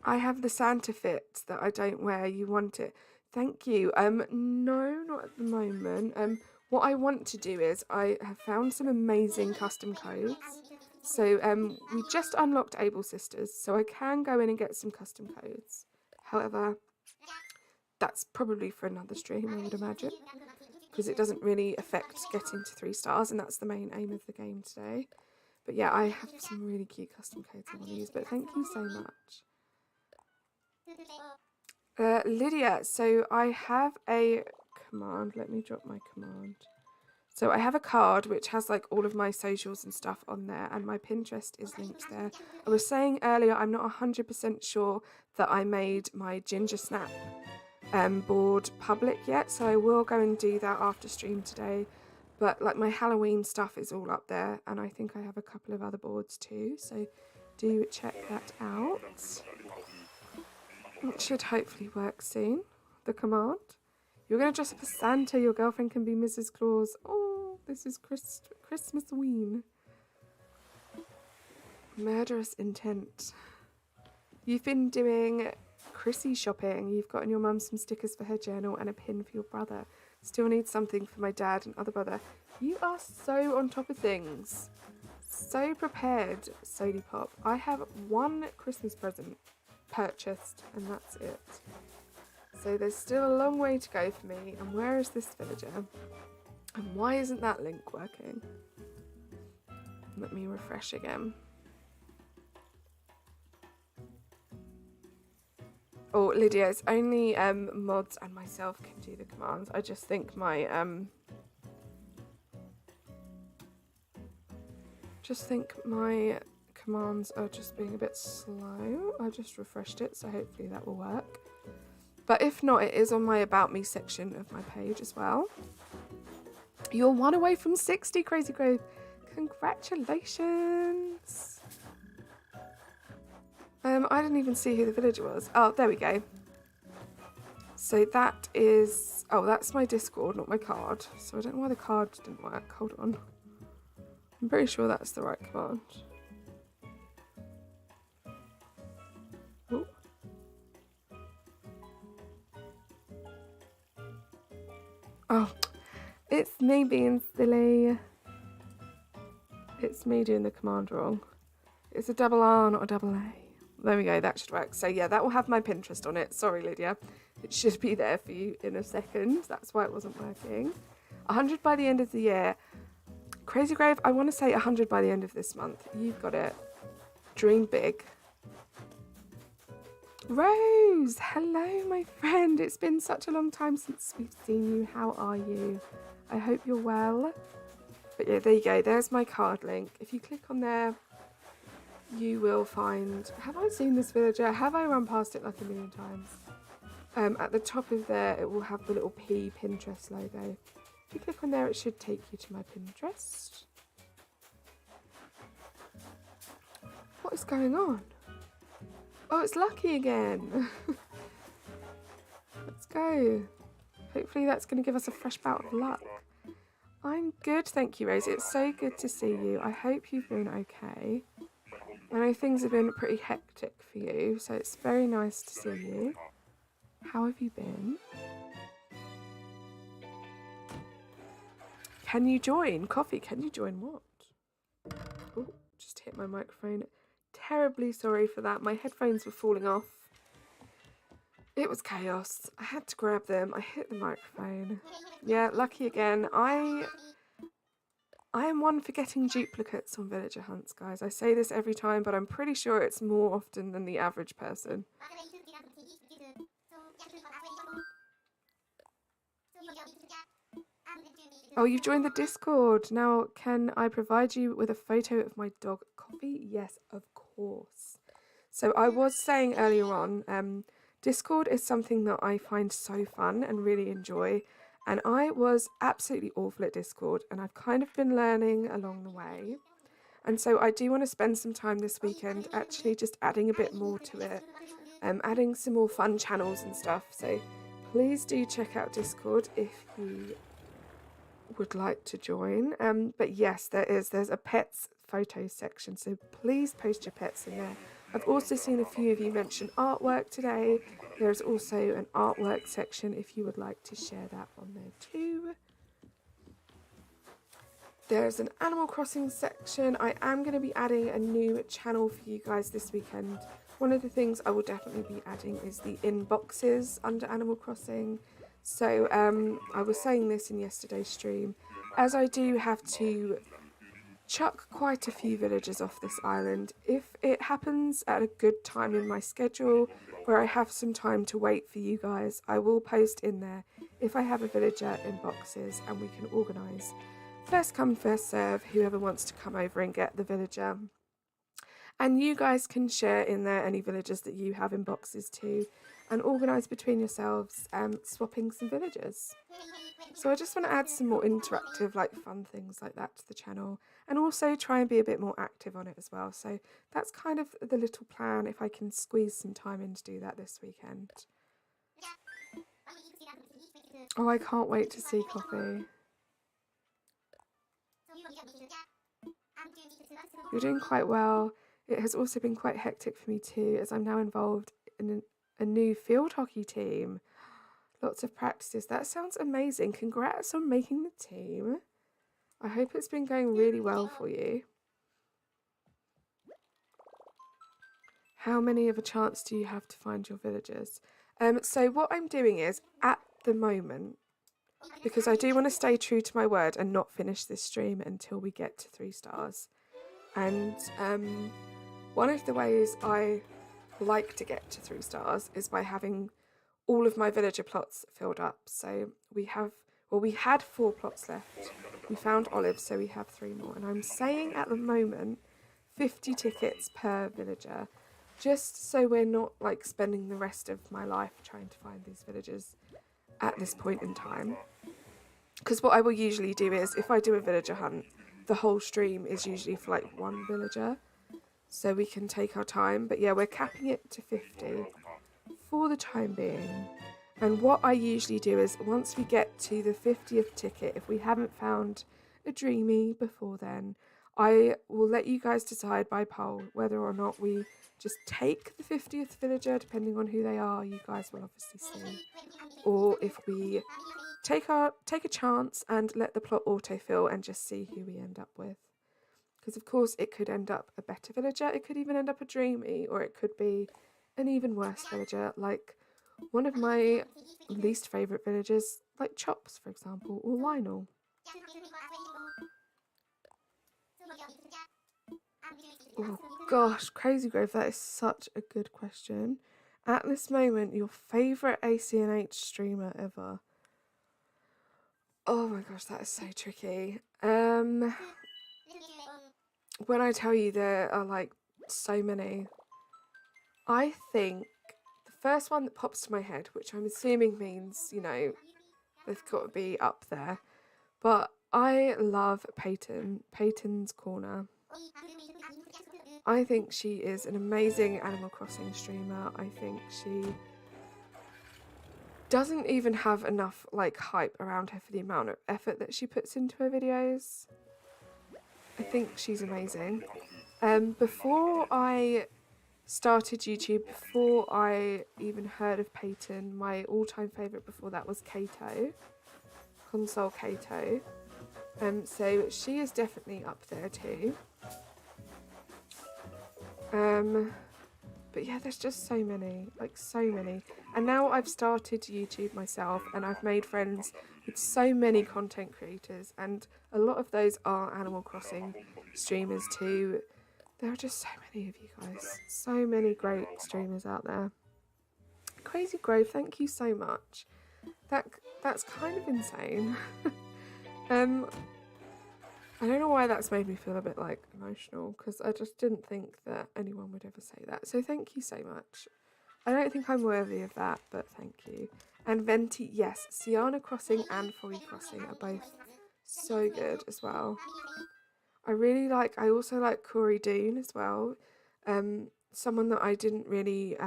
I have the Santa fit that I don't wear. You want it? Thank you. No, not at the moment. What I want to do is I have found some amazing custom codes. So we just unlocked Able Sisters, so I can go in and get some custom codes. However, that's probably for another stream, I would imagine, because it doesn't really affect getting to 3 stars, and that's the main aim of the game today. But yeah, I have some really cute custom codes I want to use, but thank you so much. Lydia, so I have a command. Let me drop my command. So I have a card which has like all of my socials and stuff on there, and my Pinterest is linked there. I was saying earlier I'm not 100% sure that I made my Ginger Snap board public yet, so I will go and do that after stream today. But like my Halloween stuff is all up there, and I think I have a couple of other boards too, so do check that out. It should hopefully work soon, the command. You're going to dress up as Santa, your girlfriend can be Mrs. Claus. Oh, this is Christmas-ween. Murderous intent. You've been doing Chrissy shopping. You've gotten your mum some stickers for her journal and a pin for your brother. Still need something for my dad and other brother. You are so on top of things. So prepared, Sody Pop. I have one Christmas present purchased and that's it. So there's still a long way to go for me. And where is this villager? And why isn't that link working? Let me refresh again. Oh, Lydia, it's only mods and myself can do the commands. I just think my commands are just being a bit slow. I just refreshed it, so hopefully that will work. But if not, it is on my About Me section of my page as well. You're 1 away from 60, Crazy Grove. Congratulations. I didn't even see who the villager was. Oh, there we go. So that is... Oh, that's my Discord, not my card. So I don't know why the card didn't work. Hold on. I'm pretty sure that's the right command. Ooh. Oh, it's me being silly. It's me doing the command wrong. It's a double R, not a double A. There we go, that should work. So yeah, that will have my Pinterest on it. Sorry, Lydia. It should be there for you in a second. That's why it wasn't working. 100 by the end of the year. Crazy Grave, I want to say 100 by the end of this month. You've got it. Dream big. Rose, hello, my friend. It's been such a long time since we've seen you. How are you? I hope you're well. But yeah, there you go. There's my card link. If you click on there, you will find... Have I seen this villager? Have I run past it like a million times? At the top of there, it will have the little P Pinterest logo. If you click on there, it should take you to my Pinterest. What is going on? Oh, it's Lucky again. Let's go. Hopefully that's going to give us a fresh bout of luck. I'm good, thank you, Rose. It's so good to see you. I hope you've been okay. I know things have been pretty hectic for you, so it's very nice to see you. How have you been? Can you join? Coffee, can you join what? Oh, just hit my microphone. Terribly sorry for that. My headphones were falling off. It was chaos. I had to grab them. I hit the microphone. Yeah, Lucky again. I am one for getting duplicates on villager hunts, guys. I say this every time, but I'm pretty sure it's more often than the average person. Oh, you've joined the Discord. Now, can I provide you with a photo of my dog, Coffee? Yes, of course. So I was saying earlier on, Discord is something that I find so fun and really enjoy. And I was absolutely awful at Discord, and I've kind of been learning along the way. And so I do want to spend some time this weekend actually just adding a bit more to it, adding some more fun channels and stuff. So please do check out Discord if you would like to join. But yes, there's a pets photos section, so please post your pets in there. I've also seen a few of you mention artwork today. There's also an artwork section if you would like to share that on there too. There's an Animal Crossing section. I am going to be adding a new channel for you guys this weekend. One of the things I will definitely be adding is the inboxes under Animal Crossing. So I was saying this in yesterday's stream, as I do have to chuck quite a few villagers off this island. If it happens at a good time in my schedule where I have some time to wait for you guys, I will post in there if I have a villager in boxes, and we can organise first come first serve whoever wants to come over and get the villager. And you guys can share in there any villagers that you have in boxes too, and organise between yourselves swapping some villagers. So I just want to add some more interactive, like fun things like that to the channel, and also try and be a bit more active on it as well. So that's kind of the little plan, if I can squeeze some time in to do that this weekend. Oh, I can't wait to see Coffee. You're doing quite well. It has also been quite hectic for me too, as I'm now involved in a new field hockey team. Lots of practices. That sounds amazing. Congrats on making the team. I hope it's been going really well for you. How many of a chance do you have to find your villagers? So what I'm doing is, at the moment, because I do want to stay true to my word and not finish this stream until we get to 3 stars. And one of the ways I like to get to 3 stars is by having all of my villager plots filled up. So we had 4 plots left. We found olives, so we have 3 more. And I'm saying at the moment 50 tickets per villager, just so we're not like spending the rest of my life trying to find these villagers at this point in time. Because what I will usually do is, if I do a villager hunt, the whole stream is usually for like 1 villager, so we can take our time. But yeah, we're capping it to 50 for the time being. And what I usually do is, once we get to the 50th ticket, if we haven't found a dreamy before then, I will let you guys decide by poll whether or not we just take the 50th villager, depending on who they are. You guys will obviously see. Or if we take a chance and let the plot autofill and just see who we end up with. Because of course it could end up a better villager, it could even end up a dreamy, or it could be an even worse villager, like one of my least favourite villagers, like Chops, for example, or Lionel. Oh gosh, Crazy Grove, that is such a good question. At this moment, your favourite ACNH streamer ever? Oh my gosh, that is so tricky. When I tell you there are like So many. I think the first one that pops to my head, which I'm assuming means, you know, they've got to be up there, but I love Peyton's Corner. I think she is an amazing Animal Crossing streamer. I think she doesn't even have enough like hype around her for the amount of effort that she puts into her videos. I think she's amazing. Before I started YouTube, before I even heard of Peyton, my all-time favourite before that was Kato, Console Kato. So she is definitely up there too. But yeah, there's just so many, like so many. And now I've started YouTube myself and I've made friends with so many content creators, and a lot of those are Animal Crossing streamers too. There are just so many of you guys, so many great streamers out there. Crazy Grove, thank you so much. That's kind of insane. I don't know why that's made me feel a bit like emotional, because I just didn't think that anyone would ever say that. So thank you so much. I don't think I'm worthy of that, but thank you. And Venti, yes, Sienna Crossing and Foggy Crossing are both so good as well. I also like Corey Doon as well. Someone that I didn't really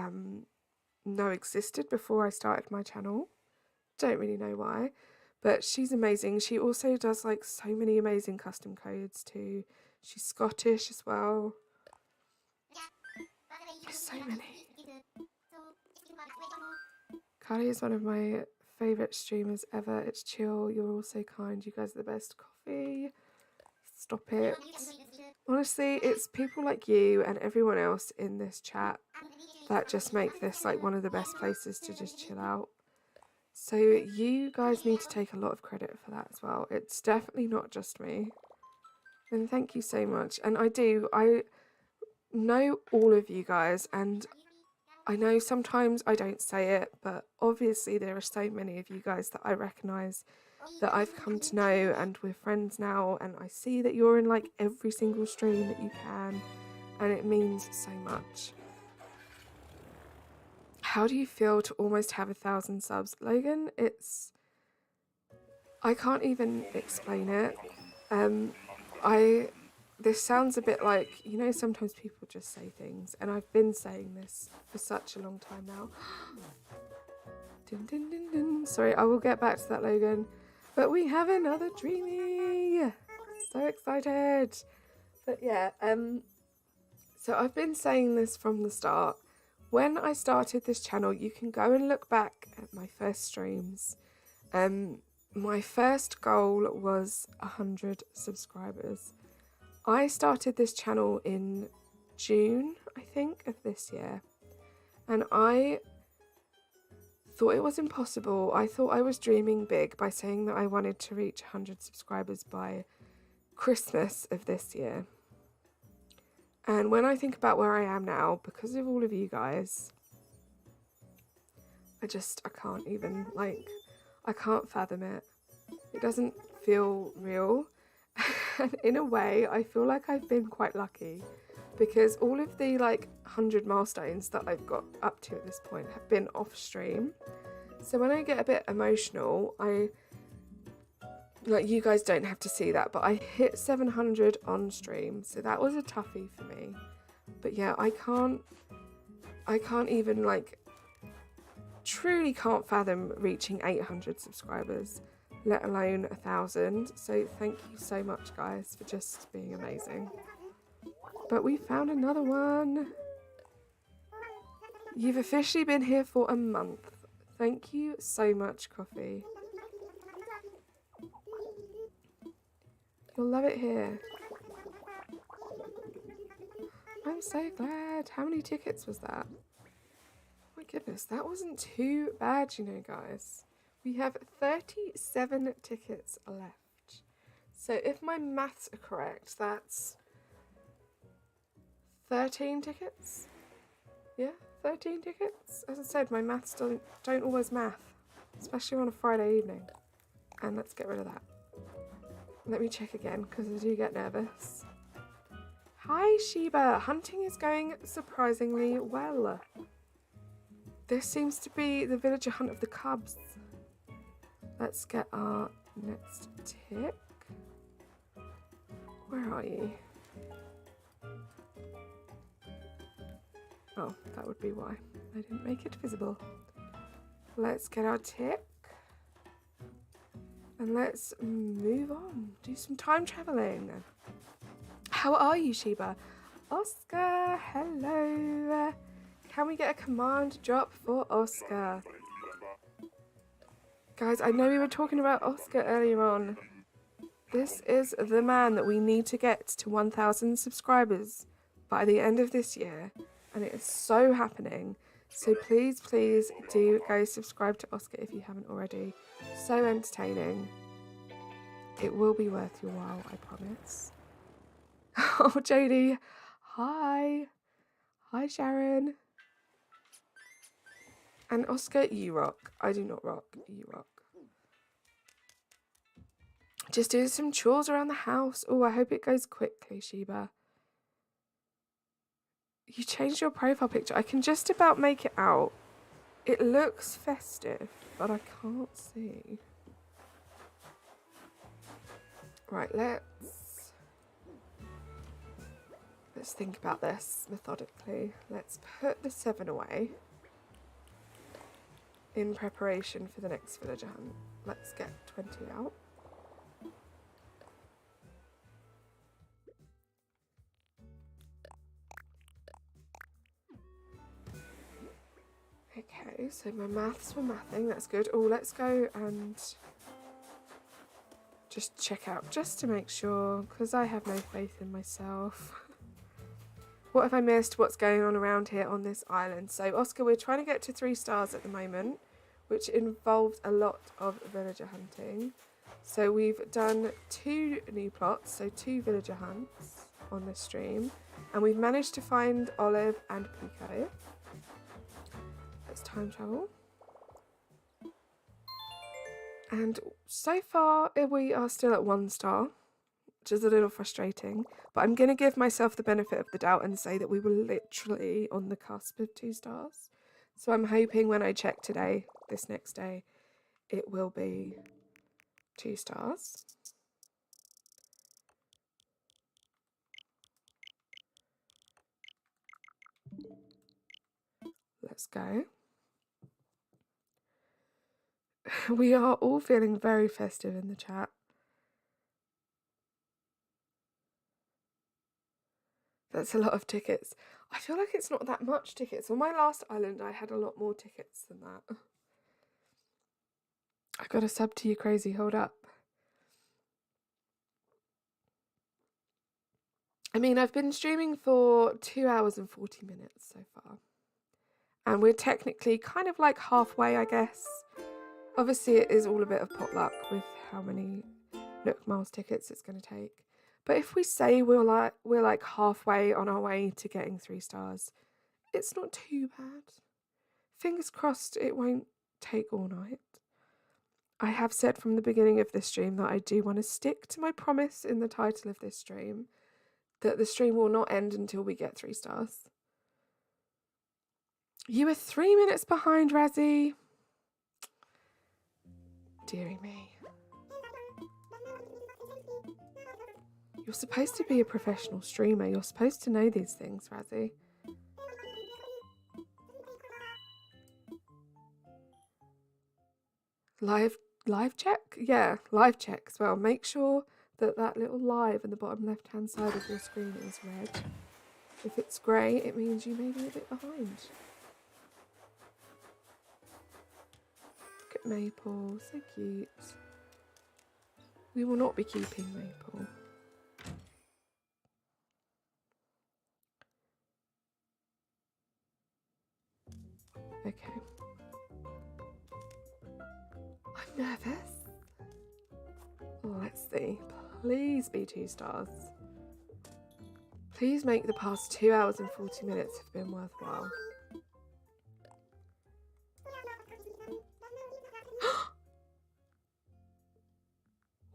know existed before I started my channel. Don't really know why. But she's amazing. She also does like so many amazing custom codes too. She's Scottish as well. There's so many. Carly is one of my favourite streamers ever. It's chill. You're all so kind. You guys are the best. Coffee. Stop it. Honestly, it's people like you and everyone else in this chat that just make this like one of the best places to just chill out. So you guys need to take a lot of credit for that as well. It's definitely not just me. And thank you so much. And I know all of you guys, and I know sometimes I don't say it, but obviously there are so many of you guys that I recognise, that I've come to know, and we're friends now, and I see that you're in like every single stream that you can, and it means so much. How do you feel to almost have 1,000 subs, Logan? I can't even explain it. This sounds a bit like, you know, sometimes people just say things, and I've been saying this for such a long time now. Dun, dun, dun, dun. Sorry, I will get back to that, Logan. But we have another dreamie. So excited. But yeah, so I've been saying this from the start. When I started this channel, you can go and look back at my first streams. My first goal was 100 subscribers. I started this channel in June, I think, of this year. And I thought it was impossible. I thought I was dreaming big by saying that I wanted to reach 100 subscribers by Christmas of this year. And when I think about where I am now, because of all of you guys, I can't even, like, I can't fathom it. It doesn't feel real. And in a way, I feel like I've been quite lucky, because all of the, like, 100 milestones that I've got up to at this point have been off stream. So when I get a bit emotional, like, you guys don't have to see that, but I hit 700 on stream, so that was a toughie for me. But yeah, I can't even, like, truly can't fathom reaching 800 subscribers, let alone 1,000. So thank you so much, guys, for just being amazing. But we found another one. You've officially been here for a month. Thank you so much, Coffee. You'll love it here. I'm so glad. How many tickets was that? My goodness, that wasn't too bad, you know, guys. We have 37 tickets left. So if my maths are correct, that's 13 tickets? Yeah, 13 tickets? As I said, my maths don't always math, especially on a Friday evening. And let's get rid of that. Let me check again, because I do get nervous. Hi, Sheba. Hunting is going surprisingly well. This seems to be the villager hunt of the cubs. Let's get our next tick. Where are you? Oh, that would be why. I didn't make it visible. Let's get our tick. And let's move on. Do some time traveling. How are you, Sheba? Oscar, hello. Can we get a command drop for Oscar? Guys, I know we were talking about Oscar earlier on. This is the man that we need to get to 1,000 subscribers by the end of this year. And it is so happening. So please, please do go subscribe to Oscar if you haven't already. So entertaining. It will be worth your while, I promise. Oh, Jodie. Hi. Hi, Sharon. And Oscar, you rock. I do not rock. You rock. Just doing some chores around the house. Oh, I hope it goes quickly, Sheba. You changed your profile picture. I can just about make it out. It looks festive, but I can't see. Right, let's think about this methodically. Let's put the 7 away in preparation for the next villager hunt. Let's get 20 out. Okay, so my maths were mathing, that's good. Oh, let's go and just check out, just to make sure, because I have no faith in myself. What have I missed? What's going on around here on this island? So, Oscar, we're trying to get to 3 stars at the moment, which involves a lot of villager hunting. So we've done 2 new plots, so 2 villager hunts on this stream. And we've managed to find Olive and Pico. Let's time travel. And so far, we are still at 1 star, which is a little frustrating. But I'm going to give myself the benefit of the doubt and say that we were literally on the cusp of 2 stars. So I'm hoping when I check today, this next day, it will be 2 stars. Let's go. We are all feeling very festive in the chat. That's a lot of tickets. I feel like it's not that much tickets. On my last island, I had a lot more tickets than that. I got a sub to you, crazy. Hold up. I mean, I've been streaming for 2 hours and 40 minutes so far. And we're technically kind of like halfway, I guess. Obviously, it is all a bit of potluck with how many Nook Miles tickets it's going to take. But if we say we're like halfway on our way to getting 3 stars, it's not too bad. Fingers crossed it won't take all night. I have said from the beginning of this stream that I do want to stick to my promise in the title of this stream, that the stream will not end until we get 3 stars. You were 3 minutes behind, Razzie. Dearie me. You're supposed to be a professional streamer. You're supposed to know these things, Razzie. Live check? Yeah, live check as well. Make sure that that little live in the bottom left-hand side of your screen is red. If it's grey, it means you may be a bit behind. Look at Maple, so cute. We will not be keeping Maple. Okay. I'm nervous. Let's see. Please be 2 stars. Please make the past 2 hours and 40 minutes have been worthwhile.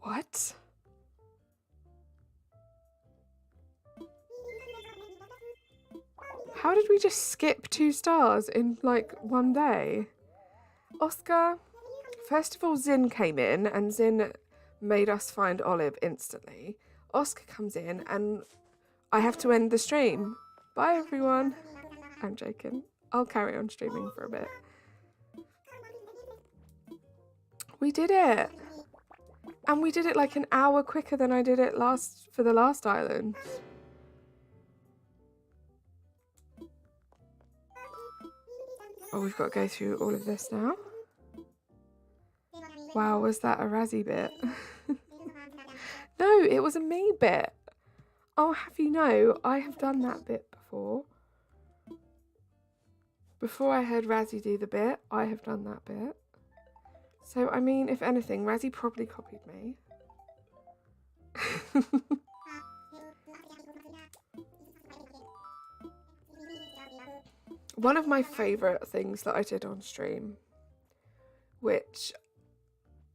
What? How did we just skip 2 stars in like one day? Oscar, first of all, Zin came in and Zin made us find Olive instantly. Oscar comes in and I have to end the stream. Bye everyone. I'm joking. I'll carry on streaming for a bit. We did it. And we did it like an hour quicker than I did it for the last island. Oh, we've got to go through all of this now. Wow, was that a Razzie bit? No, it was a me bit. I'll have you know, I have done that bit before. Before I heard Razzie do the bit, I have done that bit. So, I mean, if anything, Razzie probably copied me. One of my favourite things that I did on stream, which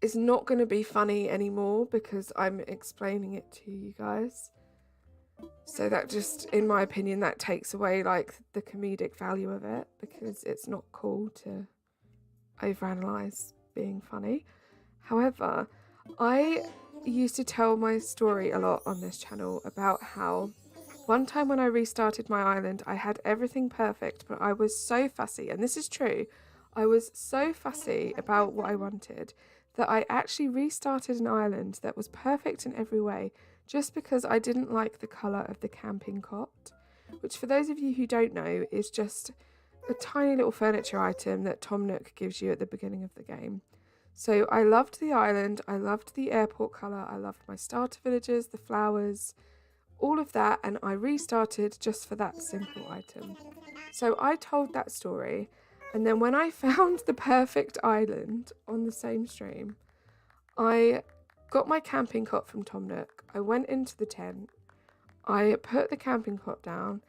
is not going to be funny anymore because I'm explaining it to you guys. So that just, in my opinion, that takes away like the comedic value of it because it's not cool to overanalyze being funny. However, I used to tell my story a lot on this channel about how one time when I restarted my island, I had everything perfect, but I was so fussy, and this is true, I was so fussy about what I wanted that I actually restarted an island that was perfect in every way just because I didn't like the colour of the camping cot, which for those of you who don't know is just a tiny little furniture item that Tom Nook gives you at the beginning of the game. So I loved the island, I loved the airport colour, I loved my starter villages, the flowers, all of that, and I restarted just for that simple item. So I told that story, and then when I found the perfect island on the same stream, I got my camping cot from Tom Nook, I went into the tent, I put the camping cot down,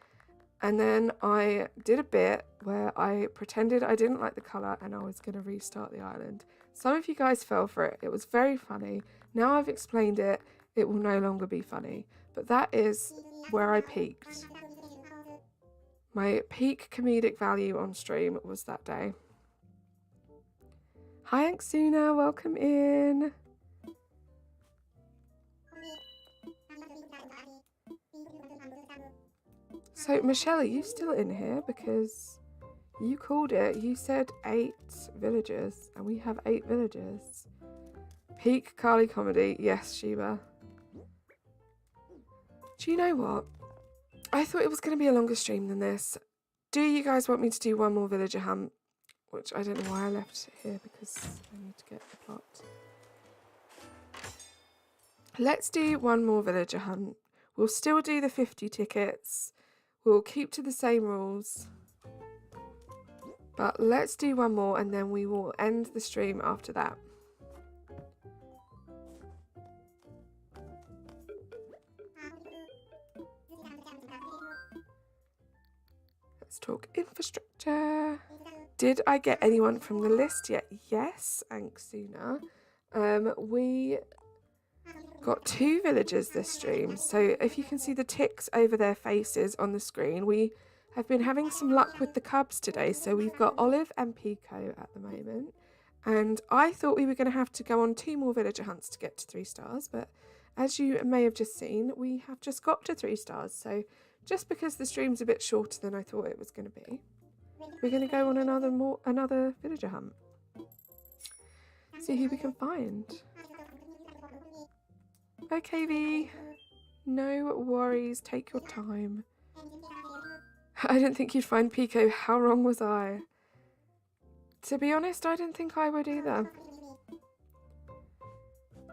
and then I did a bit where I pretended I didn't like the colour and I was going to restart the island. Some of you guys fell for it. It was very funny. Now I've explained it, it will no longer be funny. But that is where I peaked. My peak comedic value on stream was that day. Hi Anxuna, welcome in. So Michelle, are you still in here? Because you called it. You said 8 villagers, and we have 8 villagers. Peak Carly comedy. Yes, Sheba. Do you know what? I thought it was going to be a longer stream than this. Do you guys want me to do one more villager hunt? Which I don't know why I left here because I need to get the plot. Let's do one more villager hunt. We'll still do the 50 tickets. We'll keep to the same rules. But let's do one more and then we will end the stream after that. Let's talk infrastructure. Did I get anyone from the list yet? Yes, Anxuna. We got 2 villagers this stream. So if you can see the ticks over their faces on the screen, we have been having some luck with the cubs today. So we've got Olive and Pico at the moment. And I thought we were going to have to go on 2 more villager hunts to get to 3 stars. But as you may have just seen, we have just got to 3 stars. So just because the stream's a bit shorter than I thought it was going to be, we're going to go on another villager hunt. See who we can find. Okay, V. No worries. Take your time. I didn't think you'd find Pico. How wrong was I? To be honest, I didn't think I would either.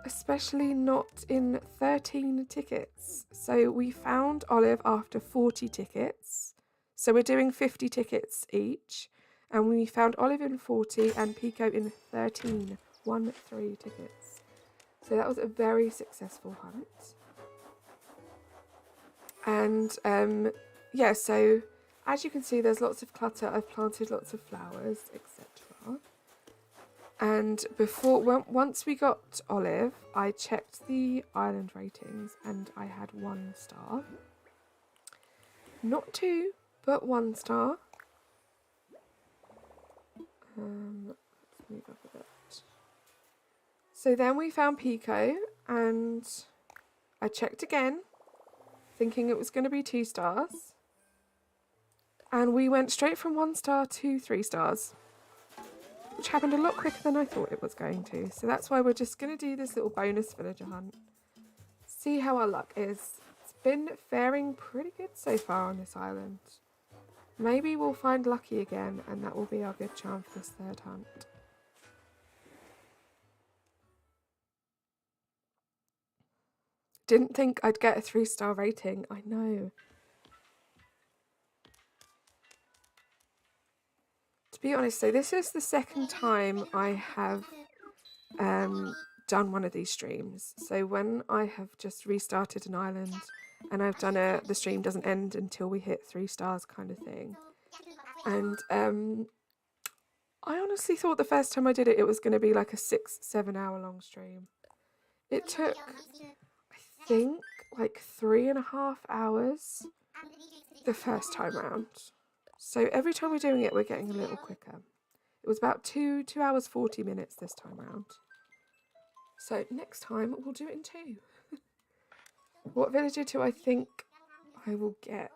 Especially not in 13 tickets. So we found Olive after 40 tickets. So we're doing 50 tickets each. And we found Olive in 40 and Pico in 13. 3 tickets. So that was a very successful hunt. And yeah, so as you can see, there's lots of clutter. I've planted lots of flowers, etc. And once we got Olive, I checked the island ratings and I had 1 star. Not 2, but 1 star. Let's move up a bit. So then we found Pico, and I checked again, thinking it was going to be 2 stars. And we went straight from 1 star to 3 stars, which happened a lot quicker than I thought it was going to. So that's why we're just going to do this little bonus villager hunt. See how our luck is. It's been faring pretty good so far on this island. Maybe we'll find Lucky again, and that will be our good charm for this 3rd hunt. Didn't think I'd get a 3-star rating. I know. To be honest, so this is the 2nd time I have done one of these streams. So when I have just restarted an island and I've done the stream doesn't end until we hit 3 stars kind of thing. And I honestly thought the first time I did it, it was going to be like a 6-7 hour long stream. It took, I think, like 3.5 hours the first time round. So every time we're doing it, we're getting a little quicker. It was about 2 hours 40 minutes this time round. So next time we'll do it in 2. What villager do I think I will get?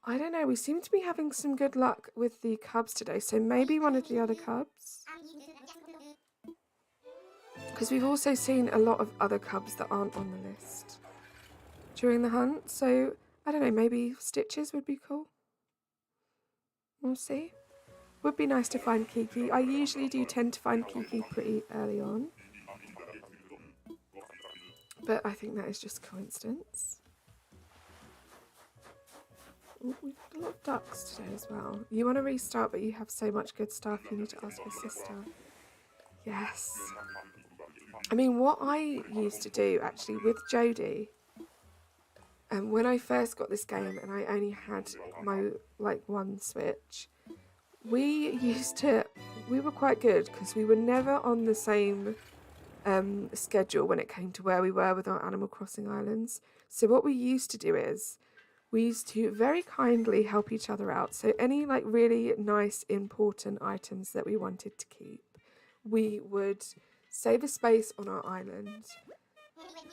I don't know, we seem to be having some good luck with the cubs today, so maybe one of the other cubs. Because we've also seen a lot of other cubs that aren't on the list during the hunt, so I don't know, maybe Stitches would be cool. We'll see. Would be nice to find Kiki. I usually do tend to find Kiki pretty early on, but I think that is just coincidence. Ooh, we've had a lot of ducks today as well. You want to restart, but you have so much good stuff, you need to ask your sister. Yes. I mean, what I used to do actually with Jodie, when I first got this game and I only had my one Switch, we were quite good because we were never on the same schedule when it came to where we were with our Animal Crossing islands. So what we used to do is we used to very kindly help each other out. So any really nice important items that we wanted to keep, we would save a space on our island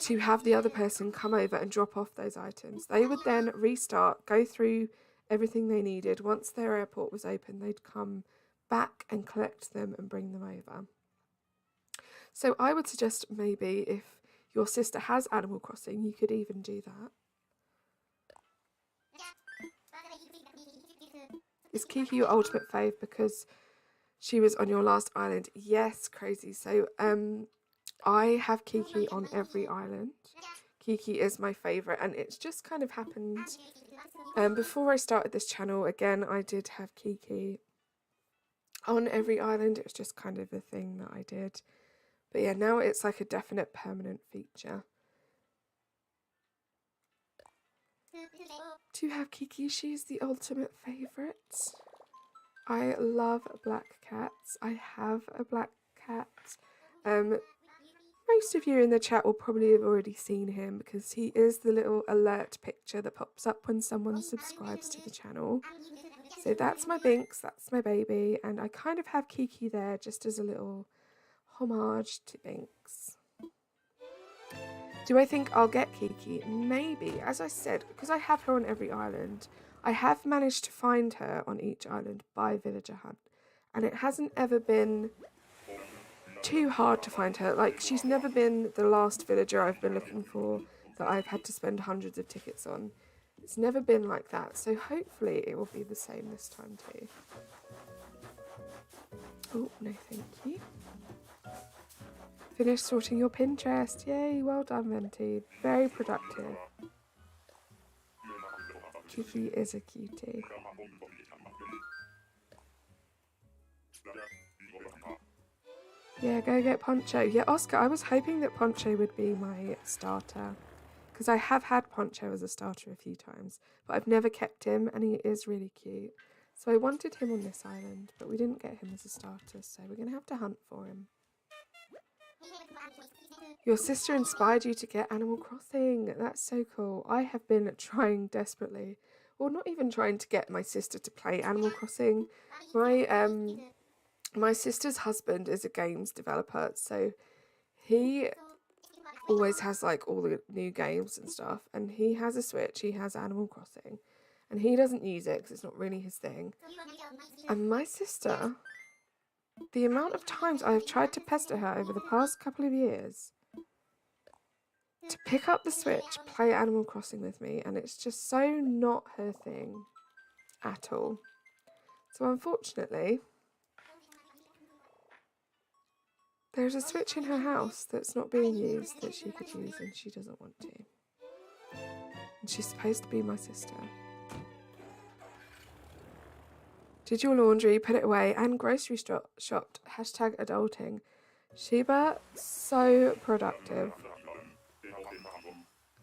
to have the other person come over and drop off those items. They would then restart, go through everything they needed. Once their airport was open, they'd come back and collect them and bring them over. So I would suggest maybe if your sister has Animal Crossing, you could even do that. Is Kiki your ultimate fave because she was on your last island? Yes, crazy. So I have Kiki on every island. Kiki is my favourite, and it's just kind of happened. Before I started this channel, again, I did have Kiki on every island. It was just kind of a thing that I did. But yeah, now it's like a definite permanent feature. To have Kiki, she's the ultimate favourite. I love black cats. I have a black cat. Most of you in the chat will probably have already seen him because he is the little alert picture that pops up when someone subscribes to the channel. So that's my Binks, that's my baby, and I kind of have Kiki there just as a little homage to Binks. Do I think I'll get Kiki? Maybe. As I said, because I have her on every island, I have managed to find her on each island by villager hunt, and it hasn't ever been too hard to find her. She's never been the last villager I've been looking for that I've had to spend hundreds of tickets on. It's never been like that, so hopefully it will be the same this time too. Oh, no thank you. Finished sorting your Pinterest. Yay, well done, Venti. Very productive. Kiki is a cutie. Yeah, go get Poncho. Yeah, Oscar, I was hoping that Poncho would be my starter, because I have had Poncho as a starter a few times, but I've never kept him, and he is really cute. So I wanted him on this island, but we didn't get him as a starter, so we're going to have to hunt for him. Your sister inspired you to get Animal Crossing. That's so cool. I have been trying desperately. or not even trying to get my sister to play Animal Crossing. My sister's husband is a games developer, so he always has like all the new games and stuff, and he has a Switch, he has Animal Crossing, and he doesn't use it because it's not really his thing. And my sister, the amount of times I have tried to pester her over the past couple of years to pick up the Switch, play Animal Crossing with me, and it's just so not her thing at all. So unfortunately, there's a Switch in her house that's not being used that she could use, and she doesn't want to. And she's supposed to be my sister. Did your laundry, put it away, and grocery shopped. Hashtag adulting. Sheba, so productive.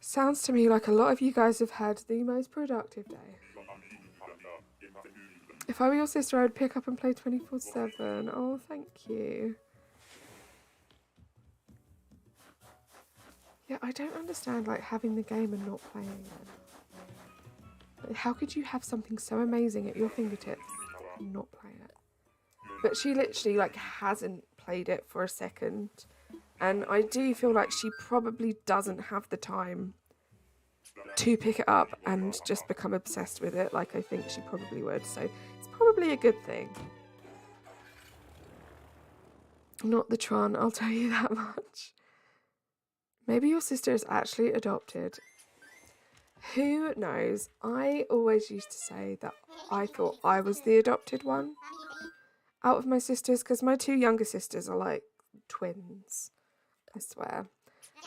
Sounds to me like a lot of you guys have had the most productive day. If I were your sister, I would pick up and play 24/7. Oh, thank you. Yeah, I don't understand like having the game and not playing it. Like, how could you have something so amazing at your fingertips and not play it? But she literally like hasn't played it for a second, and I do feel like she probably doesn't have the time to pick it up and just become obsessed with it like I think she probably would. So it's probably a good thing. Not the Tron, I'll tell you that much. Maybe your sister is actually adopted. Who knows? I always used to say that I thought I was the adopted one out of my sisters, because my two younger sisters are like twins, I swear.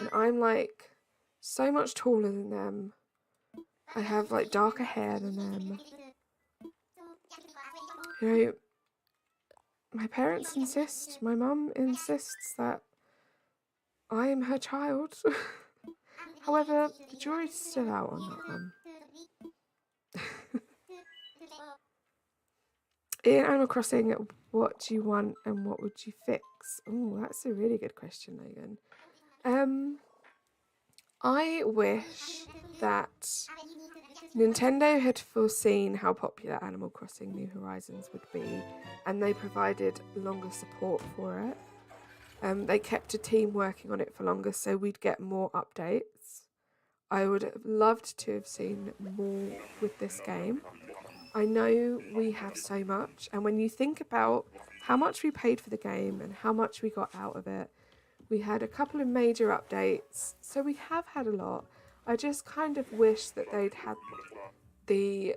And I'm like so much taller than them. I have like darker hair than them. You know, my parents insist, my mum insists that I am her child. However, the jury's still out on that one. In Animal Crossing, what do you want and what would you fix? Oh, that's a really good question, Logan. I wish that Nintendo had foreseen how popular Animal Crossing New Horizons would be, and they provided longer support for it. They kept a team working on it for longer, so we'd get more updates. I would have loved to have seen more with this game. I know we have so much, and when you think about how much we paid for the game and how much we got out of it, we had a couple of major updates, so we have had a lot. I just kind of wish that they'd had the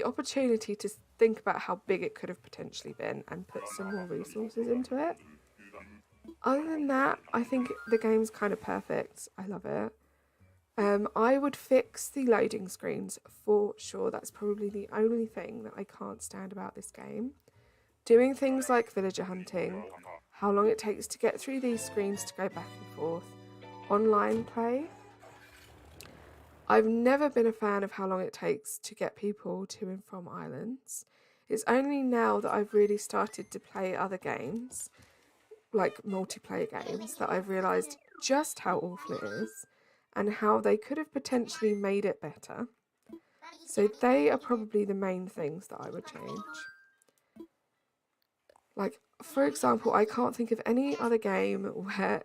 opportunity to think about how big it could have potentially been and put some more resources into it. Other than that, I think the game's kind of perfect. I love it. I would fix the loading screens for sure. That's probably the only thing that I can't stand about this game. Doing things like villager hunting, how long it takes to get through these screens to go back and forth, online play. I've never been a fan of how long it takes to get people to and from islands. It's only now that I've really started to play other games, like multiplayer games, that I've realised just how awful it is and how they could have potentially made it better. So they are probably the main things that I would change. Like, for example, I can't think of any other game where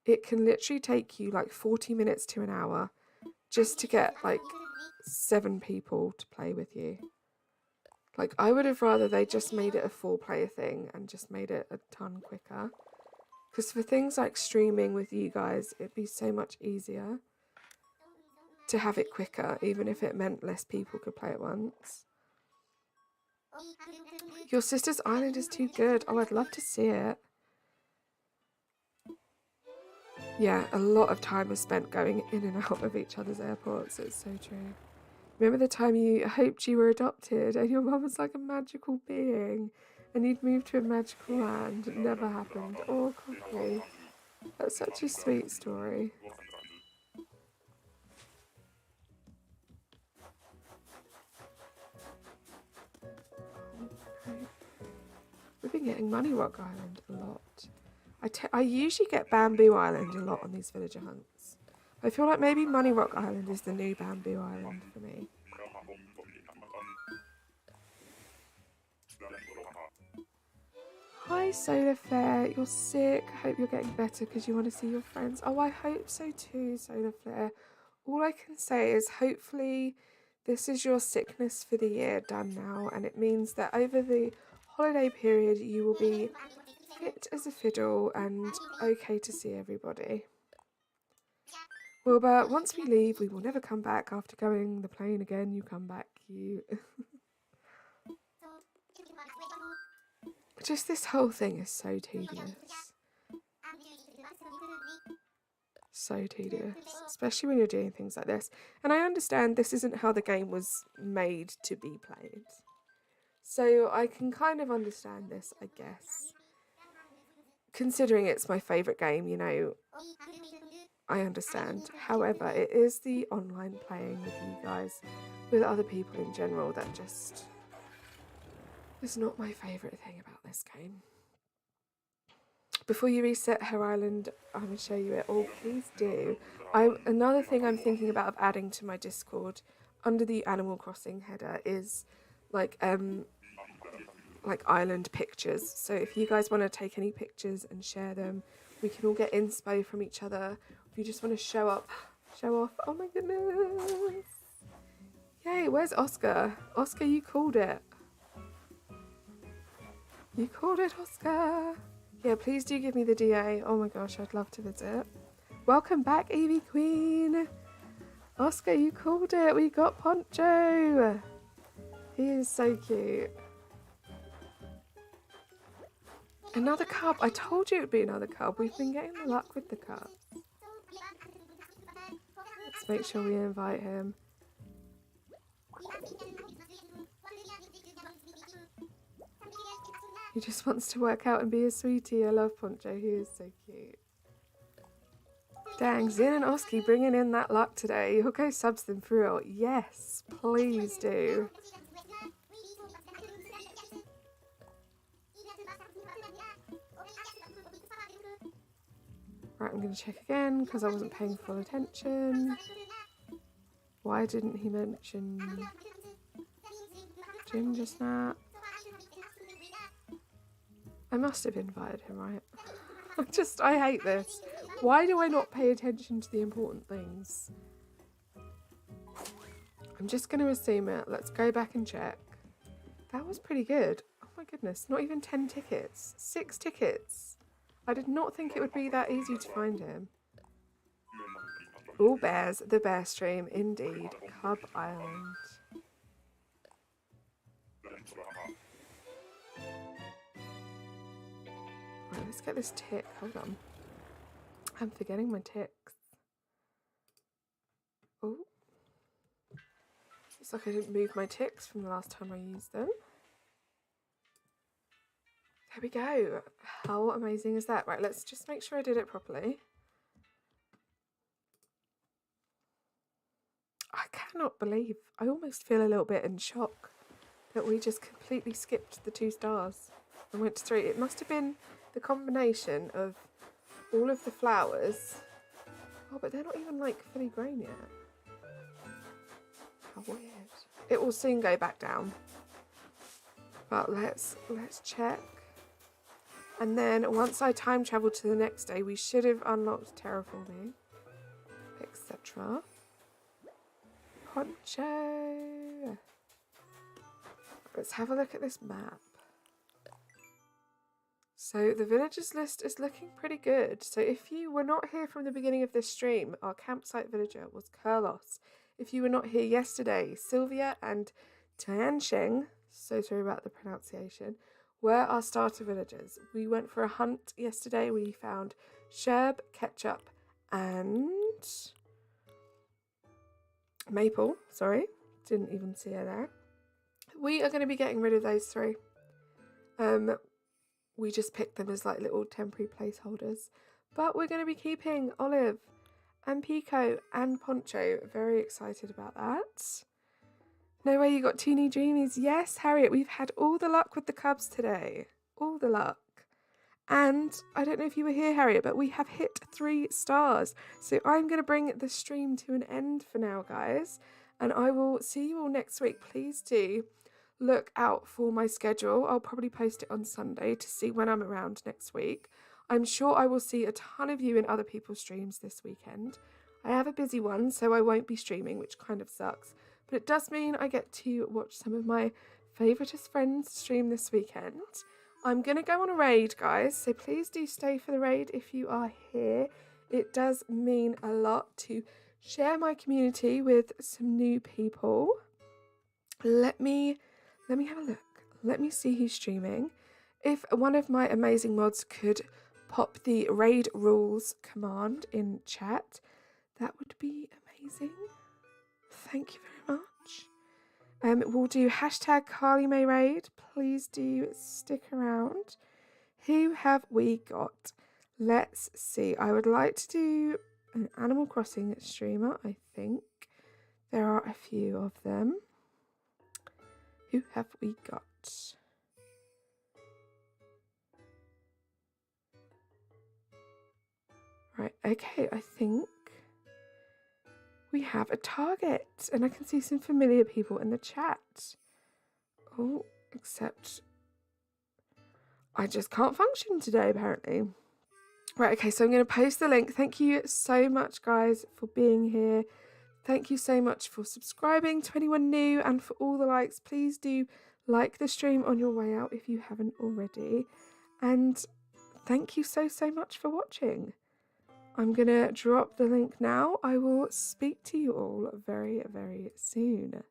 it can literally take you like 40 minutes to an hour just to get like 7 people to play with you. Like, I would have rather they just made it a 4-player thing and just made it a ton quicker. Because for things like streaming with you guys, it'd be so much easier to have it quicker, even if it meant less people could play at once. Your sister's island is too good. Oh, I'd love to see it. Yeah, a lot of time was spent going in and out of each other's airports. It's so true. Remember the time you hoped you were adopted and your mum was like a magical being and you'd moved to a magical land? It never happened. Oh, Coffee. That's such a sweet story. We've been getting Money Rock Island a lot. I usually get Bamboo Island a lot on these villager hunts. I feel like maybe Money Rock Island is the new Bamboo Island for me. Hi Solar Flare, you're sick. Hope you're getting better because you want to see your friends. Oh, I hope so too, Solar Flare. All I can say is hopefully this is your sickness for the year done now, and it means that over the holiday period you will be fit as a fiddle and okay to see everybody. Wilbur, once we leave, we will never come back. After going the plane again, you come back, you... Just this whole thing is so tedious. So tedious, especially when you're doing things like this. And I understand this isn't how the game was made to be played. So I can kind of understand this, I guess. Considering it's my favourite game, you know, I understand. However, it is the online playing with you guys, with other people in general, that just is not my favourite thing about this game. Before you reset her island, I'm going to show you it. Oh, please do. Another thing I'm thinking about adding to my Discord under the Animal Crossing header is like island pictures. So if you guys want to take any pictures and share them, we can all get inspo from each other. If you just want to show off. Oh my goodness. Yay, where's Oscar? Oscar, you called it. You called it, Oscar. Yeah, please do give me the DA. Oh my gosh, I'd love to visit. Welcome back, Evie Queen. Oscar, you called it. We got Poncho. He is so cute. Another cub. I told you it would be another cub. We've been getting the luck with the cubs. Let's make sure we invite him. He just wants to work out and be a sweetie. I love Poncho. He is so cute. Dang, Zin and Oski bringing in that luck today. You'll go subs them for real. Yes, please do. Right, I'm going to check again because I wasn't paying full attention. Why didn't he mention Ginger Snap? I must have invited him, right? I hate this. Why do I not pay attention to the important things? I'm just going to assume it. Let's go back and check. That was pretty good. Oh my goodness, not even 10 tickets. 6 tickets. I did not think it would be that easy to find him. All bears, the bear stream, indeed. Cub Island. Right, let's get this tick. Hold on. I'm forgetting my ticks. Oh. Looks like I didn't move my ticks from the last time I used them. There we go. How amazing is that? Right, let's just make sure I did it properly. I cannot believe, I almost feel a little bit in shock that we just completely skipped the 2 stars and went to 3. It must have been the combination of all of the flowers. Oh, but they're not even like fully grown yet. How weird. It will soon go back down. But let's check. And then once I time travel to the next day, we should have unlocked terraforming, etc. Poncho. Let's have a look at this map. So the villagers list is looking pretty good. So if you were not here from the beginning of this stream, our campsite villager was Kurlos. If you were not here yesterday, Sylvia and Tiansheng, so sorry about the pronunciation, were our starter villagers. We went for a hunt yesterday. We found Sherb, Ketchup and Maple. Sorry, didn't even see her there. We are going to be getting rid of those 3. We just picked them as like little temporary placeholders. But we're going to be keeping Olive and Pico and Poncho. Very excited about that. No way you got 2 new dreamies. Yes, Harriet, we've had all the luck with the cubs today. All the luck. And I don't know if you were here, Harriet, but we have hit 3 stars. So I'm going to bring the stream to an end for now, guys. And I will see you all next week. Please do look out for my schedule. I'll probably post it on Sunday to see when I'm around next week. I'm sure I will see a ton of you in other people's streams this weekend. I have a busy one, so I won't be streaming, which kind of sucks. But it does mean I get to watch some of my favouriteest friends stream this weekend. I'm going to go on a raid, guys, so please do stay for the raid if you are here. It does mean a lot to share my community with some new people. Let me have a look. Let me see who's streaming. If one of my amazing mods could pop the raid rules command in chat, that would be amazing. Thank you very much. We'll do hashtag Carly May raid. Please do stick around. Who have we got? Let's see. I would like to do an Animal Crossing streamer, I think. There are a few of them. Who have we got? Right, okay, I think we have a target, and I can see some familiar people in the chat. Oh, except I just can't function today, apparently. Right, okay, so I'm going to post the link. Thank you so much, guys, for being here. Thank you so much for subscribing to anyone new and for all the likes. Please do like the stream on your way out if you haven't already. And thank you so much for watching. I'm going to drop the link now. I will speak to you all very, very soon.